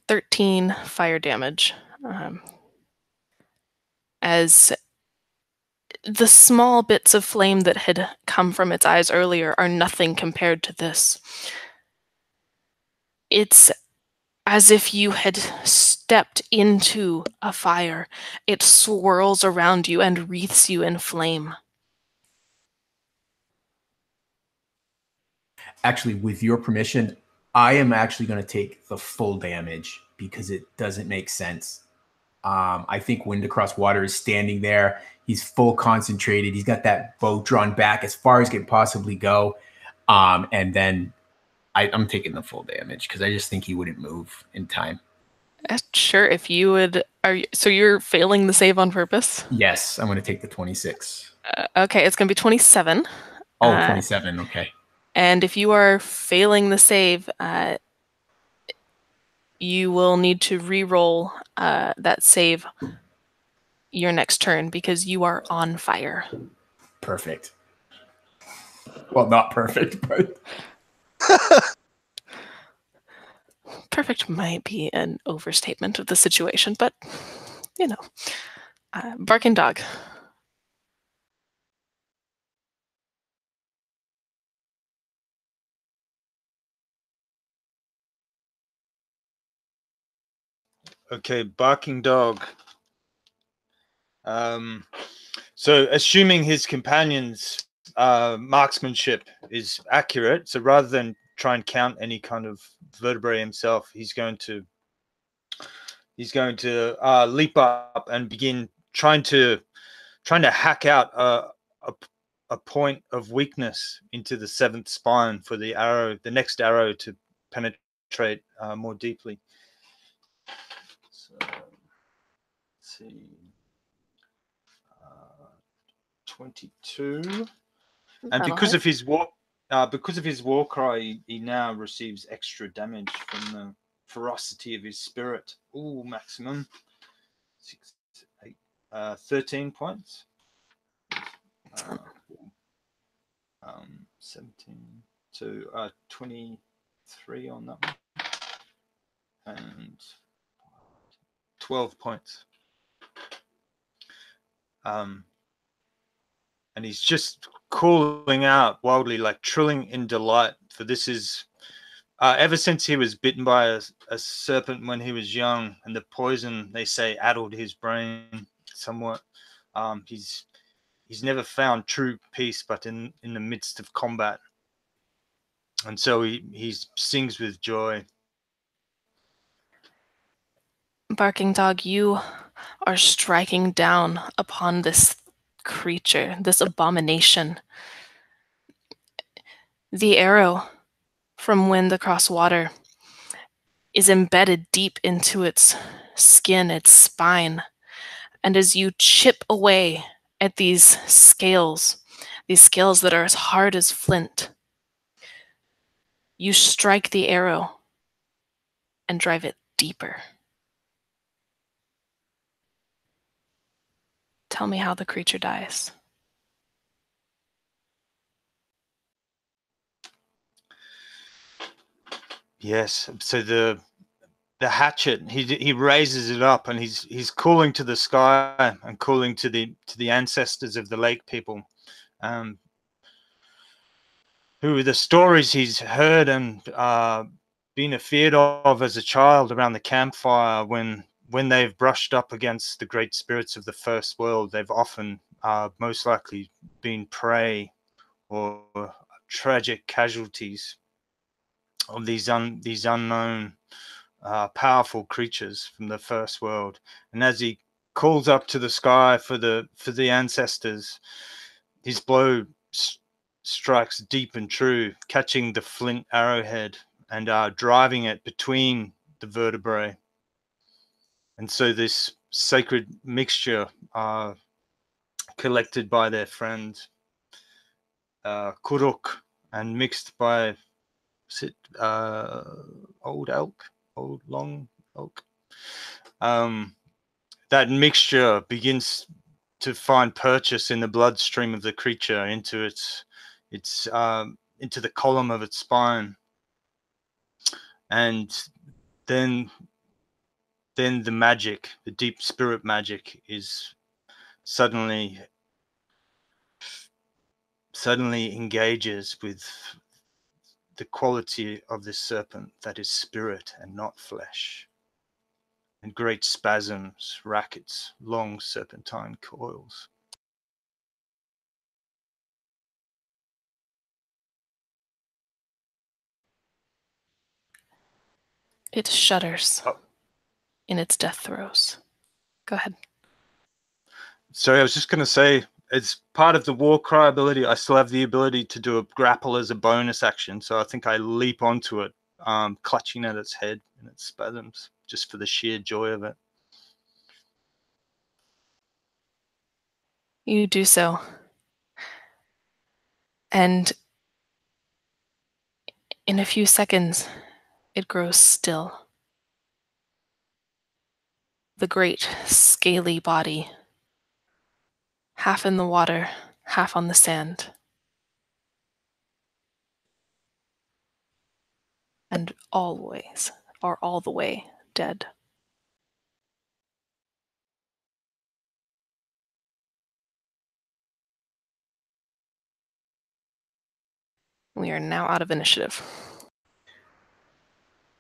13 fire damage. As the small bits of flame that had come from its eyes earlier are nothing compared to this. It's as if you had stepped into a fire. It swirls around you and wreaths you in flame. actually, with your permission, I am actually going to take the full damage because it doesn't make sense. I think Wind Across Water is standing there. He's full concentrated. He's got that bow drawn back as far as it can possibly go. And then I'm taking the full damage because I just think he wouldn't move in time. Sure, if you would... So you're failing the save on purpose? Yes, I'm going to take the 26. Okay, it's going to be 27. Oh, 27, okay. And if you are failing the save, you will need to re-roll that save your next turn because you are on fire. Perfect. Well, not perfect, but... Perfect might be an overstatement of the situation, but, you know. Barking dog. Okay, barking dog. So assuming his companion's marksmanship is accurate, so rather than try and count any kind of vertebrae himself, he's going to leap up and begin trying to hack out a point of weakness into the 7th spine for the next arrow to penetrate more deeply. So let's see. 22. And That'll because hit. of his war cry, he now receives extra damage from the ferocity of his spirit. Ooh, maximum 6, 8, 13 points. 17 to 23 on that one, and 12 points. And he's just calling out wildly, like trilling in delight. For this is ever since he was bitten by a serpent when he was young, and the poison, they say, addled his brain somewhat. He's never found true peace but in the midst of combat. And so he sings with joy. Barking Dog, you are striking down upon this creature, this abomination. The arrow from Wind Across Water is embedded deep into its skin, its spine. And as you chip away at these scales that are as hard as flint, you strike the arrow and drive it deeper. Tell me how the creature dies. Yes. So the hatchet, he raises it up, and he's calling to the sky and calling to the ancestors of the lake people, who the stories he's heard and been afeared of as a child around the campfire. When they've brushed up against the great spirits of the first world, they've often most likely been prey or tragic casualties of these unknown powerful creatures from the first world. And as he calls up to the sky for the ancestors, his blow strikes deep and true, catching the flint arrowhead and driving it between the vertebrae. And so this sacred mixture collected by their friend Kuruk and mixed by old long elk. That mixture begins to find purchase in the bloodstream of the creature into into the column of its spine, and then the magic, the deep spirit magic, is suddenly engages with the quality of this serpent that is spirit and not flesh. And great spasms rack its long serpentine coils. It shudders in its death throes. Go ahead. Sorry, I was just going to say, as part of the war cry ability, I still have the ability to do a grapple as a bonus action. So I think I leap onto it, clutching at its head and its spasms, just for the sheer joy of it. You do so. And in a few seconds, it grows still. The great scaly body, half in the water, half on the sand. And all the way dead. We are now out of initiative.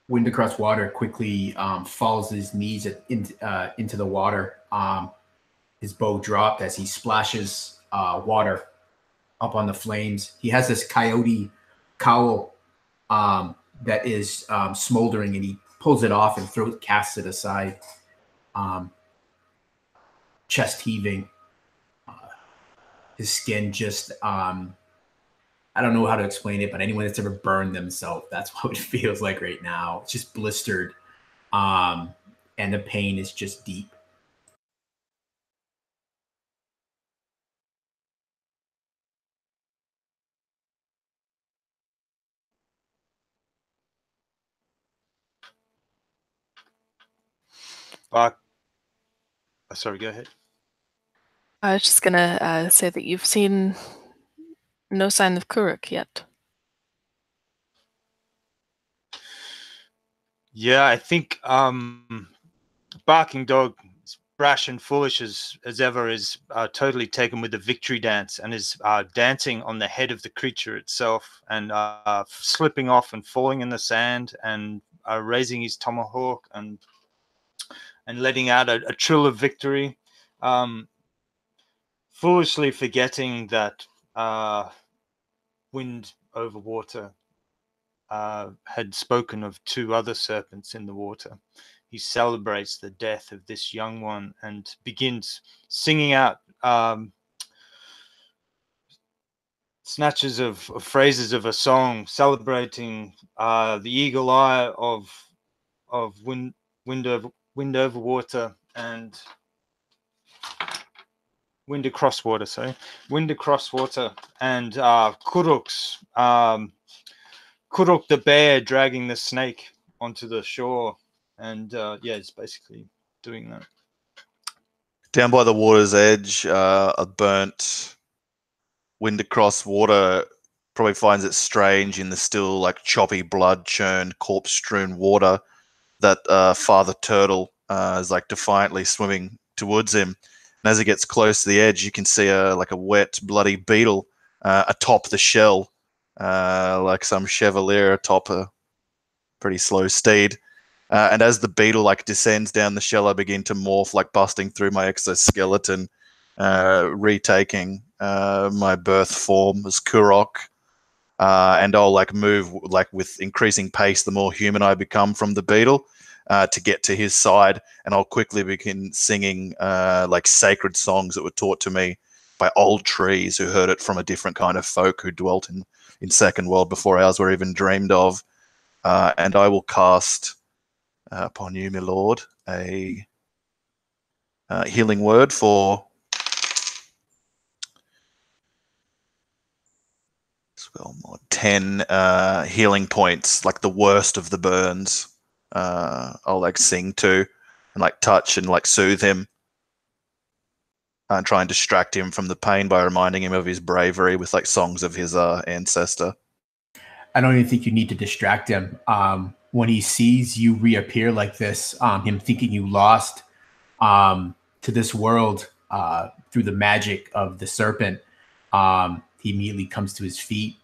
Wind Across Water quickly falls his knees into the water. His bow dropped as he splashes water up on the flames. He has this coyote cowl that is smoldering, and he pulls it off and casts it aside, chest heaving. His skin just I don't know how to explain it, but anyone that's ever burned themselves, that's what it feels like right now. It's just blistered, and the pain is just deep. Bark. Sorry, go ahead. I was just gonna say that you've seen no sign of Kuruk yet. Yeah, I think Barking Dog, brash and foolish as ever, is totally taken with the victory dance and is dancing on the head of the creature itself and slipping off and falling in the sand and raising his tomahawk and letting out a trill of victory, foolishly forgetting that Wind Over Water had spoken of 2 other serpents in the water. He celebrates the death of this young one and begins singing out snatches of phrases of a song celebrating the eagle eye of wind over water and wind across water. Sorry, wind across water and Kuruk's. Kuruk the bear dragging the snake onto the shore, and yeah, it's basically doing that. Down by the water's edge, a burnt Wind Across Water probably finds it strange in the still like choppy, blood-churned, corpse-strewn water that Father Turtle is like defiantly swimming towards him. And as he gets close to the edge, you can see a wet, bloody beetle atop the shell, like some chevalier atop a pretty slow steed. And as the beetle like descends down the shell, I begin to morph, like busting through my exoskeleton, retaking my birth form as Kurok. And I'll like move like with increasing pace the more human I become from the beetle to get to his side, and I'll quickly begin singing like sacred songs that were taught to me by old trees who heard it from a different kind of folk who dwelt in Second World before ours were even dreamed of. And I will cast upon you, my lord, a healing word for 10 healing points, like the worst of the burns. I'll like sing to and like touch and like soothe him and try and distract him from the pain by reminding him of his bravery with like songs of his ancestor. I don't even think you need to distract him. When he sees you reappear like this, him thinking you lost to this world through the magic of the serpent, he immediately comes to his feet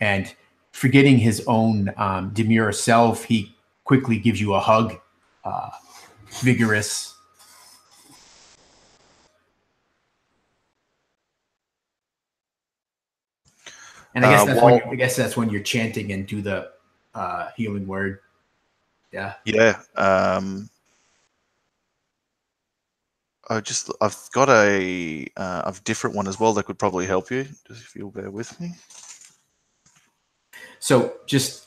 and forgetting his own demure self, he quickly gives you a hug, vigorous. And I guess that's when you're chanting and do the healing word. Yeah. Yeah. I've got a different one as well that could probably help you. Just if you'll bear with me. So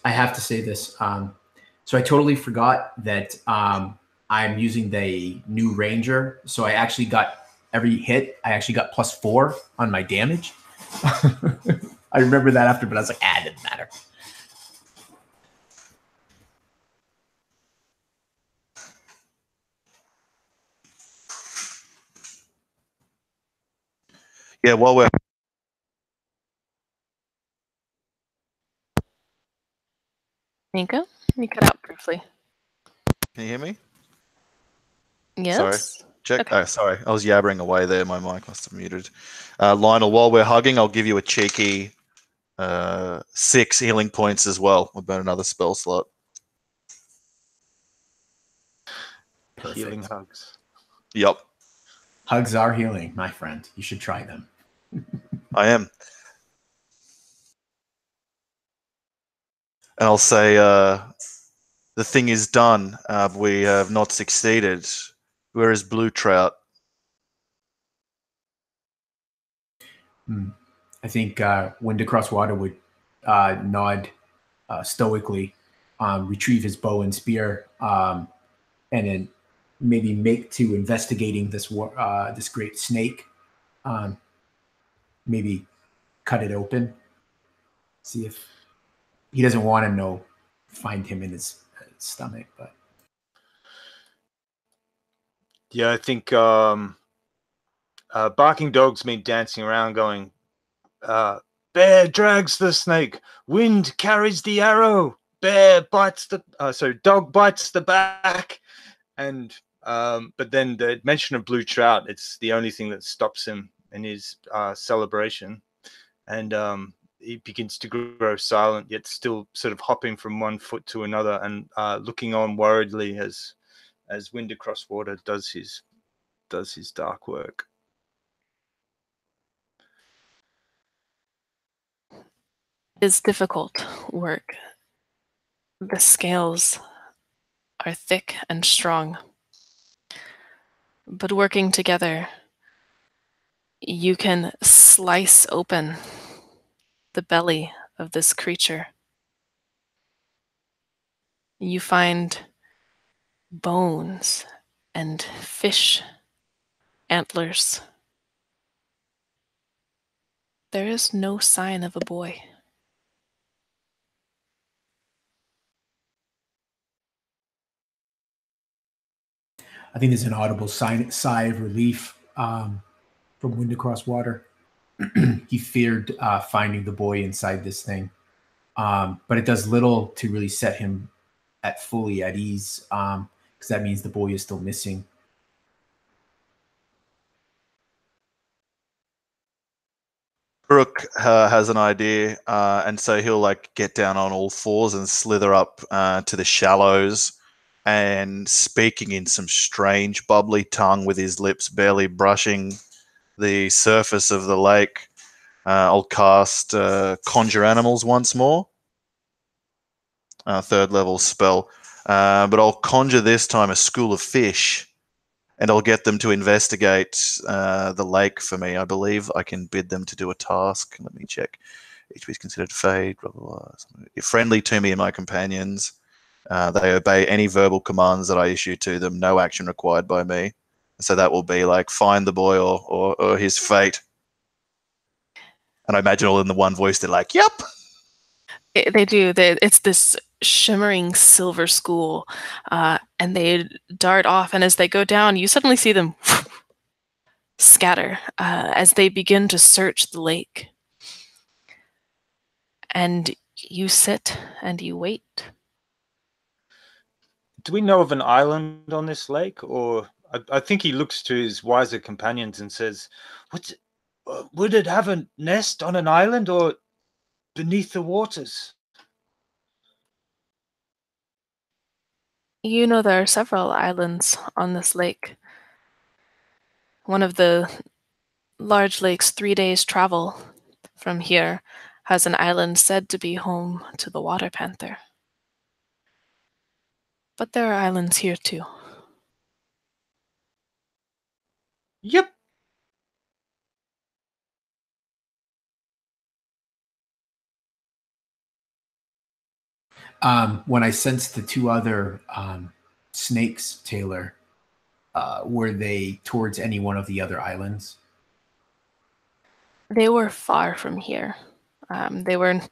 I have to say this. So I totally forgot that I'm using the new Ranger. So I actually got every hit. I actually got +4 on my damage. I remember that after, but I was like, it didn't matter. Yeah, while we're Nico, you cut out briefly. Can you hear me? Yes. Sorry. Check. Okay. Oh, sorry. I was yabbering away there. My mic must have muted. Lionel, while we're hugging, I'll give you a cheeky 6 healing points as well. We'll burn another spell slot. Perfect. Healing hugs. Yep. Hugs are healing, my friend. You should try them. I am. And I'll say, the thing is done. We have not succeeded. Where is Blue Trout? I think Wind Across Water would nod stoically, retrieve his bow and spear, and then maybe make to investigating this this great snake. Maybe cut it open, see if he doesn't want to know. Find him in his stomach. But Yeah, I think barking dogs mean dancing around going, bear drags the snake, wind carries the arrow, dog bites the back. And but then the mention of blue trout, it's the only thing that stops him in his celebration. And he begins to grow silent, yet still sort of hopping from one foot to another and looking on worriedly as Wind Across Water does his dark work. It is difficult work. The scales are thick and strong. But working together, you can slice open the belly of this creature. You find bones and fish antlers. There is no sign of a boy. I think there's an audible sigh of relief from Wind Across Water. He feared finding the boy inside this thing, but it does little to really set him fully at ease, because that means the boy is still missing. Brooke has an idea, and so he'll like get down on all fours and slither up to the shallows, and speaking in some strange bubbly tongue with his lips barely brushing the surface of the lake, I'll cast Conjure Animals once more. Third level spell. But I'll conjure this time a school of fish, and I'll get them to investigate the lake for me. I believe I can bid them to do a task. Let me check. Each is considered fade, blah, blah, blah. Friendly to me and my companions. They obey any verbal commands that I issue to them. No action required by me. So that will be like find the boy or his fate. And I imagine all in the one voice, they're like, yep. They do. It's this shimmering silver school, and they dart off. And as they go down, you suddenly see them scatter as they begin to search the lake. And you sit and you wait. Do we know of an island on this lake? Or I think he looks to his wiser companions and says, would it have a nest on an island or beneath the waters? You know there are several islands on this lake. One of the large lakes 3 days travel from here has an island said to be home to the water panther. But there are islands here too. Yep. When I sensed the two other snakes, Taylor, were they towards any one of the other islands? They were far from here. They were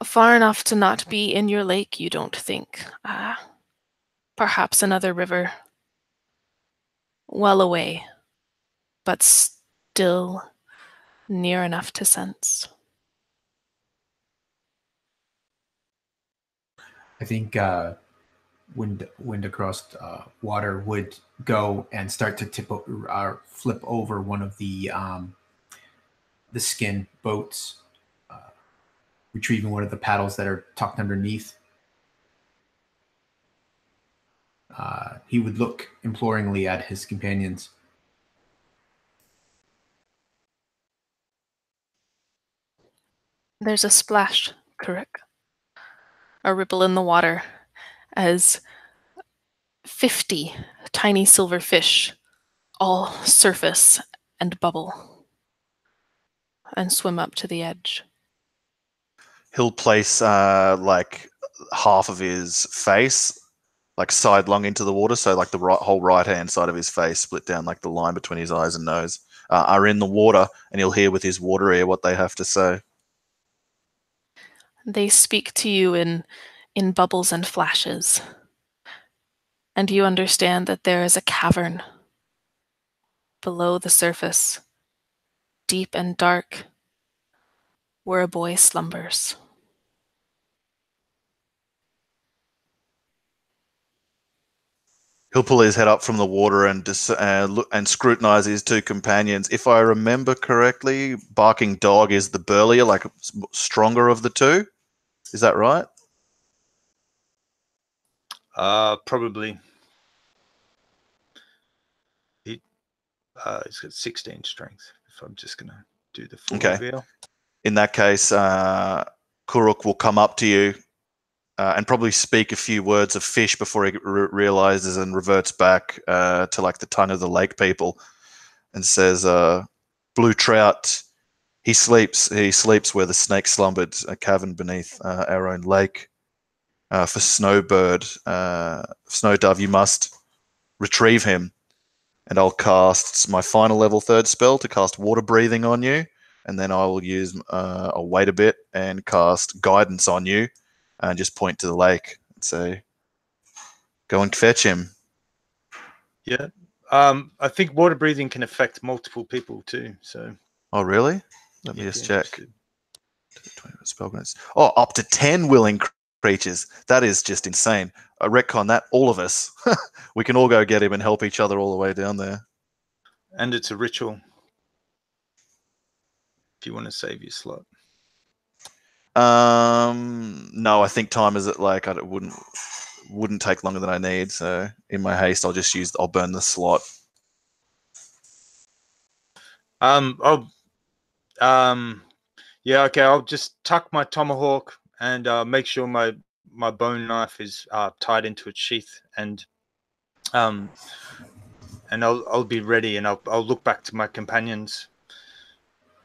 far enough to not be in your lake, you don't think. Perhaps another river. Well away, but still near enough to sense. I think Wind Across Water would go and start to flip over one of the skin boats, retrieving one of the paddles that are tucked underneath. He would look imploringly at his companions. There's a splash, Karuk. A ripple in the water as 50 tiny silver fish all surface and bubble and swim up to the edge. He'll place like half of his face like sidelong into the water, so like the whole right hand side of his face split down, like the line between his eyes and nose are in the water, and he'll hear with his water ear what they have to say. They speak to you in in bubbles and flashes. And you understand that there is a cavern below the surface, deep and dark, where a boy slumbers. He'll pull his head up from the water and look and scrutinize his two companions. If I remember correctly, barking dog is the burlier, like stronger of the two. Is that right? Probably. He's got 16 strength. If I'm just gonna do the full reveal. In that case, Kuruk will come up to you and probably speak a few words of fish before he realizes and reverts back to like the tongue of the lake people, and says, "Blue trout. He sleeps where the snake slumbered, a cavern beneath our own lake. For snowbird, snow dove, you must retrieve him, and I'll cast my final level 3rd spell to cast water breathing on you, and then I will use, I'll wait a bit and cast guidance on you, and just point to the lake and say, go and fetch him." Yeah. I think water breathing can affect multiple people too. So. Oh, really? Let me just check. Oh, up to 10 willing creatures. That is just insane. I retcon that, all of us. We can all go get him and help each other all the way down there. And it's a ritual. If you want to save your slot. No, I think time is it like it wouldn't take longer than I need. So in my haste, I'll burn the slot. Yeah, okay. I'll just tuck my tomahawk and make sure my bone knife is tied into its sheath, and I'll be ready, and I'll look back to my companions,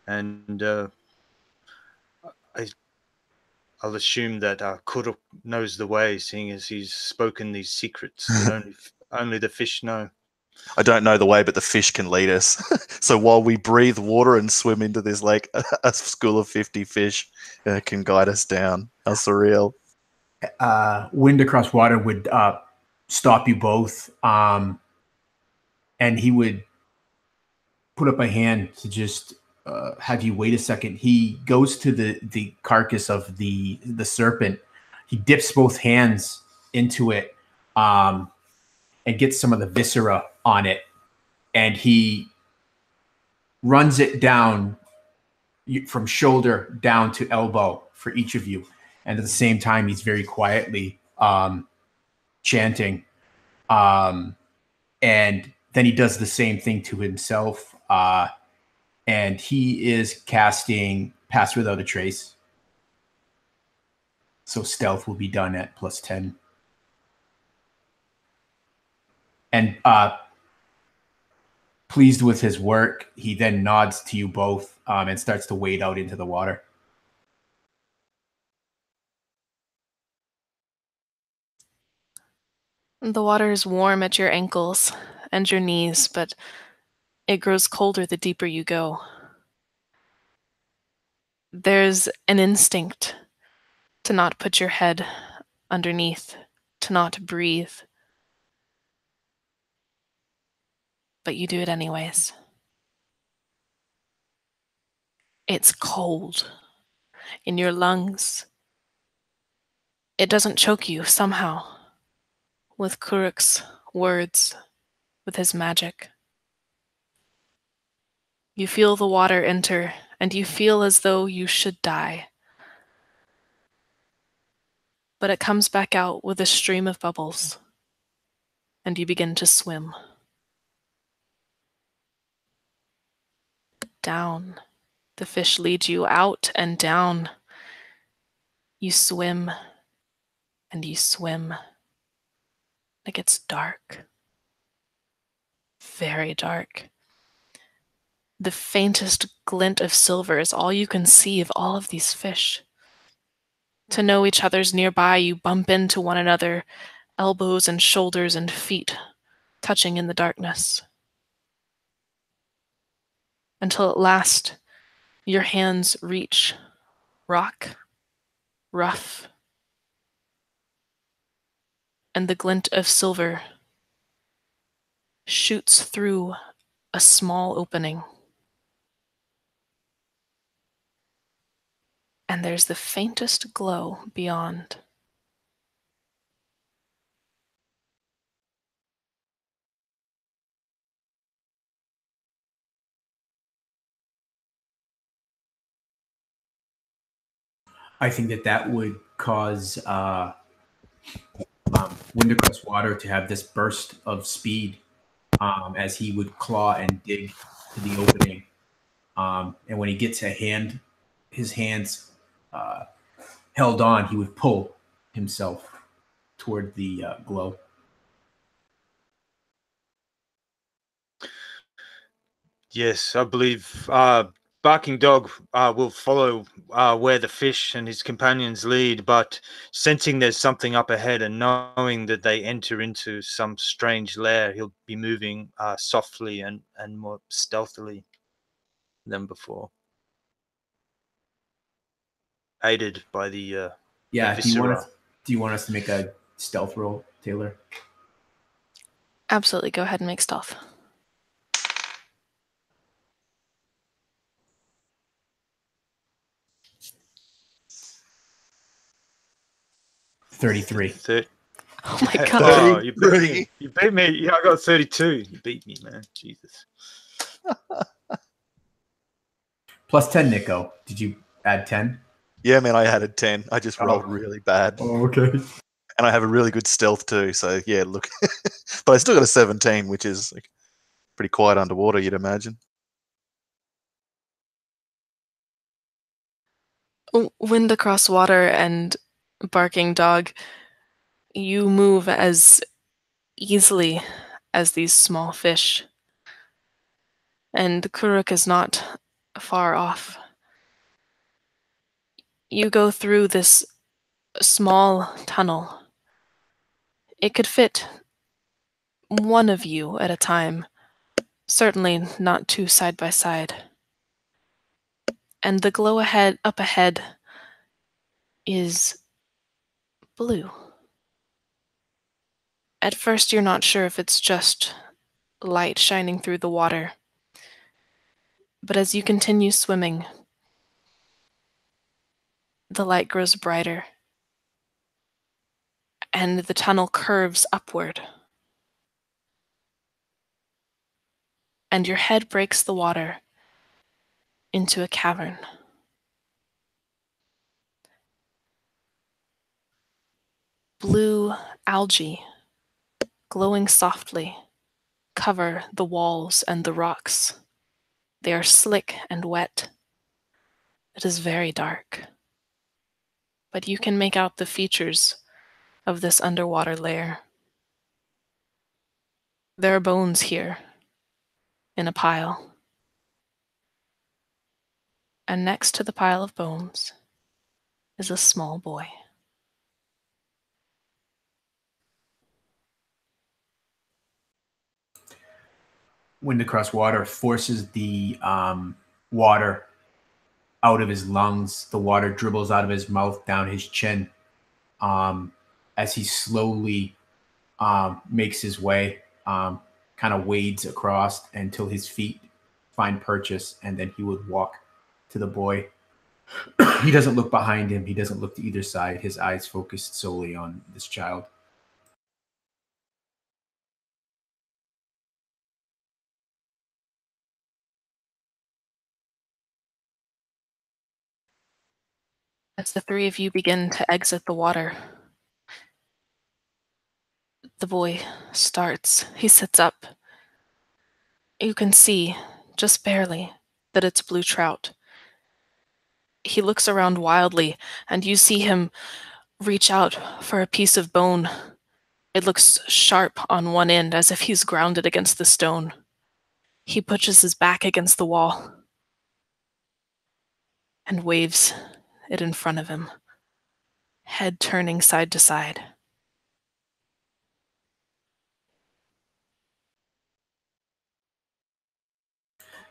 and I'll assume that Kuruk knows the way, seeing as he's spoken these secrets that only the fish know. I don't know the way, but the fish can lead us. So while we breathe water and swim into this lake, a school of 50 fish can guide us down. How surreal. Wind across water would stop you both, and he would put up a hand to just have you wait a second. He goes to the carcass of the serpent. He dips both hands into it and gets some of the viscera on it, and he runs it down from shoulder down to elbow for each of you. And at the same time, he's very quietly chanting. And then he does the same thing to himself. And he is casting Pass Without a Trace. So stealth will be done at +10. And pleased with his work, he then nods to you both and starts to wade out into the water. The water is warm at your ankles and your knees, but it grows colder the deeper you go. There's an instinct to not put your head underneath, to not breathe. But you do it anyways. It's cold in your lungs. It doesn't choke you somehow with Kuruk's words, with his magic. You feel the water enter, and you feel as though you should die. But it comes back out with a stream of bubbles, and you begin to swim. Down. The fish leads you out and down. You swim, and you swim. It gets dark. Very dark. The faintest glint of silver is all you can see of all of these fish. To know each other's nearby, you bump into one another, elbows and shoulders and feet touching in the darkness. Until at last, your hands reach rock, rough, and the glint of silver shoots through a small opening. And there's the faintest glow beyond. I think that would cause Wind Across Water to have this burst of speed as he would claw and dig to the opening. And when he gets his hands held on, he would pull himself toward the glow. Yes, I believe Barking Dog will follow where the fish and his companions lead, but sensing there's something up ahead and knowing that they enter into some strange lair, he'll be moving softly and more stealthily than before, aided by the Yeah. viscera. Do you want us to make a stealth roll, Taylor? Absolutely, go ahead and make stealth. $33. Oh my god. Oh, you beat 33. me. You beat me. Yeah, I got 32. You beat me, man. Jesus. Plus 10, Nico. Did you add 10? Yeah, man, I added 10. I just rolled really bad. Oh, okay. And I have a really good stealth too, so yeah, look. But I still got a 17, which is like pretty quiet underwater, you'd imagine. Wind Across Water and Barking Dog, you move as easily as these small fish. And Kuruk is not far off. You go through this small tunnel. It could fit one of you at a time, certainly not two side by side. And the glow up ahead is blue. At first, you're not sure if it's just light shining through the water. But as you continue swimming, the light grows brighter, and the tunnel curves upward. And your head breaks the water into a cavern. Blue algae, glowing softly, cover the walls and the rocks. They are slick and wet. It is very dark. But you can make out the features of this underwater lair. There are bones here, in a pile. And next to the pile of bones is a small boy. Wind Across Water forces the water out of his lungs. The water dribbles out of his mouth down his chin as he slowly makes his way, kind of wades across until his feet find purchase, and then he would walk to the boy. He doesn't look behind him. He doesn't look to either side. His eyes focused solely on this child. As the three of you begin to exit the water, the boy starts. He sits up. You can see, just barely, that it's blue trout. He looks around wildly, and you see him reach out for a piece of bone. It looks sharp on one end, as if he's grounded against the stone. He pushes his back against the wall and waves it in front of him, head turning side to side.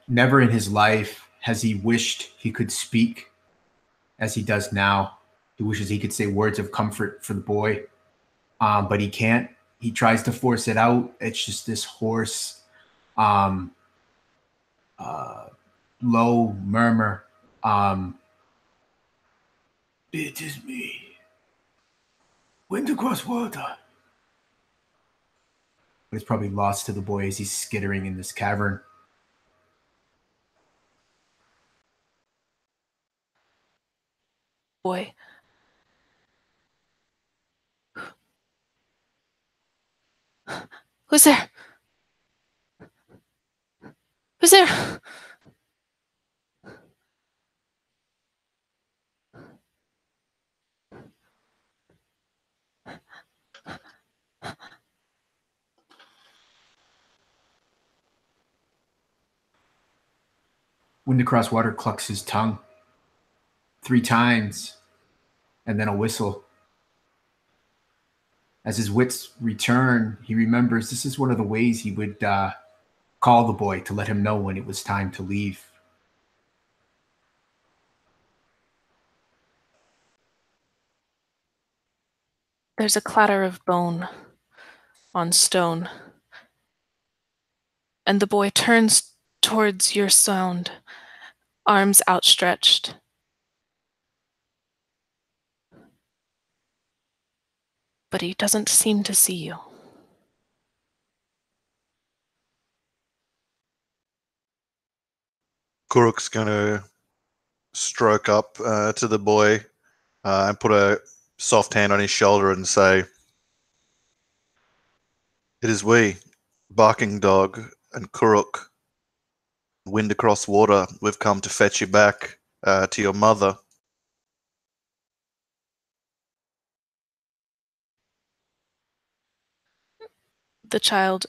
Never in his life has he wished he could speak as he does now. He wishes he could say words of comfort for the boy. but he can't. He tries to force it out. It's just this hoarse, low murmur. It is me, wind across water. But it's probably lost to the boy as he's skittering in this cavern. Boy. Who's there? Who's there? Wind across water clucks his tongue 3 times, and then a whistle. As his wits return, he remembers this is one of the ways he would call the boy to let him know when it was time to leave. There's a clatter of bone on stone, and the boy turns towards your sound, arms outstretched. But he doesn't seem to see you. Kuruk's going to stroke up to the boy and put a soft hand on his shoulder and say, "It is we, Barking Dog and Kuruk, wind across water. We've come to fetch you back to your mother." The child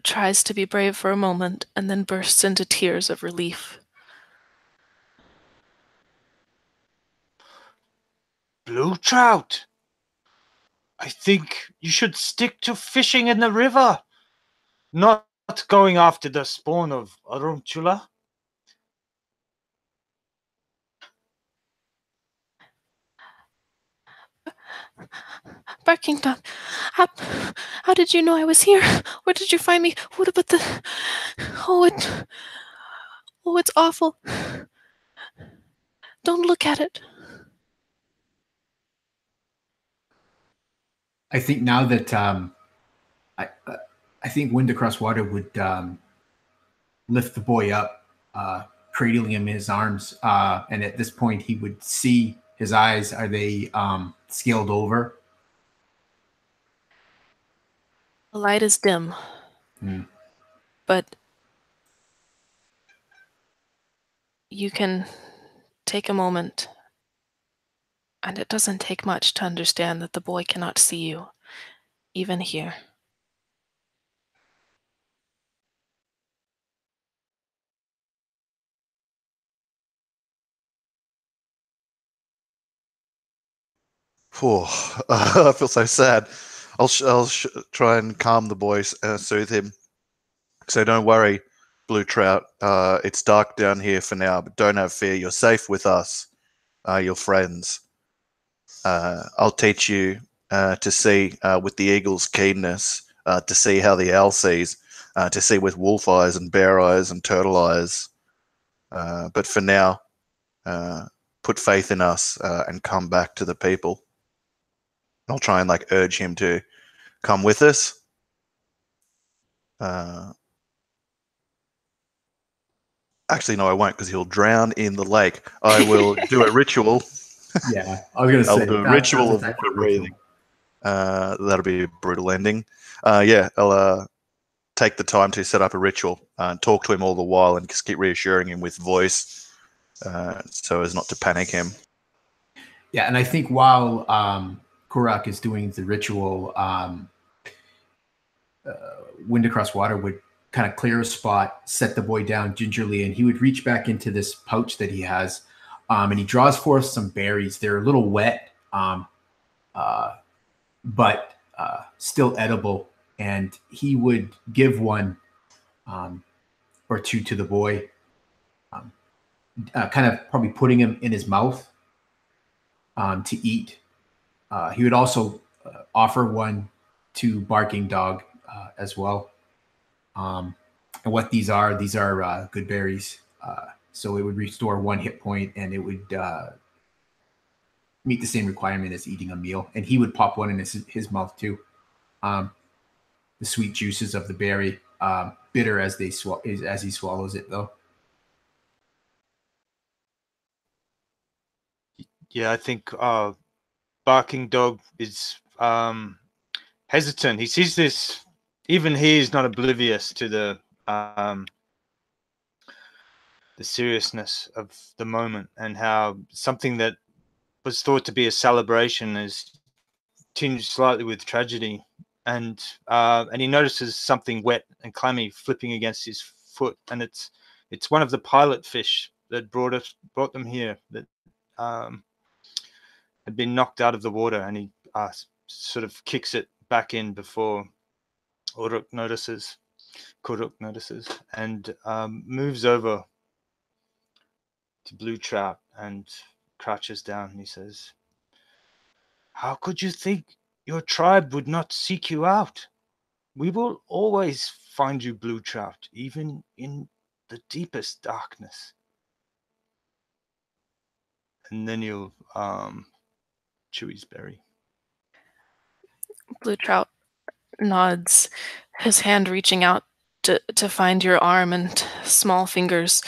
tries to be brave for a moment and then bursts into tears of relief. Blue trout. I think you should stick to fishing in the river, not going after the spawn of Aruntula. Barking Dog, how did you know I was here? Where did you find me? What about the... it's awful. Don't look at it. I think now that I think Wind Across Water would lift the boy up, cradling him in his arms, and at this point he would see his eyes. Are they scaled over? The light is dim, but you can take a moment, and it doesn't take much to understand that the boy cannot see you, even here. I feel so sad. I'll try and calm the boy, soothe him. So don't worry, Blue Trout. It's dark down here for now, but don't have fear. You're safe with us, your friends. I'll teach you to see with the eagle's keenness, to see how the owl sees, to see with wolf eyes and bear eyes and turtle eyes. But for now, put faith in us and come back to the people. I'll try and urge him to come with us. Actually, no, I won't, because he'll drown in the lake. I will do a ritual. Yeah, I was going to say. I'll do a ritual of water breathing. That'll be a brutal ending. I'll take the time to set up a ritual and talk to him all the while and just keep reassuring him with voice so as not to panic him. Yeah, and I think while Kurak is doing the ritual, Wind Across Water would kind of clear a spot, set the boy down gingerly, and he would reach back into this pouch that he has, and he draws forth some berries. They're a little wet, but still edible, and he would give one or two to the boy, kind of probably putting him in his mouth to eat. He would also offer one to Barking Dog as well. And what these are good berries. So it would restore 1 hit point, and it would meet the same requirement as eating a meal. And he would pop one in his mouth too. The sweet juices of the berry, bitter as he swallows it, though. Yeah, I think Barking Dog is hesitant. He sees this. Even he is not oblivious to the seriousness of the moment, and how something that was thought to be a celebration is tinged slightly with tragedy. And he notices something wet and clammy flipping against his foot, and it's one of the pilot fish that brought them here, that had been knocked out of the water, and he sort of kicks it back in before Kuruk notices, and moves over to Blue Trout and crouches down, and he says, "How could you think your tribe would not seek you out? We will always find you, Blue Trout, even in the deepest darkness." And then you'll chew his berry. Blue Trout nods, his hand reaching out to find your arm, and small fingers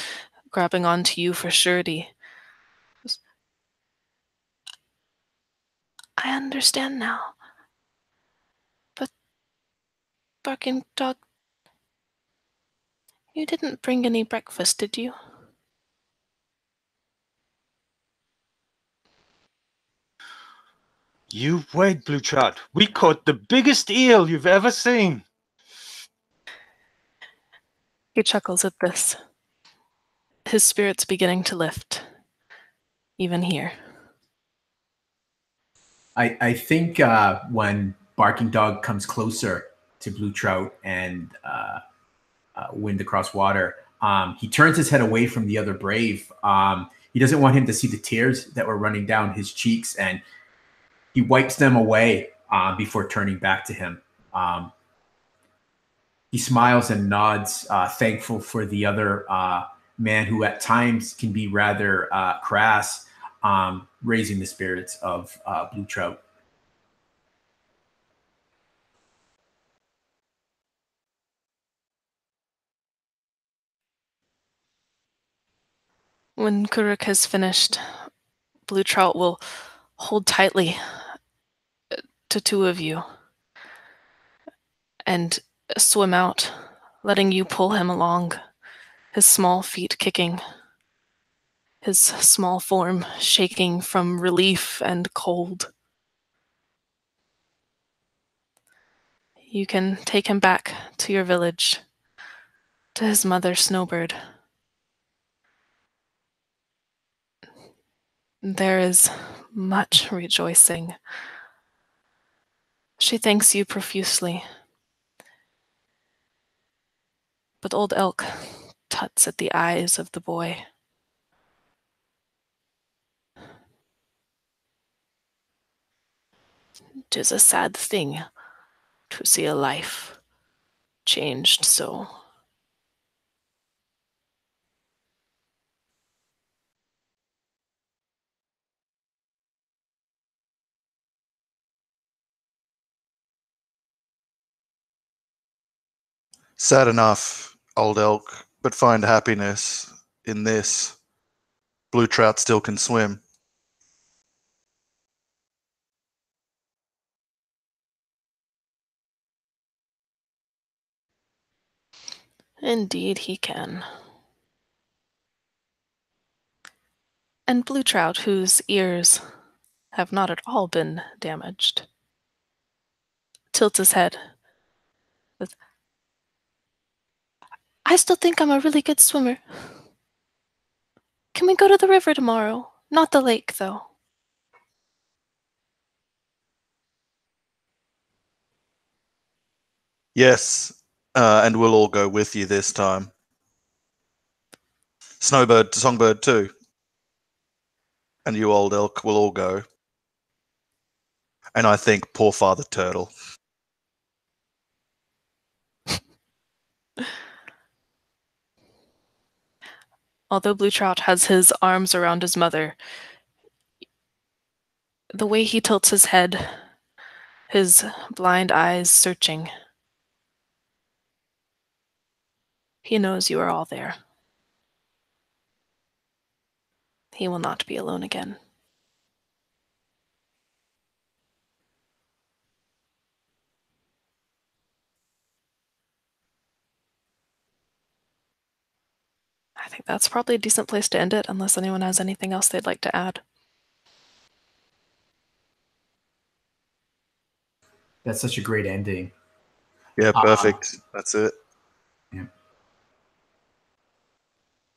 grabbing onto you for surety. I understand now. But, Barking Dog, you didn't bring any breakfast, did you? You wait, Blue Trout. We caught the biggest eel you've ever seen. He chuckles at this, his spirits beginning to lift, even here. I think when Barking Dog comes closer to Blue Trout and Wind Across Water, he turns his head away from the other brave. He doesn't want him to see the tears that were running down his cheeks, and he wipes them away before turning back to him. He smiles and nods, thankful for the other man who at times can be rather crass, raising the spirits of Blue Trout. When Kuruk has finished, Blue Trout will hold tightly to 2 of you and swim out, letting you pull him along, his small feet kicking, his small form shaking from relief and cold. You can take him back to your village, to his mother, Snowbird. There is much rejoicing. She thanks you profusely. But Old Elk tuts at the eyes of the boy. "'Tis a sad thing to see a life changed so." Sad enough, Old Elk, but find happiness in this. Blue Trout still can swim. Indeed he can. And Blue Trout, whose ears have not at all been damaged, tilts his head with, "I still think I'm a really good swimmer. Can we go to the river tomorrow? Not the lake, though." Yes, and we'll all go with you this time. Snowbird, Songbird too. And you, Old Elk, will all go. And I think poor Father Turtle. Although Blue Trout has his arms around his mother, the way he tilts his head, his blind eyes searching, he knows you are all there. He will not be alone again. I think that's probably a decent place to end it, unless anyone has anything else they'd like to add. That's such a great ending. Yeah, perfect. That's it. Yeah.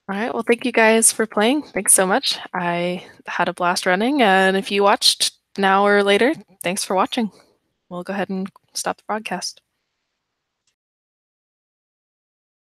All right, well, thank you guys for playing. Thanks so much. I had a blast running, and if you watched now or later, thanks for watching. We'll go ahead and stop the broadcast.